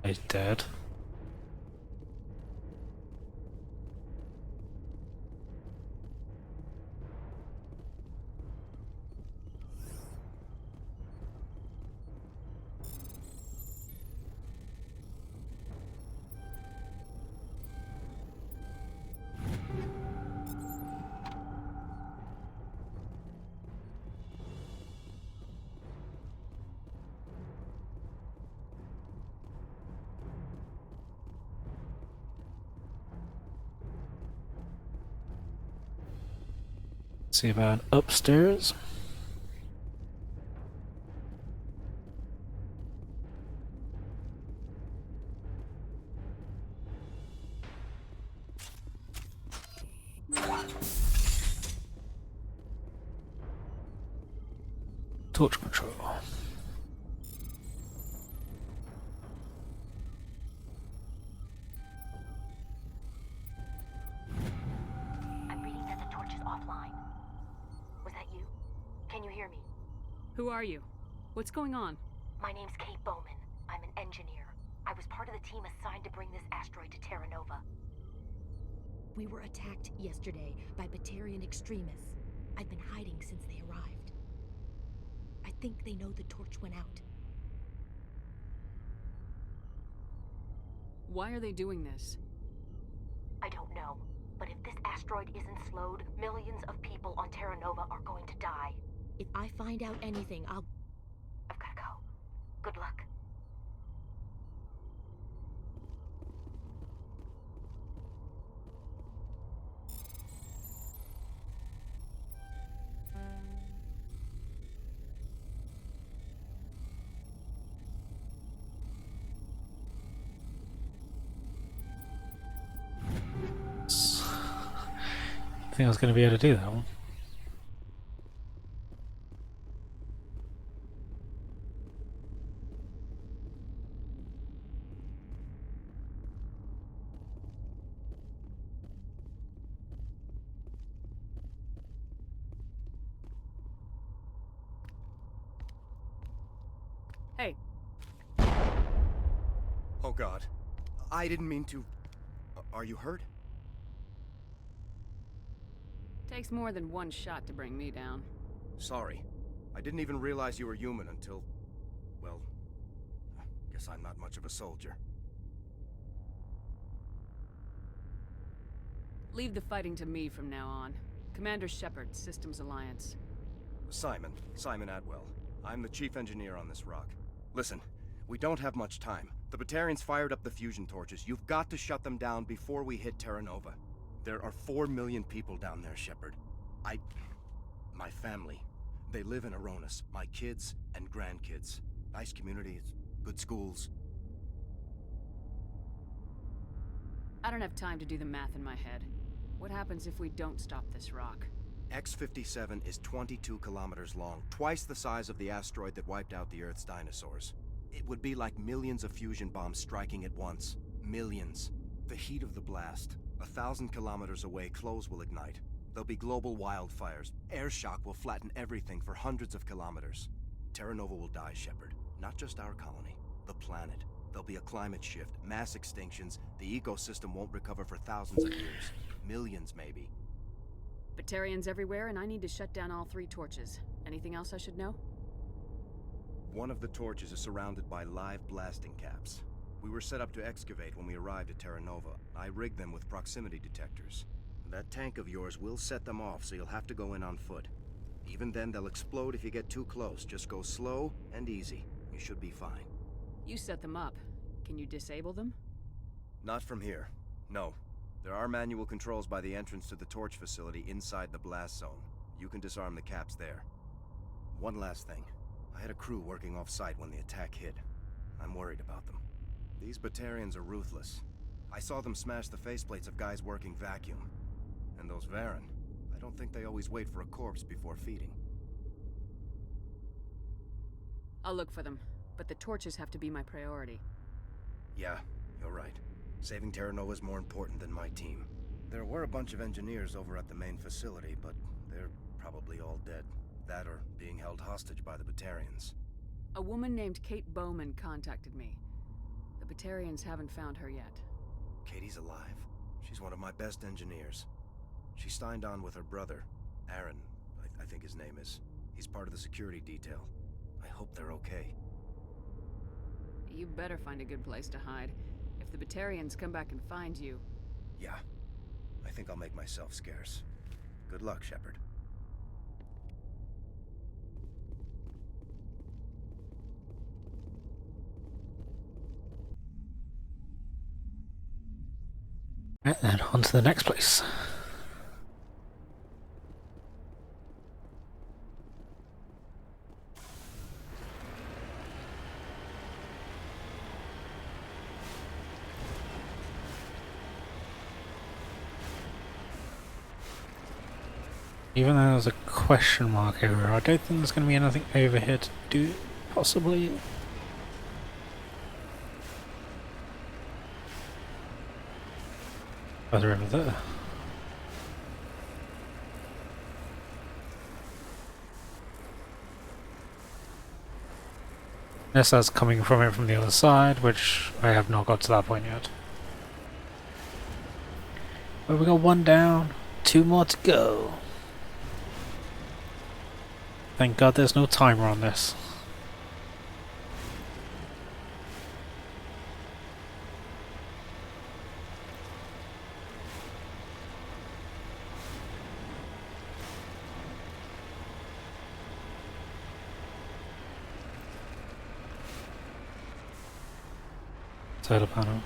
He's dead. See about upstairs. Torch control. I'm reading that the torch is offline. Was that you? Can you hear me? Who are you? What's going on? My name's Kate Bowman. I'm an engineer. I was part of the team assigned to bring this asteroid to Terra Nova. We were attacked yesterday by Batarian extremists. I've been hiding since they arrived. I think they know the torch went out. Why are they doing this? I don't know, but if this asteroid isn't slowed, millions of people on Terra Nova are going to die. If I find out anything, I've gotta go. Good luck. I think I was going to be able to do that one. Hey. Oh God. I didn't mean to... Are you hurt? Takes more than one shot to bring me down. Sorry. I didn't even realize you were human until... Well... Guess I'm not much of a soldier. Leave the fighting to me from now on. Commander Shepard, Systems Alliance. Simon Atwell. I'm the chief engineer on this rock. Listen, we don't have much time. The Batarians fired up the fusion torches. You've got to shut them down before we hit Terra Nova. There are 4 million people down there, Shepard. My family. They live in Aronis. My kids and grandkids. Nice community, good schools. I don't have time to do the math in my head. What happens if we don't stop this rock? X-57 is 22 kilometers long, twice the size of the asteroid that wiped out the Earth's dinosaurs. It would be like millions of fusion bombs striking at once. Millions. The heat of the blast. 1,000 kilometers away, clothes will ignite. There'll be global wildfires. Air shock will flatten everything for hundreds of kilometers. Terra Nova will die, Shepard. Not just our colony. The planet. There'll be a climate shift, mass extinctions. The ecosystem won't recover for thousands of years. Millions, maybe. Batarians everywhere, and I need to shut down all 3 torches. Anything else I should know? One of the torches is surrounded by live blasting caps. We were set up to excavate when we arrived at Terra Nova. I rigged them with proximity detectors. That tank of yours will set them off, so you'll have to go in on foot. Even then, they'll explode if you get too close. Just go slow and easy. You should be fine. You set them up. Can you disable them? Not from here. No. There are manual controls by the entrance to the torch facility inside the blast zone. You can disarm the caps there. One last thing. I had a crew working off-site when the attack hit. I'm worried about them. These Batarians are ruthless. I saw them smash the faceplates of guys working vacuum. And those Varen, I don't think they always wait for a corpse before feeding. I'll look for them, but the torches have to be my priority. Yeah, you're right. Saving Terra Nova is more important than my team. There were a bunch of engineers over at the main facility, but they're probably all dead. That or being held hostage by the Batarians. A woman named Kate Bowman contacted me. The Batarians haven't found her yet. Katie's alive. She's one of my best engineers. She signed on with her brother, Aaron, I think his name is. He's part of the security detail. I hope they're okay. You better find a good place to hide. If the Batarians come back and find you... Yeah. I think I'll make myself scarce. Good luck, Shepard. Right then, on to the next place. Even though there's a question mark over, I don't think there's going to be anything over here to do, possibly. Further over there. Unless that's coming from it from the other side, which I have not got to that point yet. But we got one down, 2 more to go. Thank God there's no timer on this. Solar panel.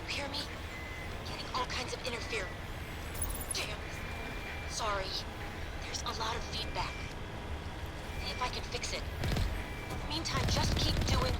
You hear me? Getting all kinds of interference. Damn. Sorry. There's a lot of feedback. See if I can fix it. In the meantime, just keep doing...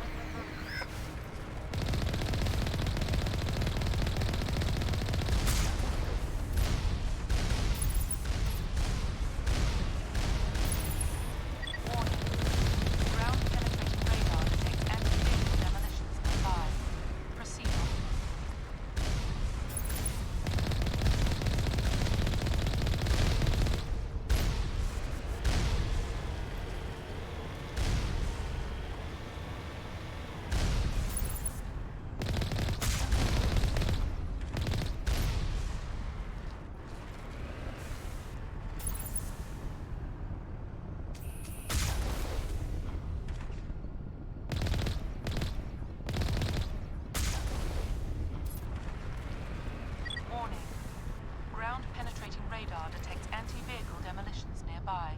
radar detects anti-vehicle demolitions nearby.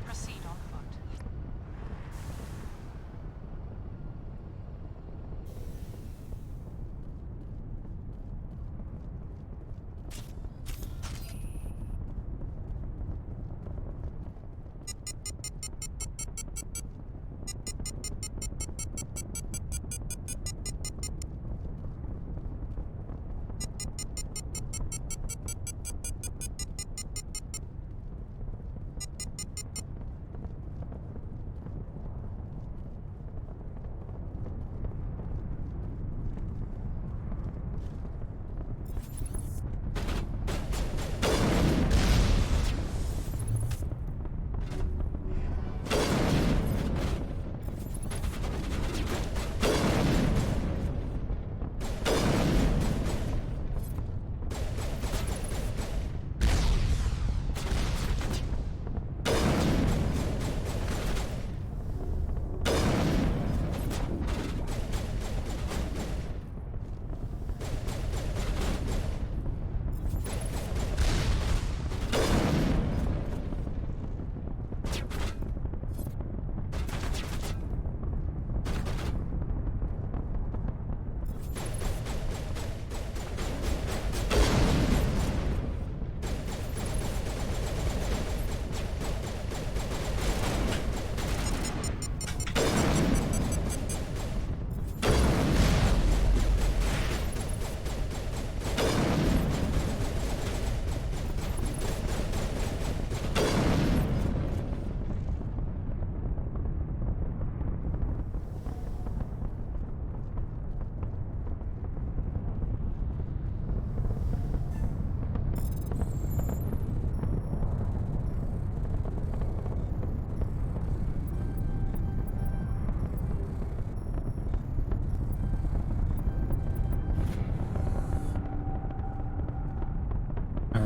Proceed on foot.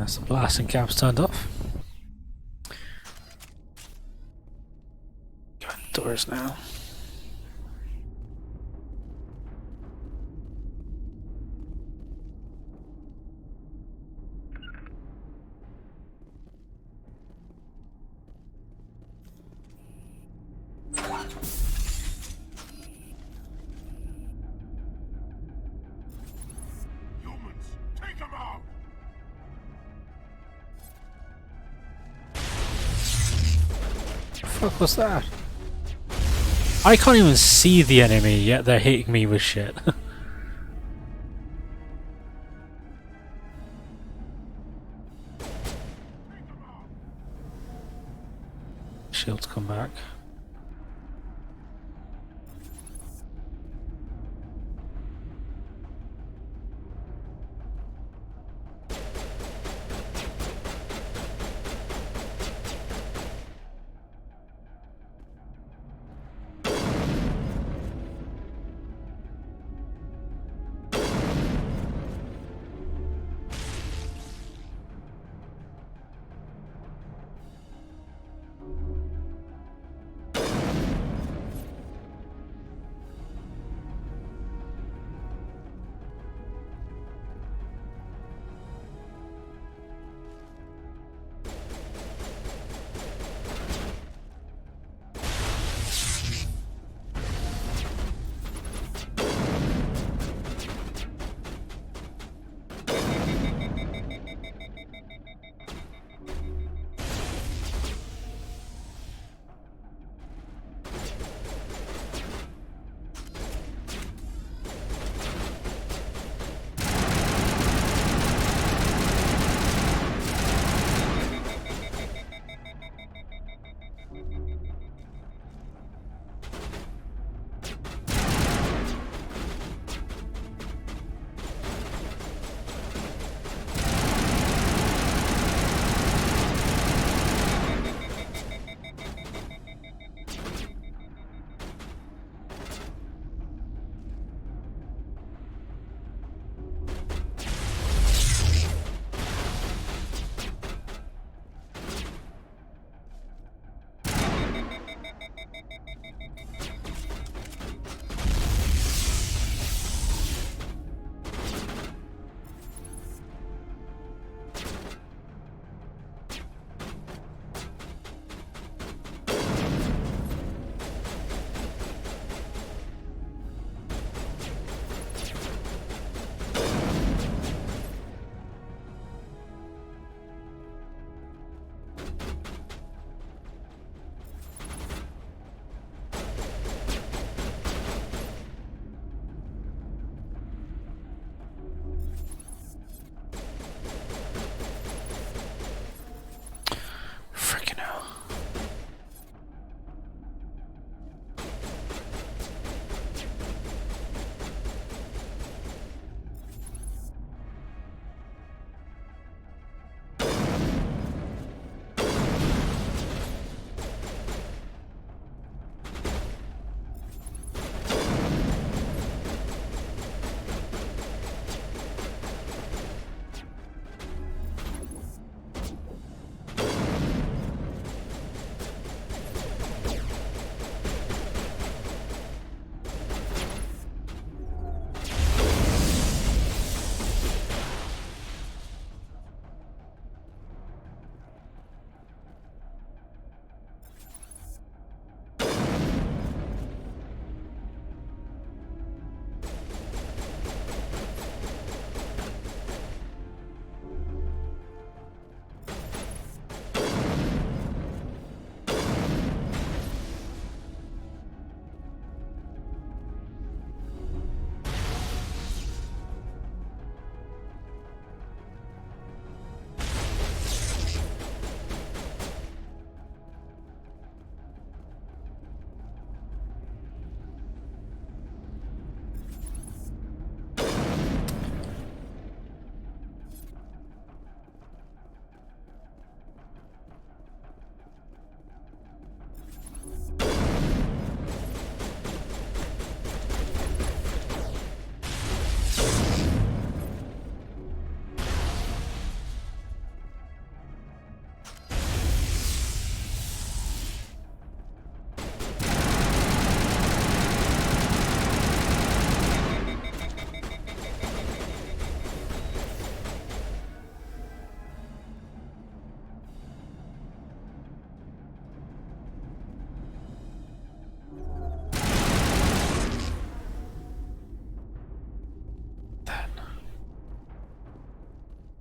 So blasting cap's turned off. Go indoors now. fuck was that? I can't even see the enemy, yet they're hitting me with shit. Shields come back.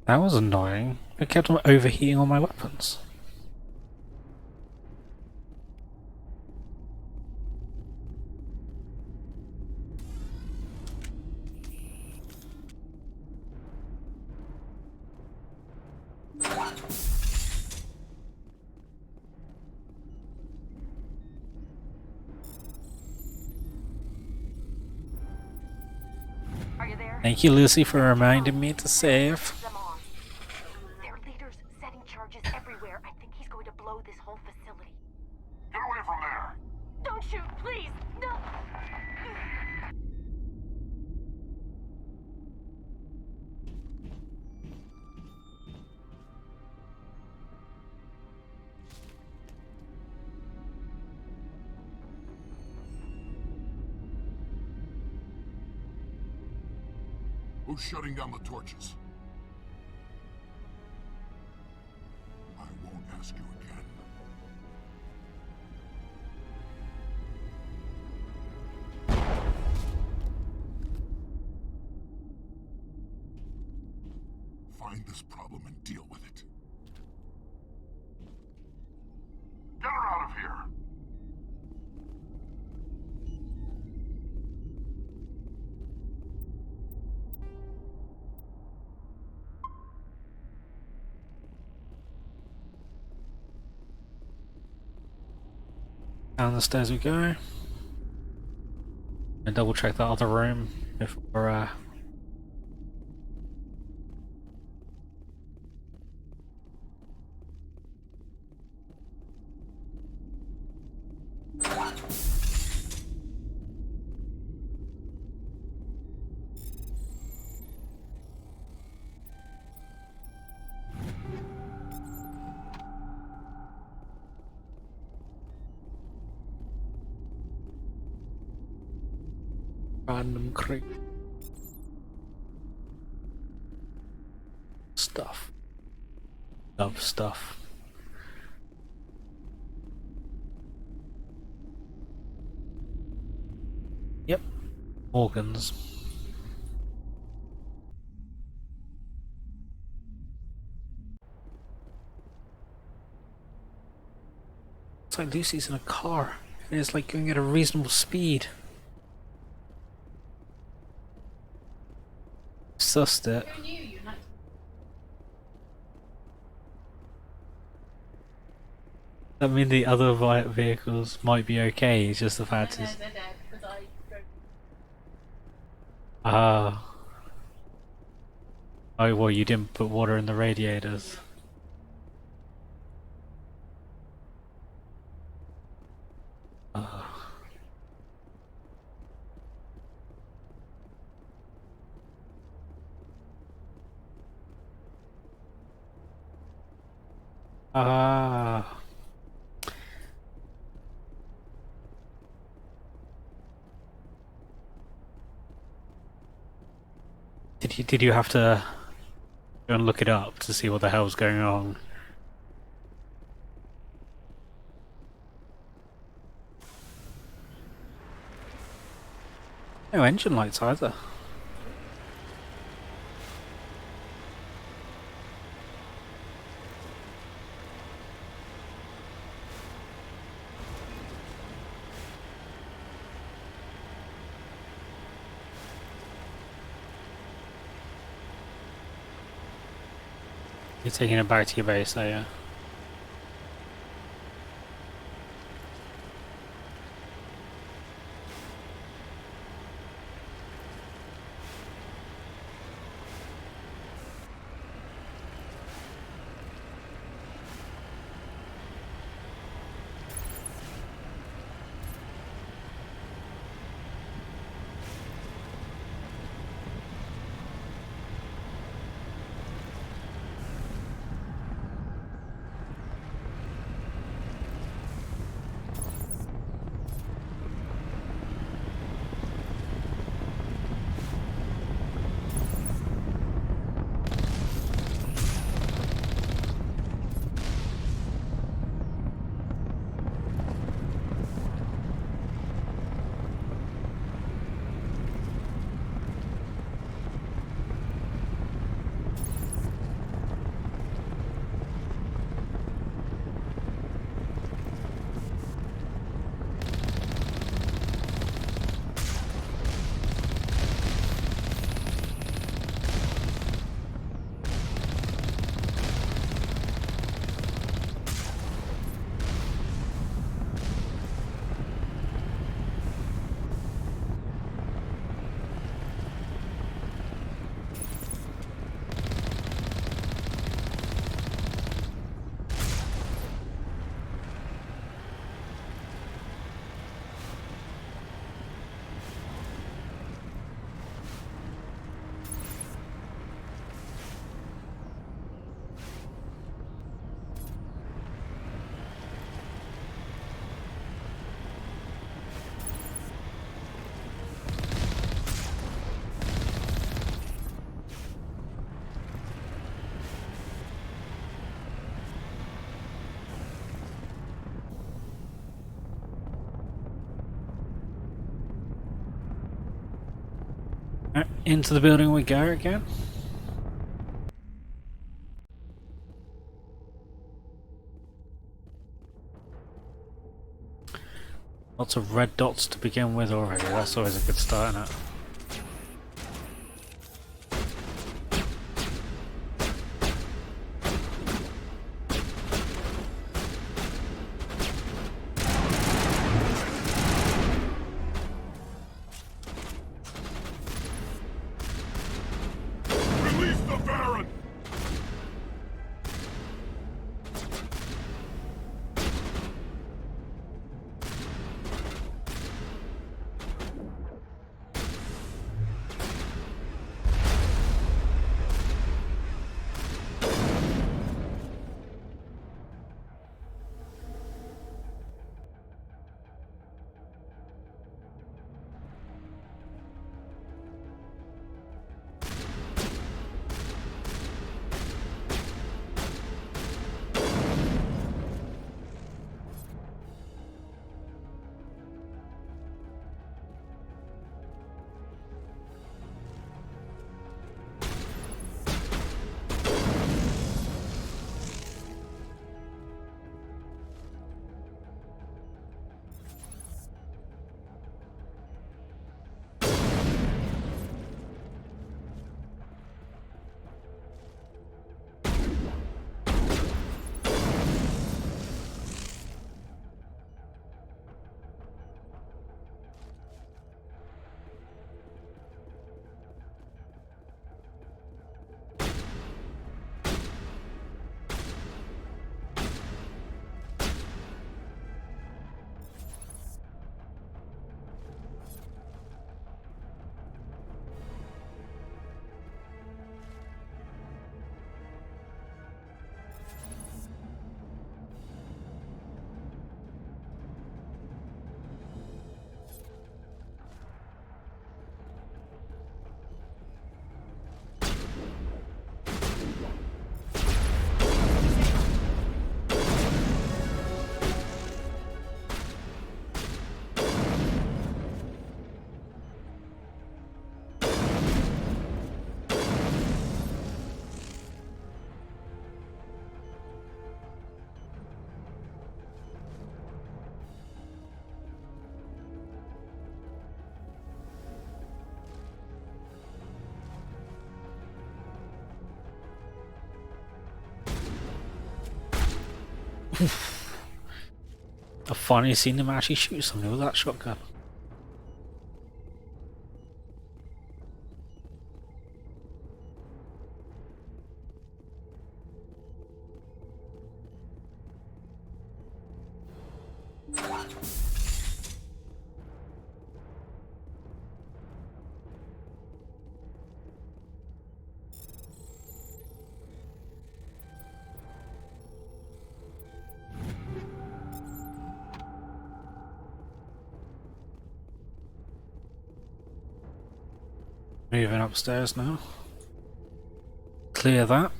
That was annoying. It kept on overheating all my weapons. Are you there? Thank you, Lucy, for reminding me to save. Their leader's setting charges everywhere. I think he's going to blow this whole facility. Get away from there! Don't shoot, please! No! Who's shutting down the torches? I won't ask you again. Find this problem and deal with it. Get her out of here! Down the stairs we go. And double check that other room before random creep stuff. Love stuff. Yep. Organs. It's like Lucy's in a car and it's like going at a reasonable speed. Sussed it. I mean, the other vehicles might be okay. It's just the fact is. Ah. Oh well, you didn't put water in the radiators. Ah. Did you have to go and look it up to see what the hell's going on? No engine lights either. You're taking it back to your base, are you? Into the building we go again. Lots of red dots to begin with already, that's always a good start, isn't it? Release the Baron! I've finally seen them actually shoot somebody with that shotgun. Moving upstairs now. Clear that.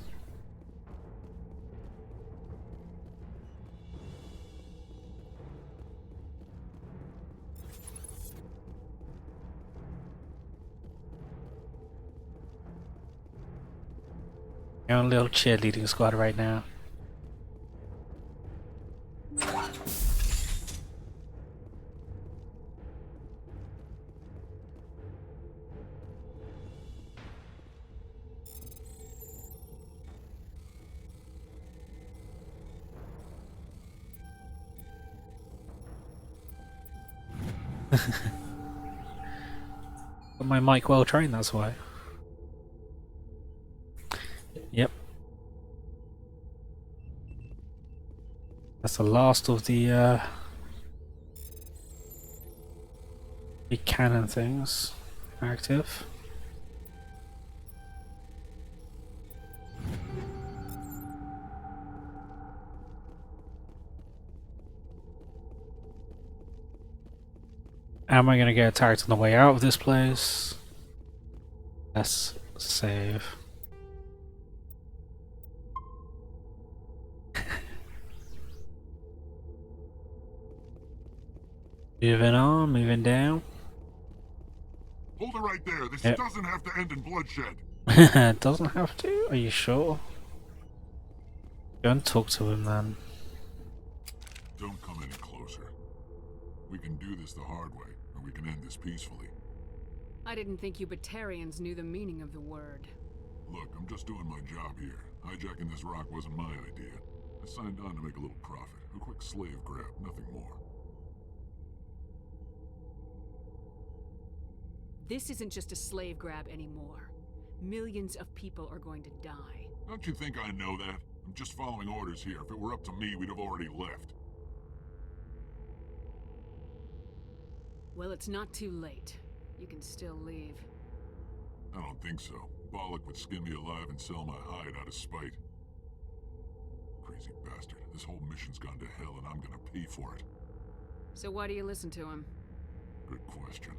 You're on a little cheerleading squad right now. Got my mic well trained, that's why. Yep. That's the last of the big cannon things active. Am I gonna get attacked on the way out of this place? Let's save. Moving on, moving down. Hold it right there. This Yep. doesn't have to end in bloodshed. It doesn't have to? Are you sure? Go and talk to him then. Don't come any closer. We can do this the hard way, or we can end this peacefully. I didn't think you Batarians knew the meaning of the word. Look, I'm just doing my job here. Hijacking this rock wasn't my idea. I signed on to make a little profit. A quick slave grab, nothing more. This isn't just a slave grab anymore. Millions of people are going to die. Don't you think I know that? I'm just following orders here. If it were up to me, we'd have already left. Well, it's not too late. You can still leave. I don't think so. Bollock would skin me alive and sell my hide out of spite. Crazy bastard. This whole mission's gone to hell and I'm gonna pay for it. So why do you listen to him? Good question.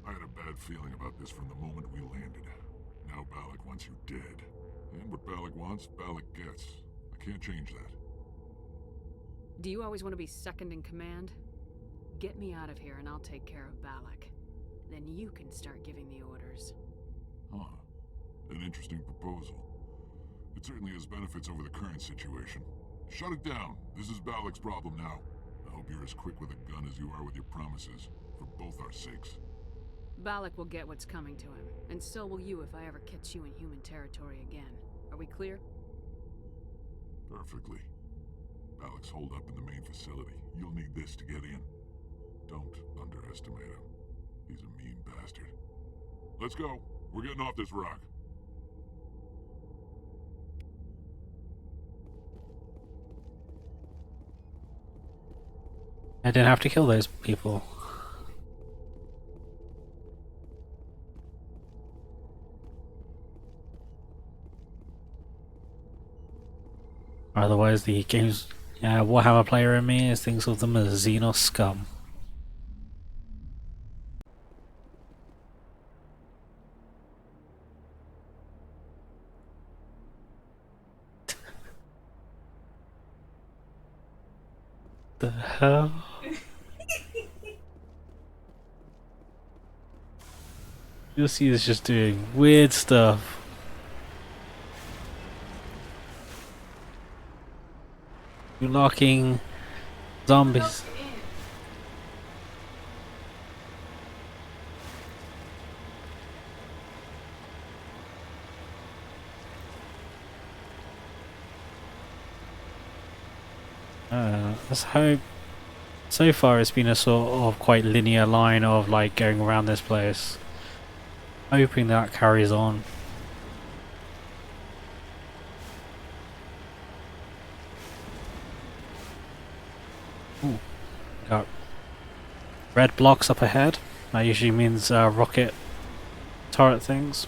I had a bad feeling about this from the moment we landed. Now Bollock wants you dead. And what Bollock wants, Bollock gets. I can't change that. Do you always want to be second in command? Get me out of here and I'll take care of Balak. Then you can start giving the orders. Huh. An interesting proposal. It certainly has benefits over the current situation. Shut it down. This is Balak's problem now. I hope you're as quick with a gun as you are with your promises, for both our sakes. Balak will get what's coming to him, and so will you if I ever catch you in human territory again. Are we clear? Perfectly. Balak's holed up in the main facility. You'll need this to get in. Don't underestimate him. He's a mean bastard. Let's go. We're getting off this rock. I didn't have to kill those people. Otherwise, the game's Warhammer player in me thinks of them as Xenos scum. The hell? Lucy is just doing weird stuff. You're knocking zombies. Let's hope. So far, it's been a sort of quite linear line of like going around this place. Hoping that carries on. Ooh, got red blocks up ahead. That usually means rocket turret things.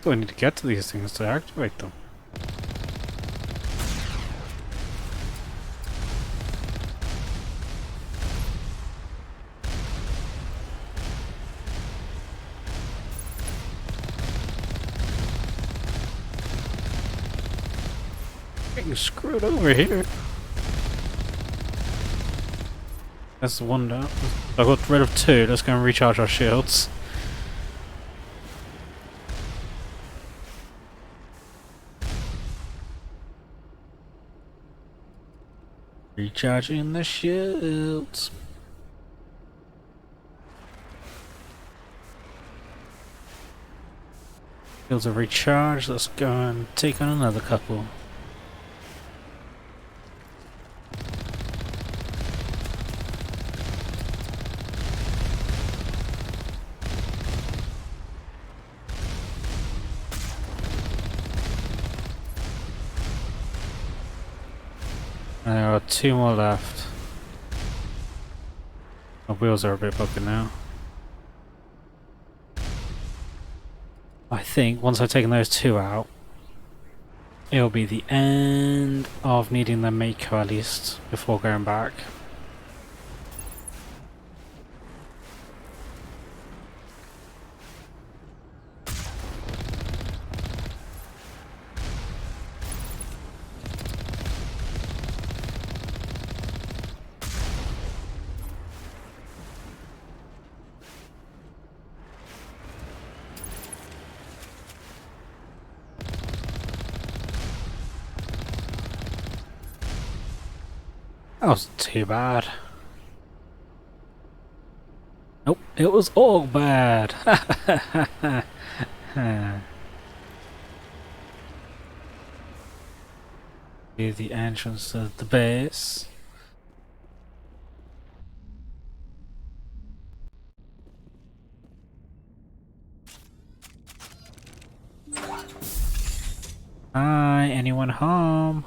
Do I need to get to these things to activate them? Getting screwed over here. That's the one down. I got rid of two. Let's go and recharge our shields. Recharging the shields. Shields are recharged. Let's go and take on another couple. And there are two more left. My wheels are a bit broken now. I think once I've taken those two out, it'll be the end of needing the Mako at least before going back. That wasn't too bad. Nope, it was all bad. Here's the entrance of the base. Hi, anyone home?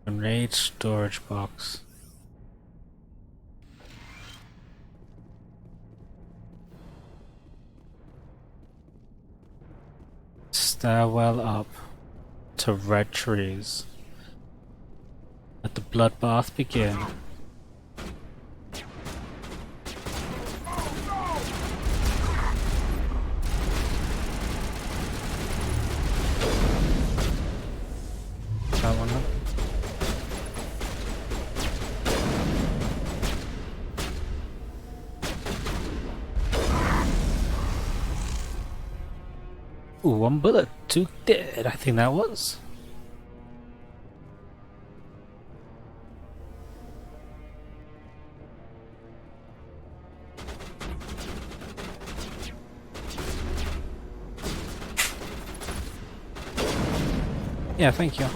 Grenade storage box. Stairwell up to red trees. Let the bloodbath begin. That one up. Ooh, one bullet, two dead, I think that was. Yeah, thank you.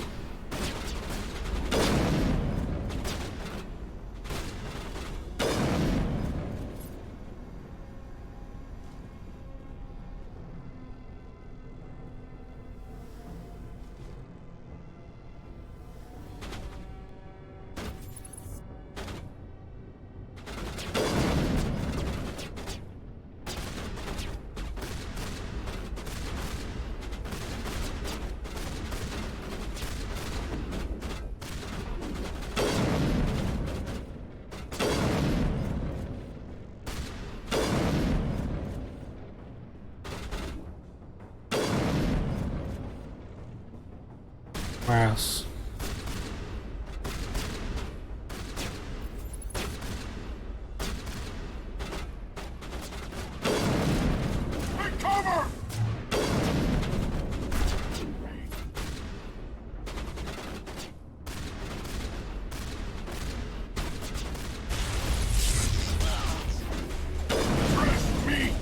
Where else? Take cover! Trust me!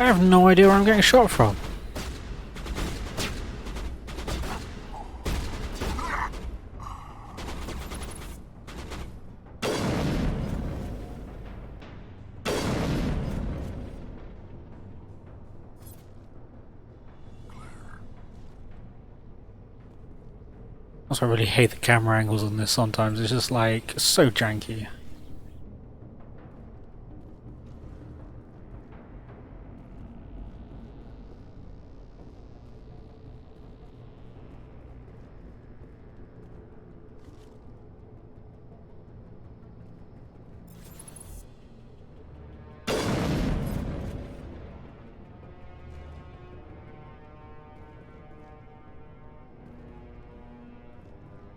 I have no idea where I'm getting shot from. Also, I really hate the camera angles on this sometimes. It's just like so janky.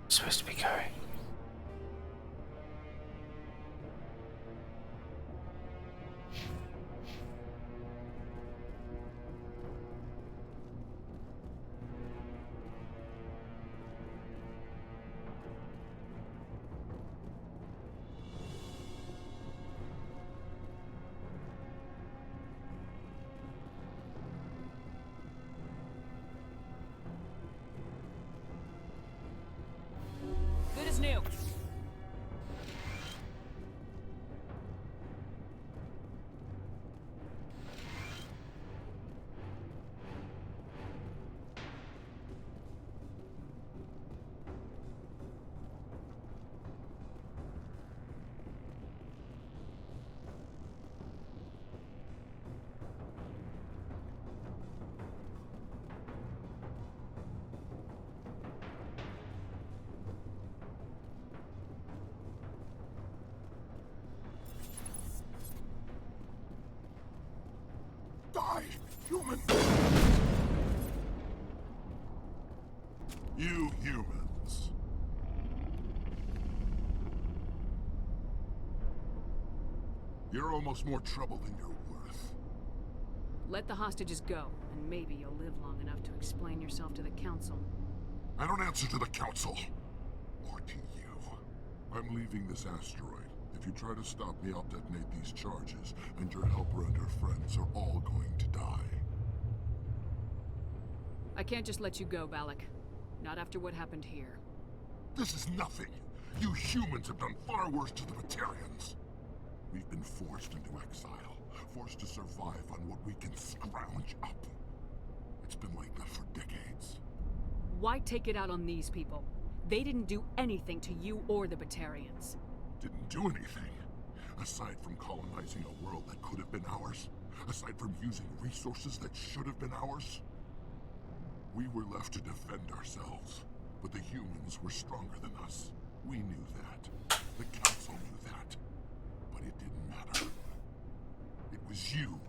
Supposed to be going. Good as new. Die, human! You humans. You're almost more trouble than you're worth. Let the hostages go, and maybe you'll live long enough to explain yourself to the council. I don't answer to the council. Or to you. I'm leaving this asteroid. If you try to stop me, I'll detonate these charges, and your helper and her friends are all going to die. I can't just let you go, Balak. Not after what happened here. This is nothing. You humans have done far worse to the Batarians. We've been forced into exile, forced to survive on what we can scrounge up. It's been like that for decades. Why take it out on these people? They didn't do anything to you or the Batarians. Didn't do anything. Aside from colonizing a world that could have been ours. Aside from using resources that should have been ours. We were left to defend ourselves. But the humans were stronger than us. We knew that. The council knew that. But it didn't matter. It was you.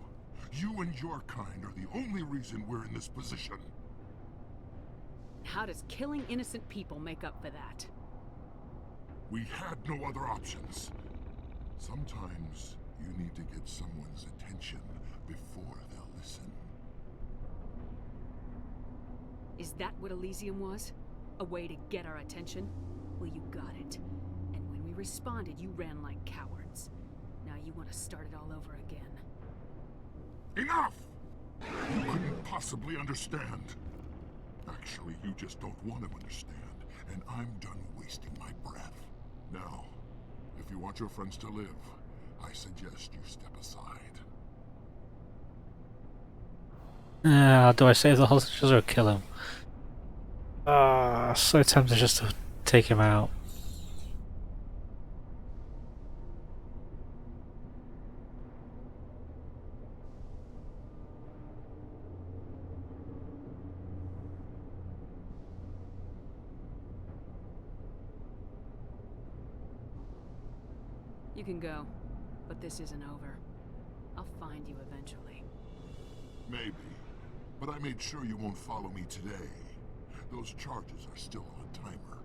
You and your kind are the only reason we're in this position. How does killing innocent people make up for that? We had no other options. Sometimes you need to get someone's attention before they'll listen. Is that what Elysium was? A way to get our attention? Well, you got it. And when we responded, you ran like cowards. Now you want to start it all over again. Enough! You couldn't possibly understand. Actually, you just don't want to understand. And I'm done wasting my breath. Now, if you want your friends to live, I suggest you step aside. Do I save the hostages or kill him? So tempted just to take him out. You can go, but this isn't over. I'll find you eventually. Maybe. But I made sure you won't follow me today. Those charges are still on a timer.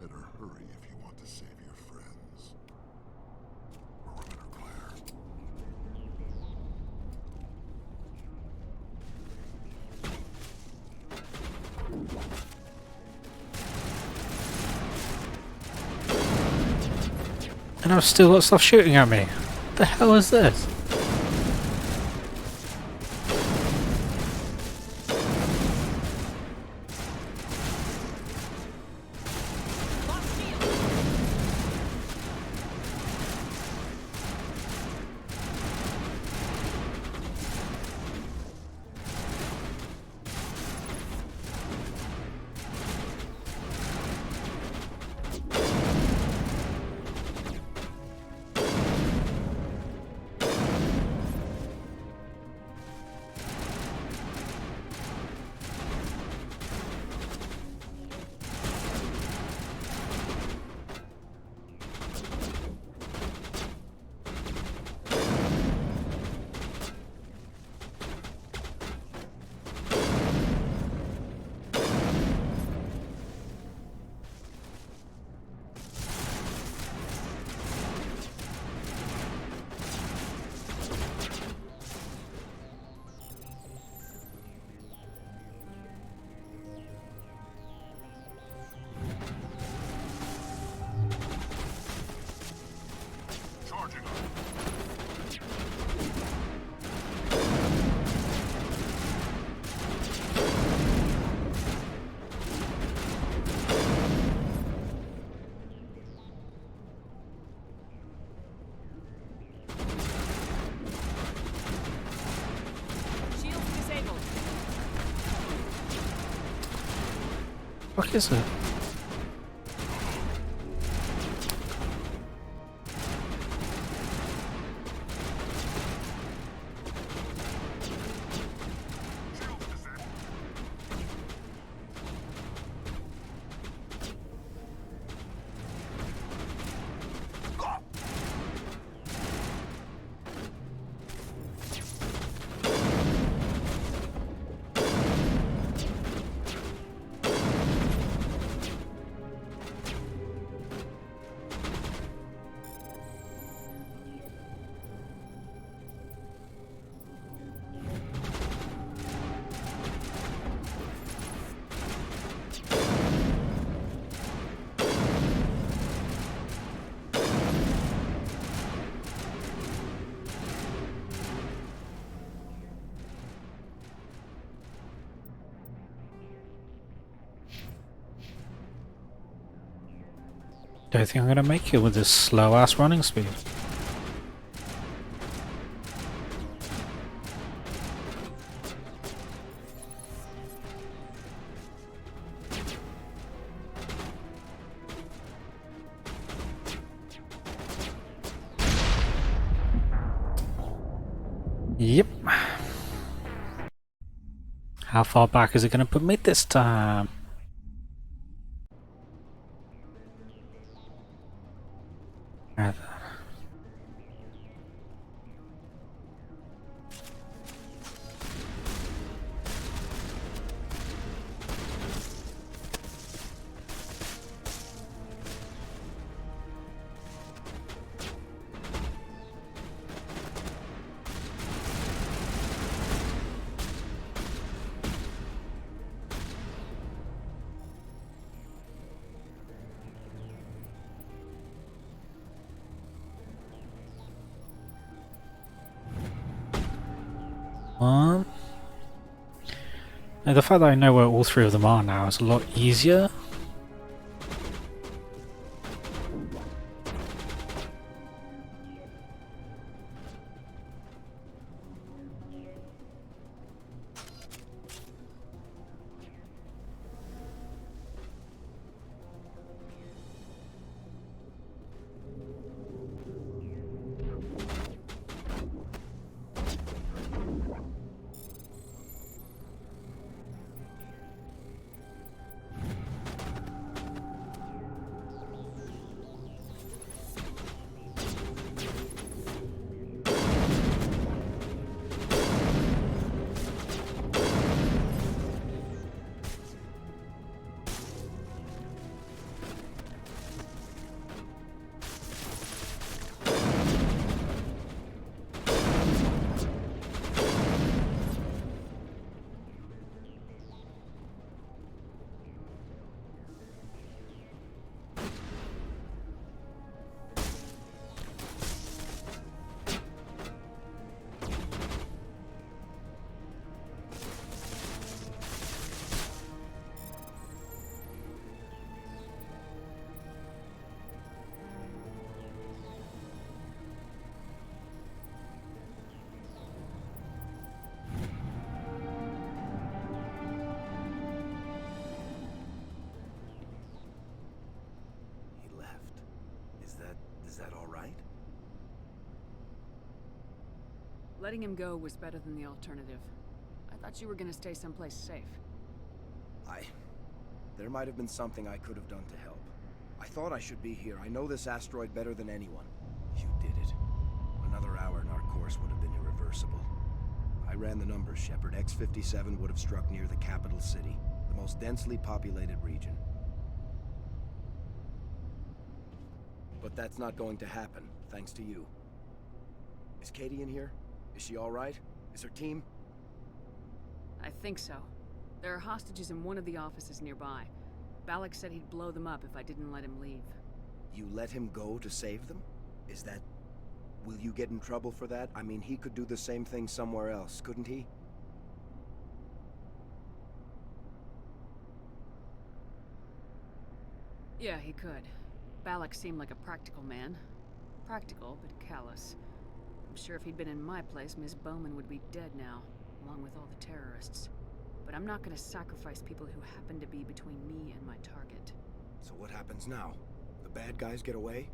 Better hurry if you want to save your friends. Perimeter clear. And I've still got stuff shooting at me. What the hell is this? What is it? Don't think I'm gonna make it with this slow ass running speed. Yep. How far back is it gonna put me this time? Now the fact that I know where all three of them are now is a lot easier. Is that all right? Letting him go was better than the alternative. I thought you were gonna stay someplace safe. There might have been something I could have done to help. I thought I should be here. I know this asteroid better than anyone. You did it. Another hour and our course would have been irreversible. I ran the numbers, Shepard. X-57 would have struck near the capital city, the most densely populated region. But that's not going to happen, thanks to you. Is Katie in here? Is she all right? Is her team? I think so. There are hostages in one of the offices nearby. Balak said he'd blow them up if I didn't let him leave. You let him go to save them? Is that... Will you get in trouble for that? I mean, he could do the same thing somewhere else, couldn't he? Yeah, he could. Balak seemed like a practical man. Practical, but callous. I'm sure if he'd been in my place, Miss Bowman would be dead now, along with all the terrorists. But but I'm not gonna sacrifice people who happen to be between me and my target. So what happens now? The bad guys get away?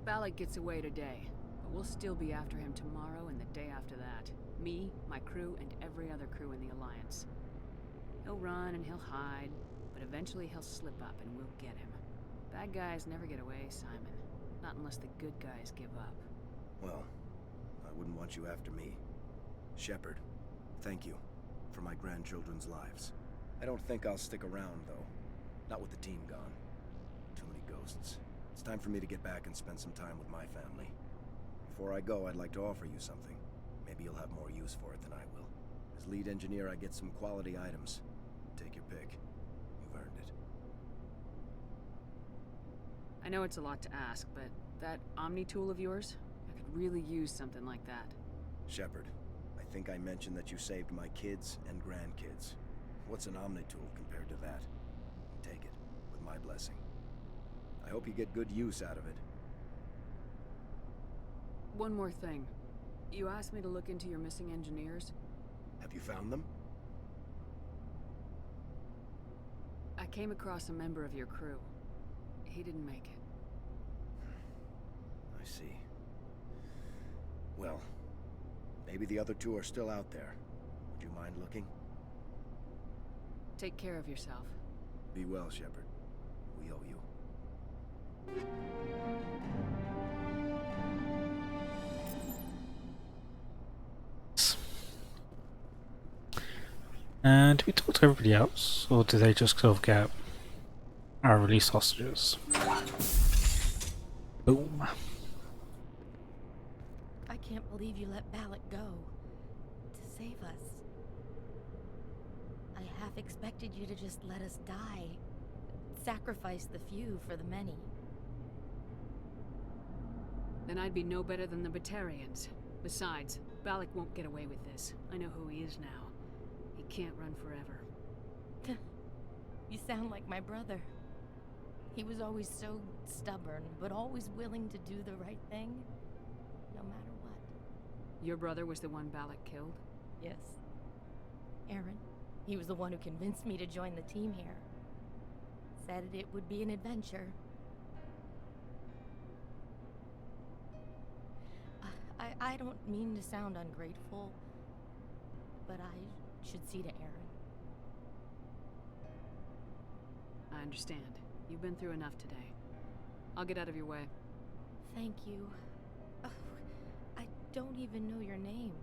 Balak gets away today, but we'll still be after him tomorrow and the day after that. Me, my crew, and every other crew in the Alliance. He'll run and he'll hide, but eventually he'll slip up and we'll get him. Bad guys never get away, Simon. Not unless the good guys give up. Well, I wouldn't want you after me. Shepard, thank you for my grandchildren's lives. I don't think I'll stick around, though. Not with the team gone. Too many ghosts. It's time for me to get back and spend some time with my family. Before I go, I'd like to offer you something. Maybe you'll have more use for it than I will. As lead engineer, I get some quality items. Take your pick. You've earned it. I know it's a lot to ask, but that Omni tool of yours? I could really use something like that. Shepard, I think I mentioned that you saved my kids and grandkids. What's an Omni tool compared to that? Take it, with my blessing. I hope you get good use out of it. One more thing. You asked me to look into your missing engineers? Have you found them? I came across a member of your crew. He didn't make it. I see. Well, maybe the other two are still out there. Would you mind looking? Take care of yourself. Be well, Shepard. We owe you. And do we talk to everybody else, or do they just sort of get our release hostages? Boom. I can't believe you let Balak go. To save us. I half expected you to just let us die. Sacrifice the few for the many. Then I'd be no better than the Batarians. Besides, Balak won't get away with this. I know who he is now. He can't run forever. You sound like my brother. He was always so stubborn, but always willing to do the right thing, no matter what. Your brother was the one Balak killed? Yes. Aaron. He was the one who convinced me to join the team here. Said it would be an adventure. I don't mean to sound ungrateful, but I should see to Aaron. I understand. You've been through enough today. I'll get out of your way. Thank you. Oh, I don't even know your name.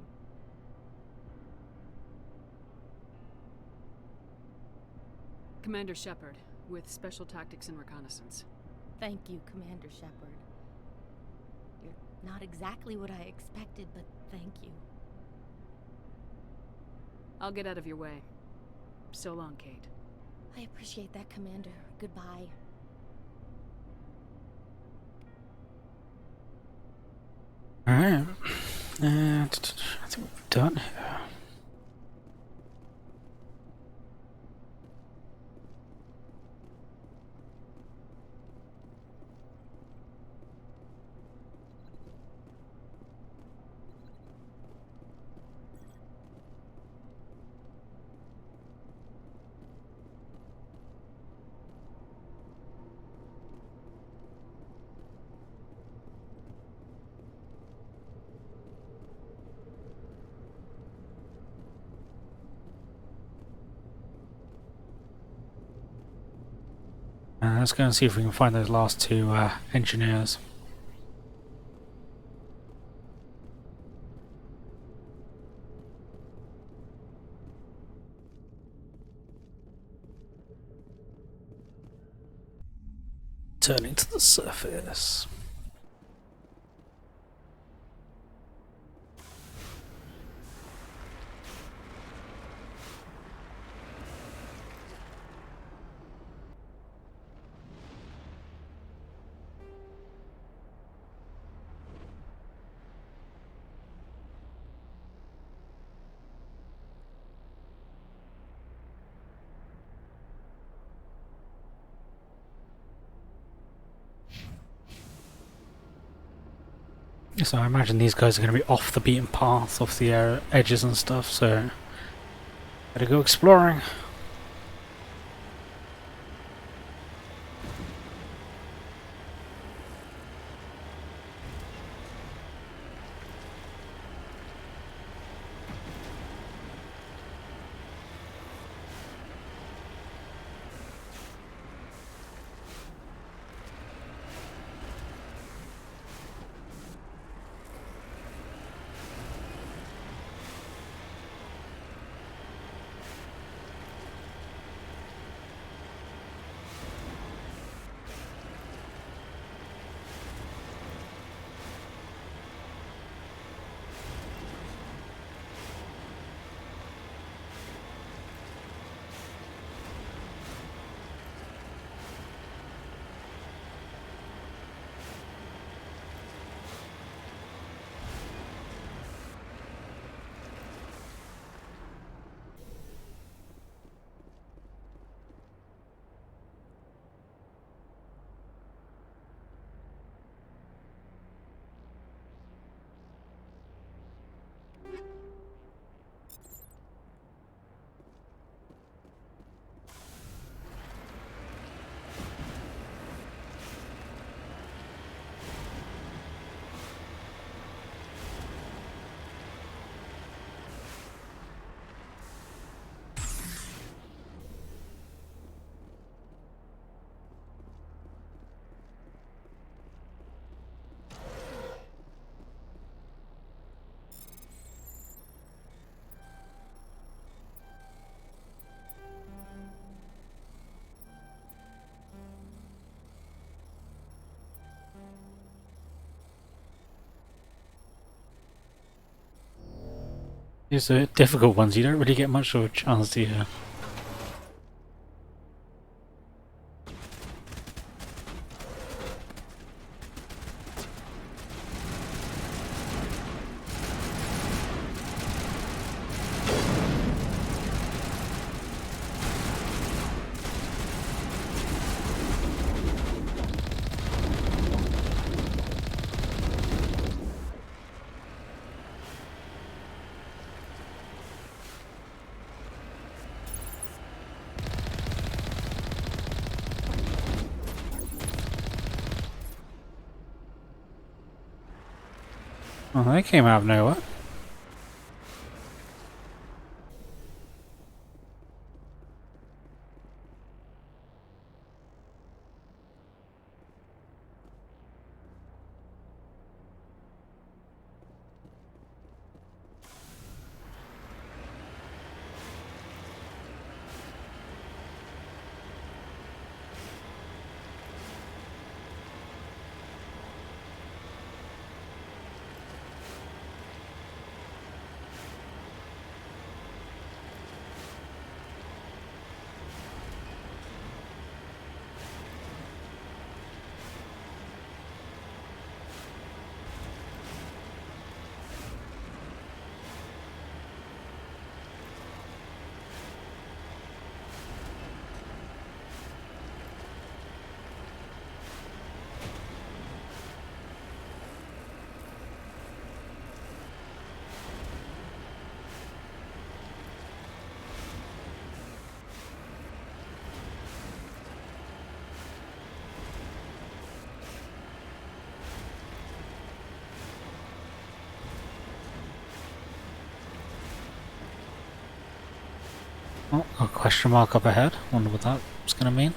Commander Shepard, with Special Tactics and Reconnaissance. Thank you, Commander Shepard. You're not exactly what I expected, but thank you. I'll get out of your way. So long, Kate. I appreciate that, Commander. Goodbye. Alright. And I think we're done here. Let's go and see if we can find those last two engineers. Turning to the surface. So I imagine these guys are going to be off the beaten path, off the edges and stuff, so Gotta go exploring. These are difficult ones, you don't really get much of a chance to Oh, they came out of nowhere. Oh, a question mark up ahead. Wonder what that's gonna mean.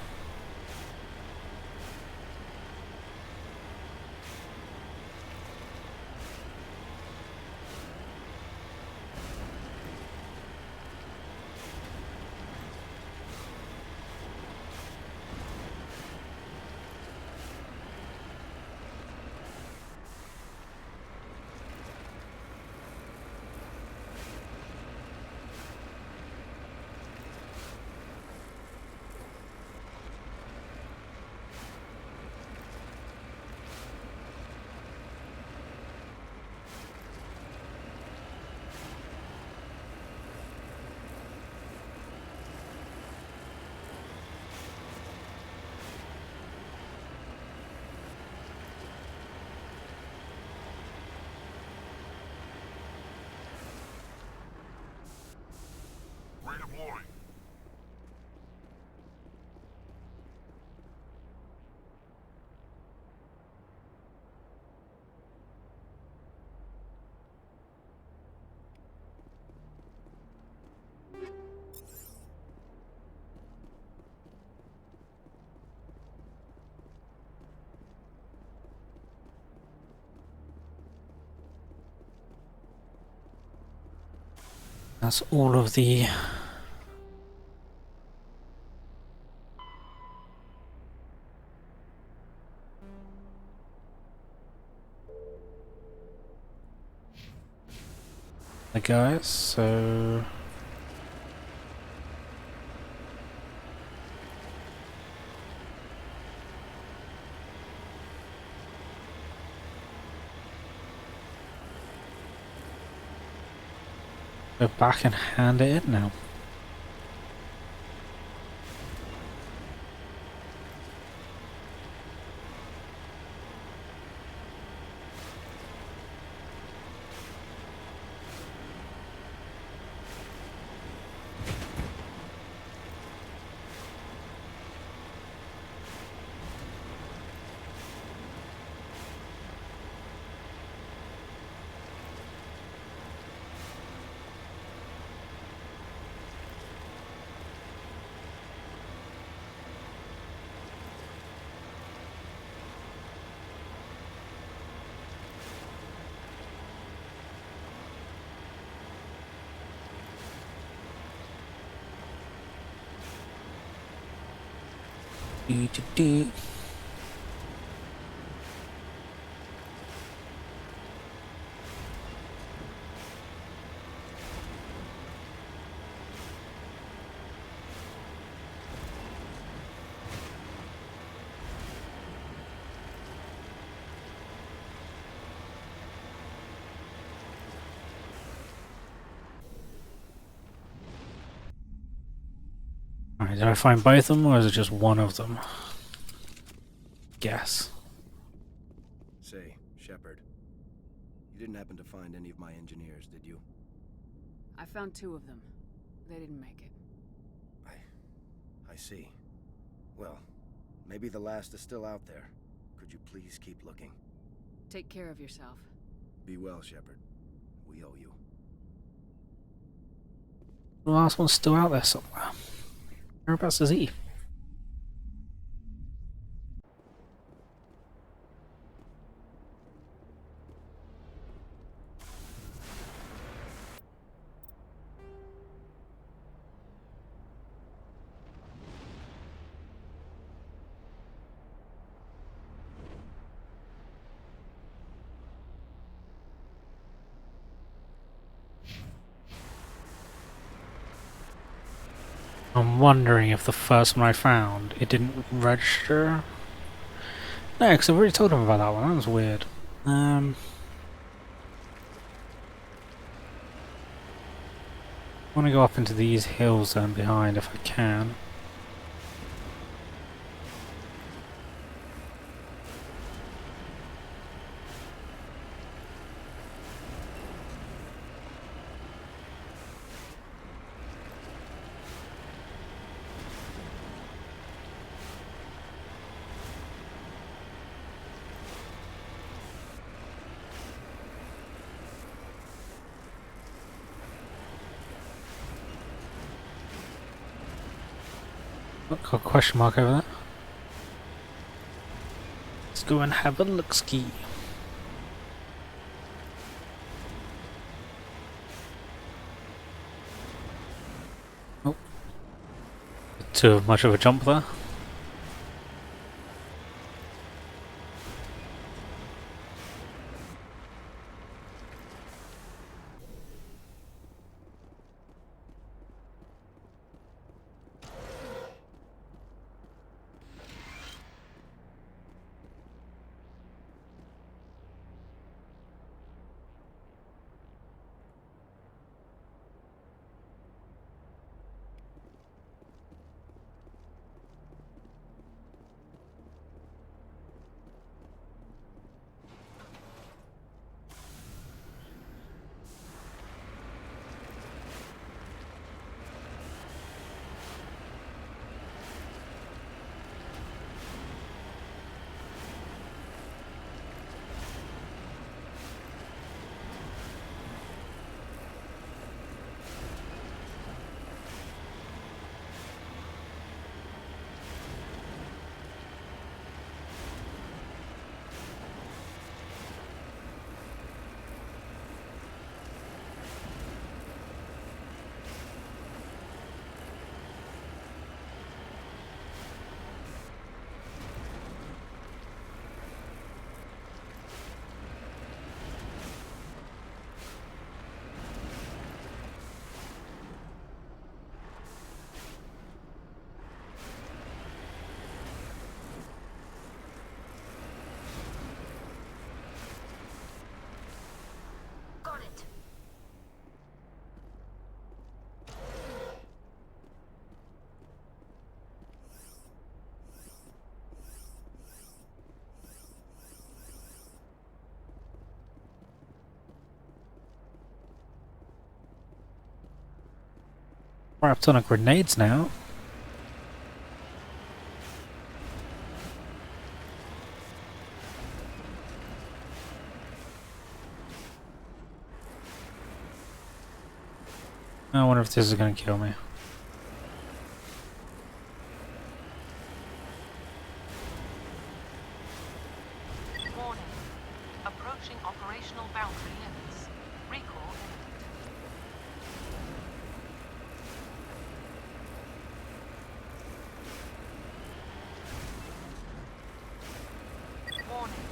deploying. That's all of the guys, so go back and hand it in now. Do. Alright, did I find both of them or is it just one of them? Guess. Say, Shepard, you didn't happen to find any of my engineers, did you? I found 2 of them. They didn't make it. I see. Well, maybe the last is still out there. Could you please keep looking? Take care of yourself. Be well, Shepard. We owe you. The last one's still out there somewhere. Whereabouts is he? I'm wondering if the first one I found, it didn't register. No, because I've already told him about that one. That was weird. I want to go up into these hills then behind if I can. Got a question mark over there. Let's go and have a look ski. Oh, too much of a jump there. Crap ton of grenades now. I wonder if this is gonna kill me. Warning. Approaching operational boundary limits. Recall imminent. Warning.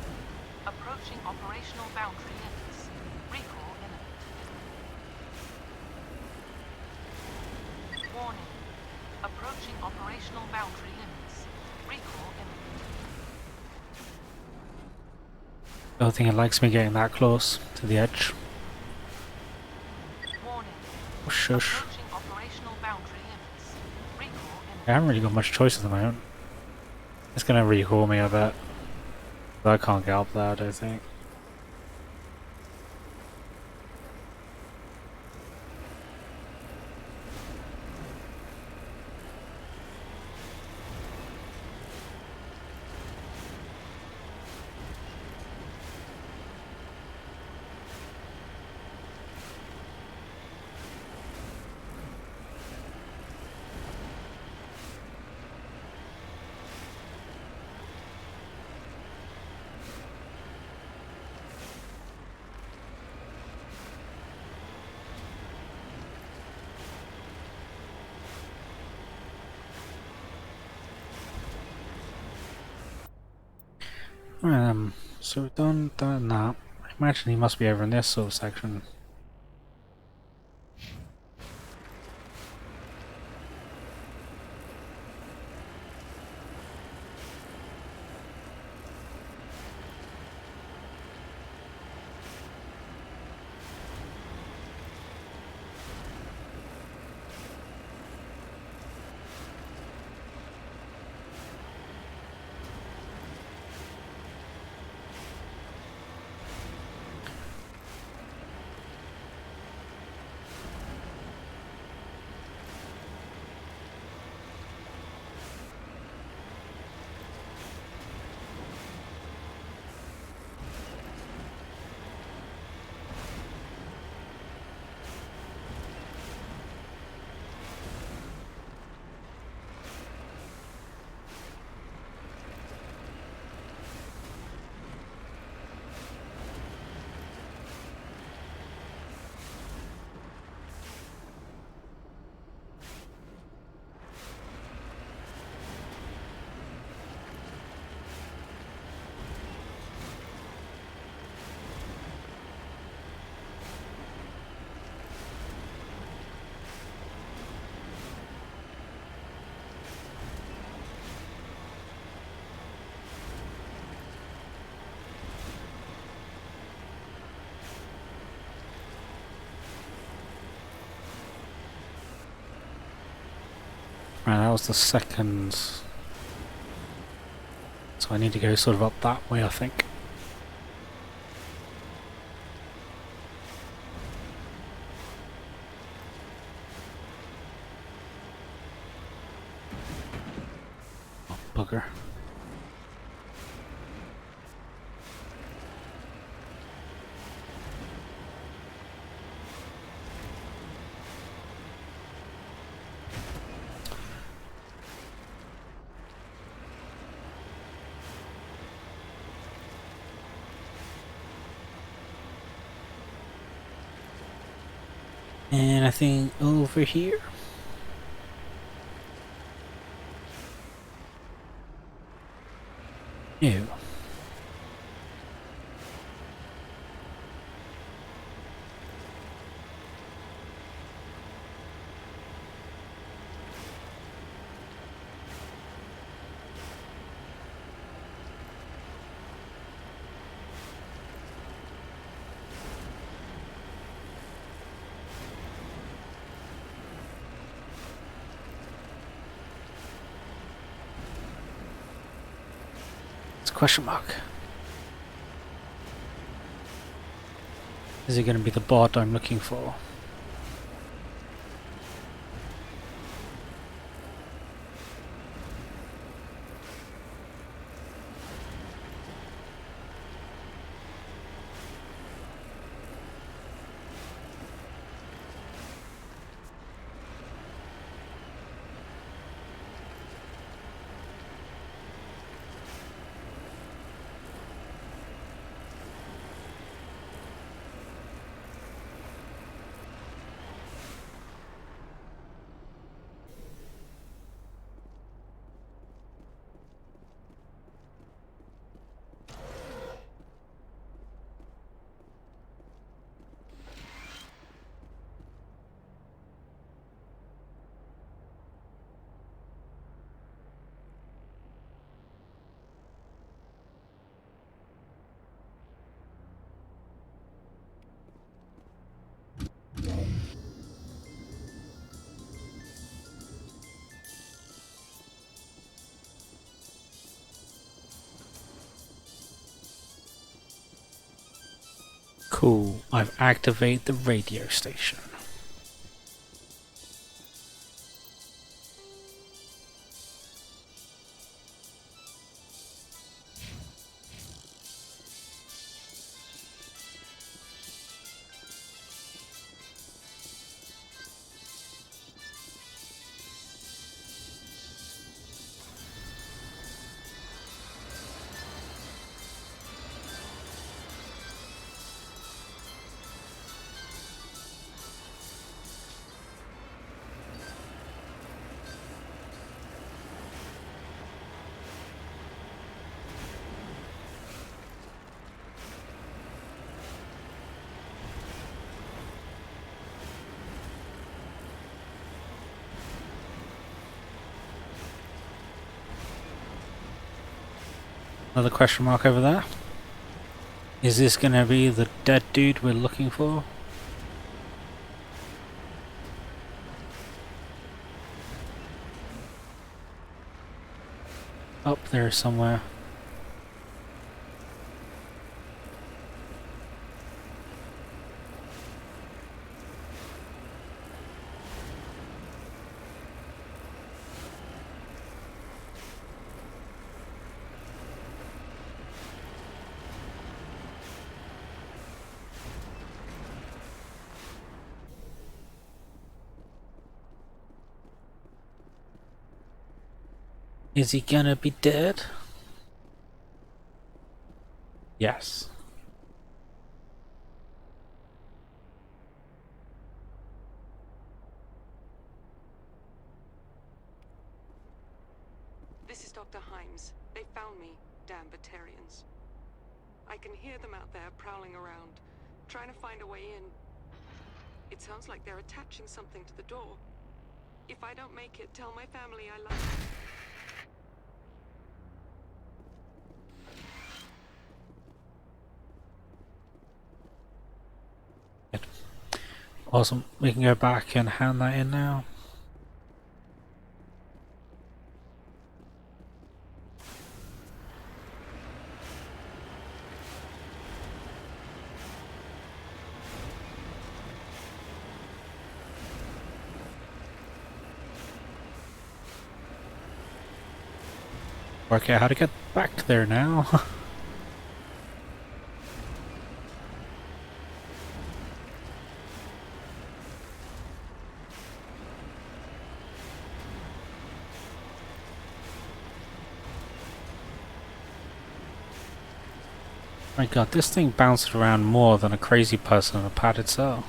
Approaching operational boundary limits. Recall imminent. Warning. Approaching operational boundary limits. Recall imminent. I don't think it likes me getting that close to the edge. Warning. Oh, shush. Approaching operational boundary limits. Recall imminent. I haven't really got much choice at the moment. It's gonna recall me, I bet. But I can't get up there, I don't think. So we've done that. I imagine he must be over in this sort of section. Right, that was the second. So I need to go sort of up that way, I think. Oh, bugger. And I think over here. No. Question mark. Is it going to be the bod I'm looking for? Cool, I've activated the radio station. Another question mark over there. Is this gonna be the dead dude we're looking for? Up there somewhere. Is he gonna be dead? Yes. This is Dr. Himes. They found me, damn Batarians. I can hear them out there prowling around, trying to find a way in. It sounds like they're attaching something to the door. If I don't make it, tell my family I love them. Awesome. We can go back and hand that in now. Work out how to get back there now. My god, this thing bounced around more than a crazy person in a padded cell.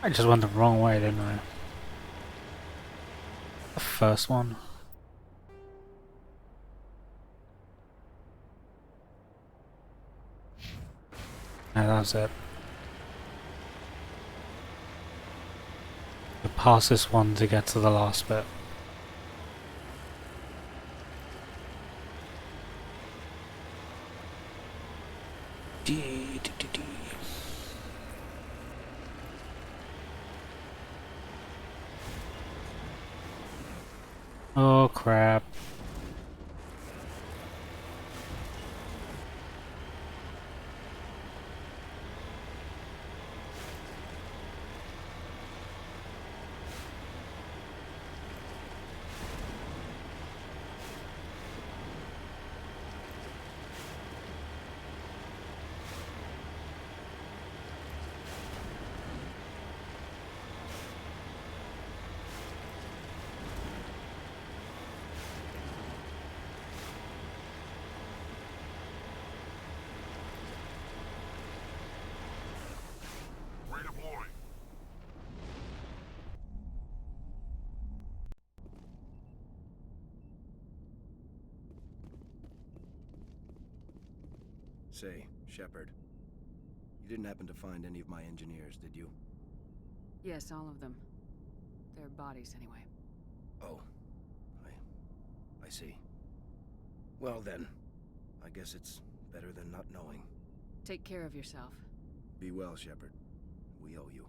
I just went the wrong way, didn't I? The first one. No, that's it. You pass this one to get to the last bit. Oh crap. Say, Shepard, you didn't happen to find any of my engineers, did you? Yes, all of them. Their bodies, anyway. Oh. I see. Well then, I guess it's better than not knowing. Take care of yourself. Be well, Shepard. We owe you.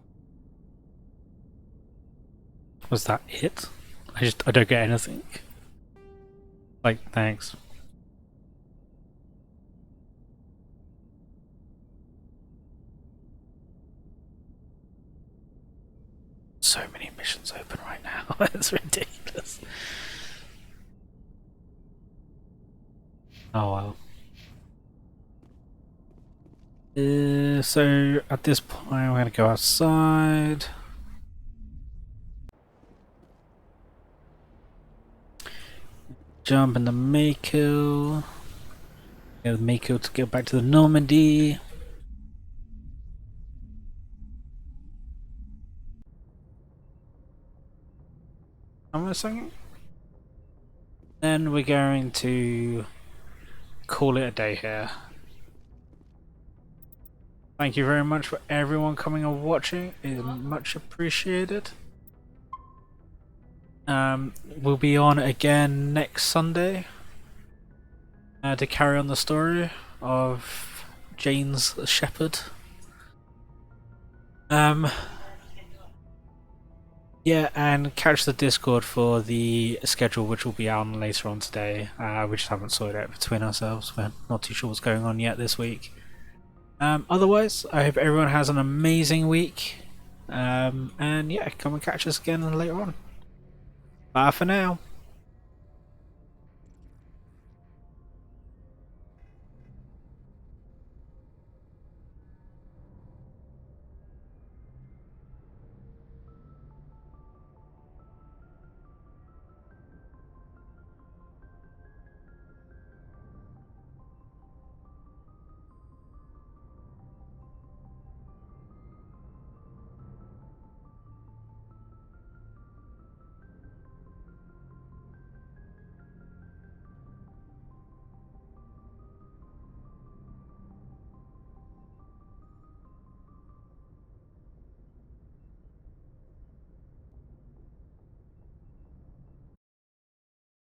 Was that it? I don't get anything. Like, thanks. So many missions open right now. It's ridiculous. Oh well. So at this point, I'm gonna go outside. Jump in the Mako. Get the Mako to get back to the Normandy. I'm a second. Then we're going to call it a day here. Thank you very much for everyone coming and watching. It is much appreciated. We'll be on again next Sunday to carry on the story of Jane's Shepherd. Yeah, and catch the Discord for the schedule, which will be out later on today. We just haven't sorted it out between ourselves. We're not too sure what's going on yet this week. Otherwise, I hope everyone has an amazing week. And yeah, come and catch us again later on. Bye for now.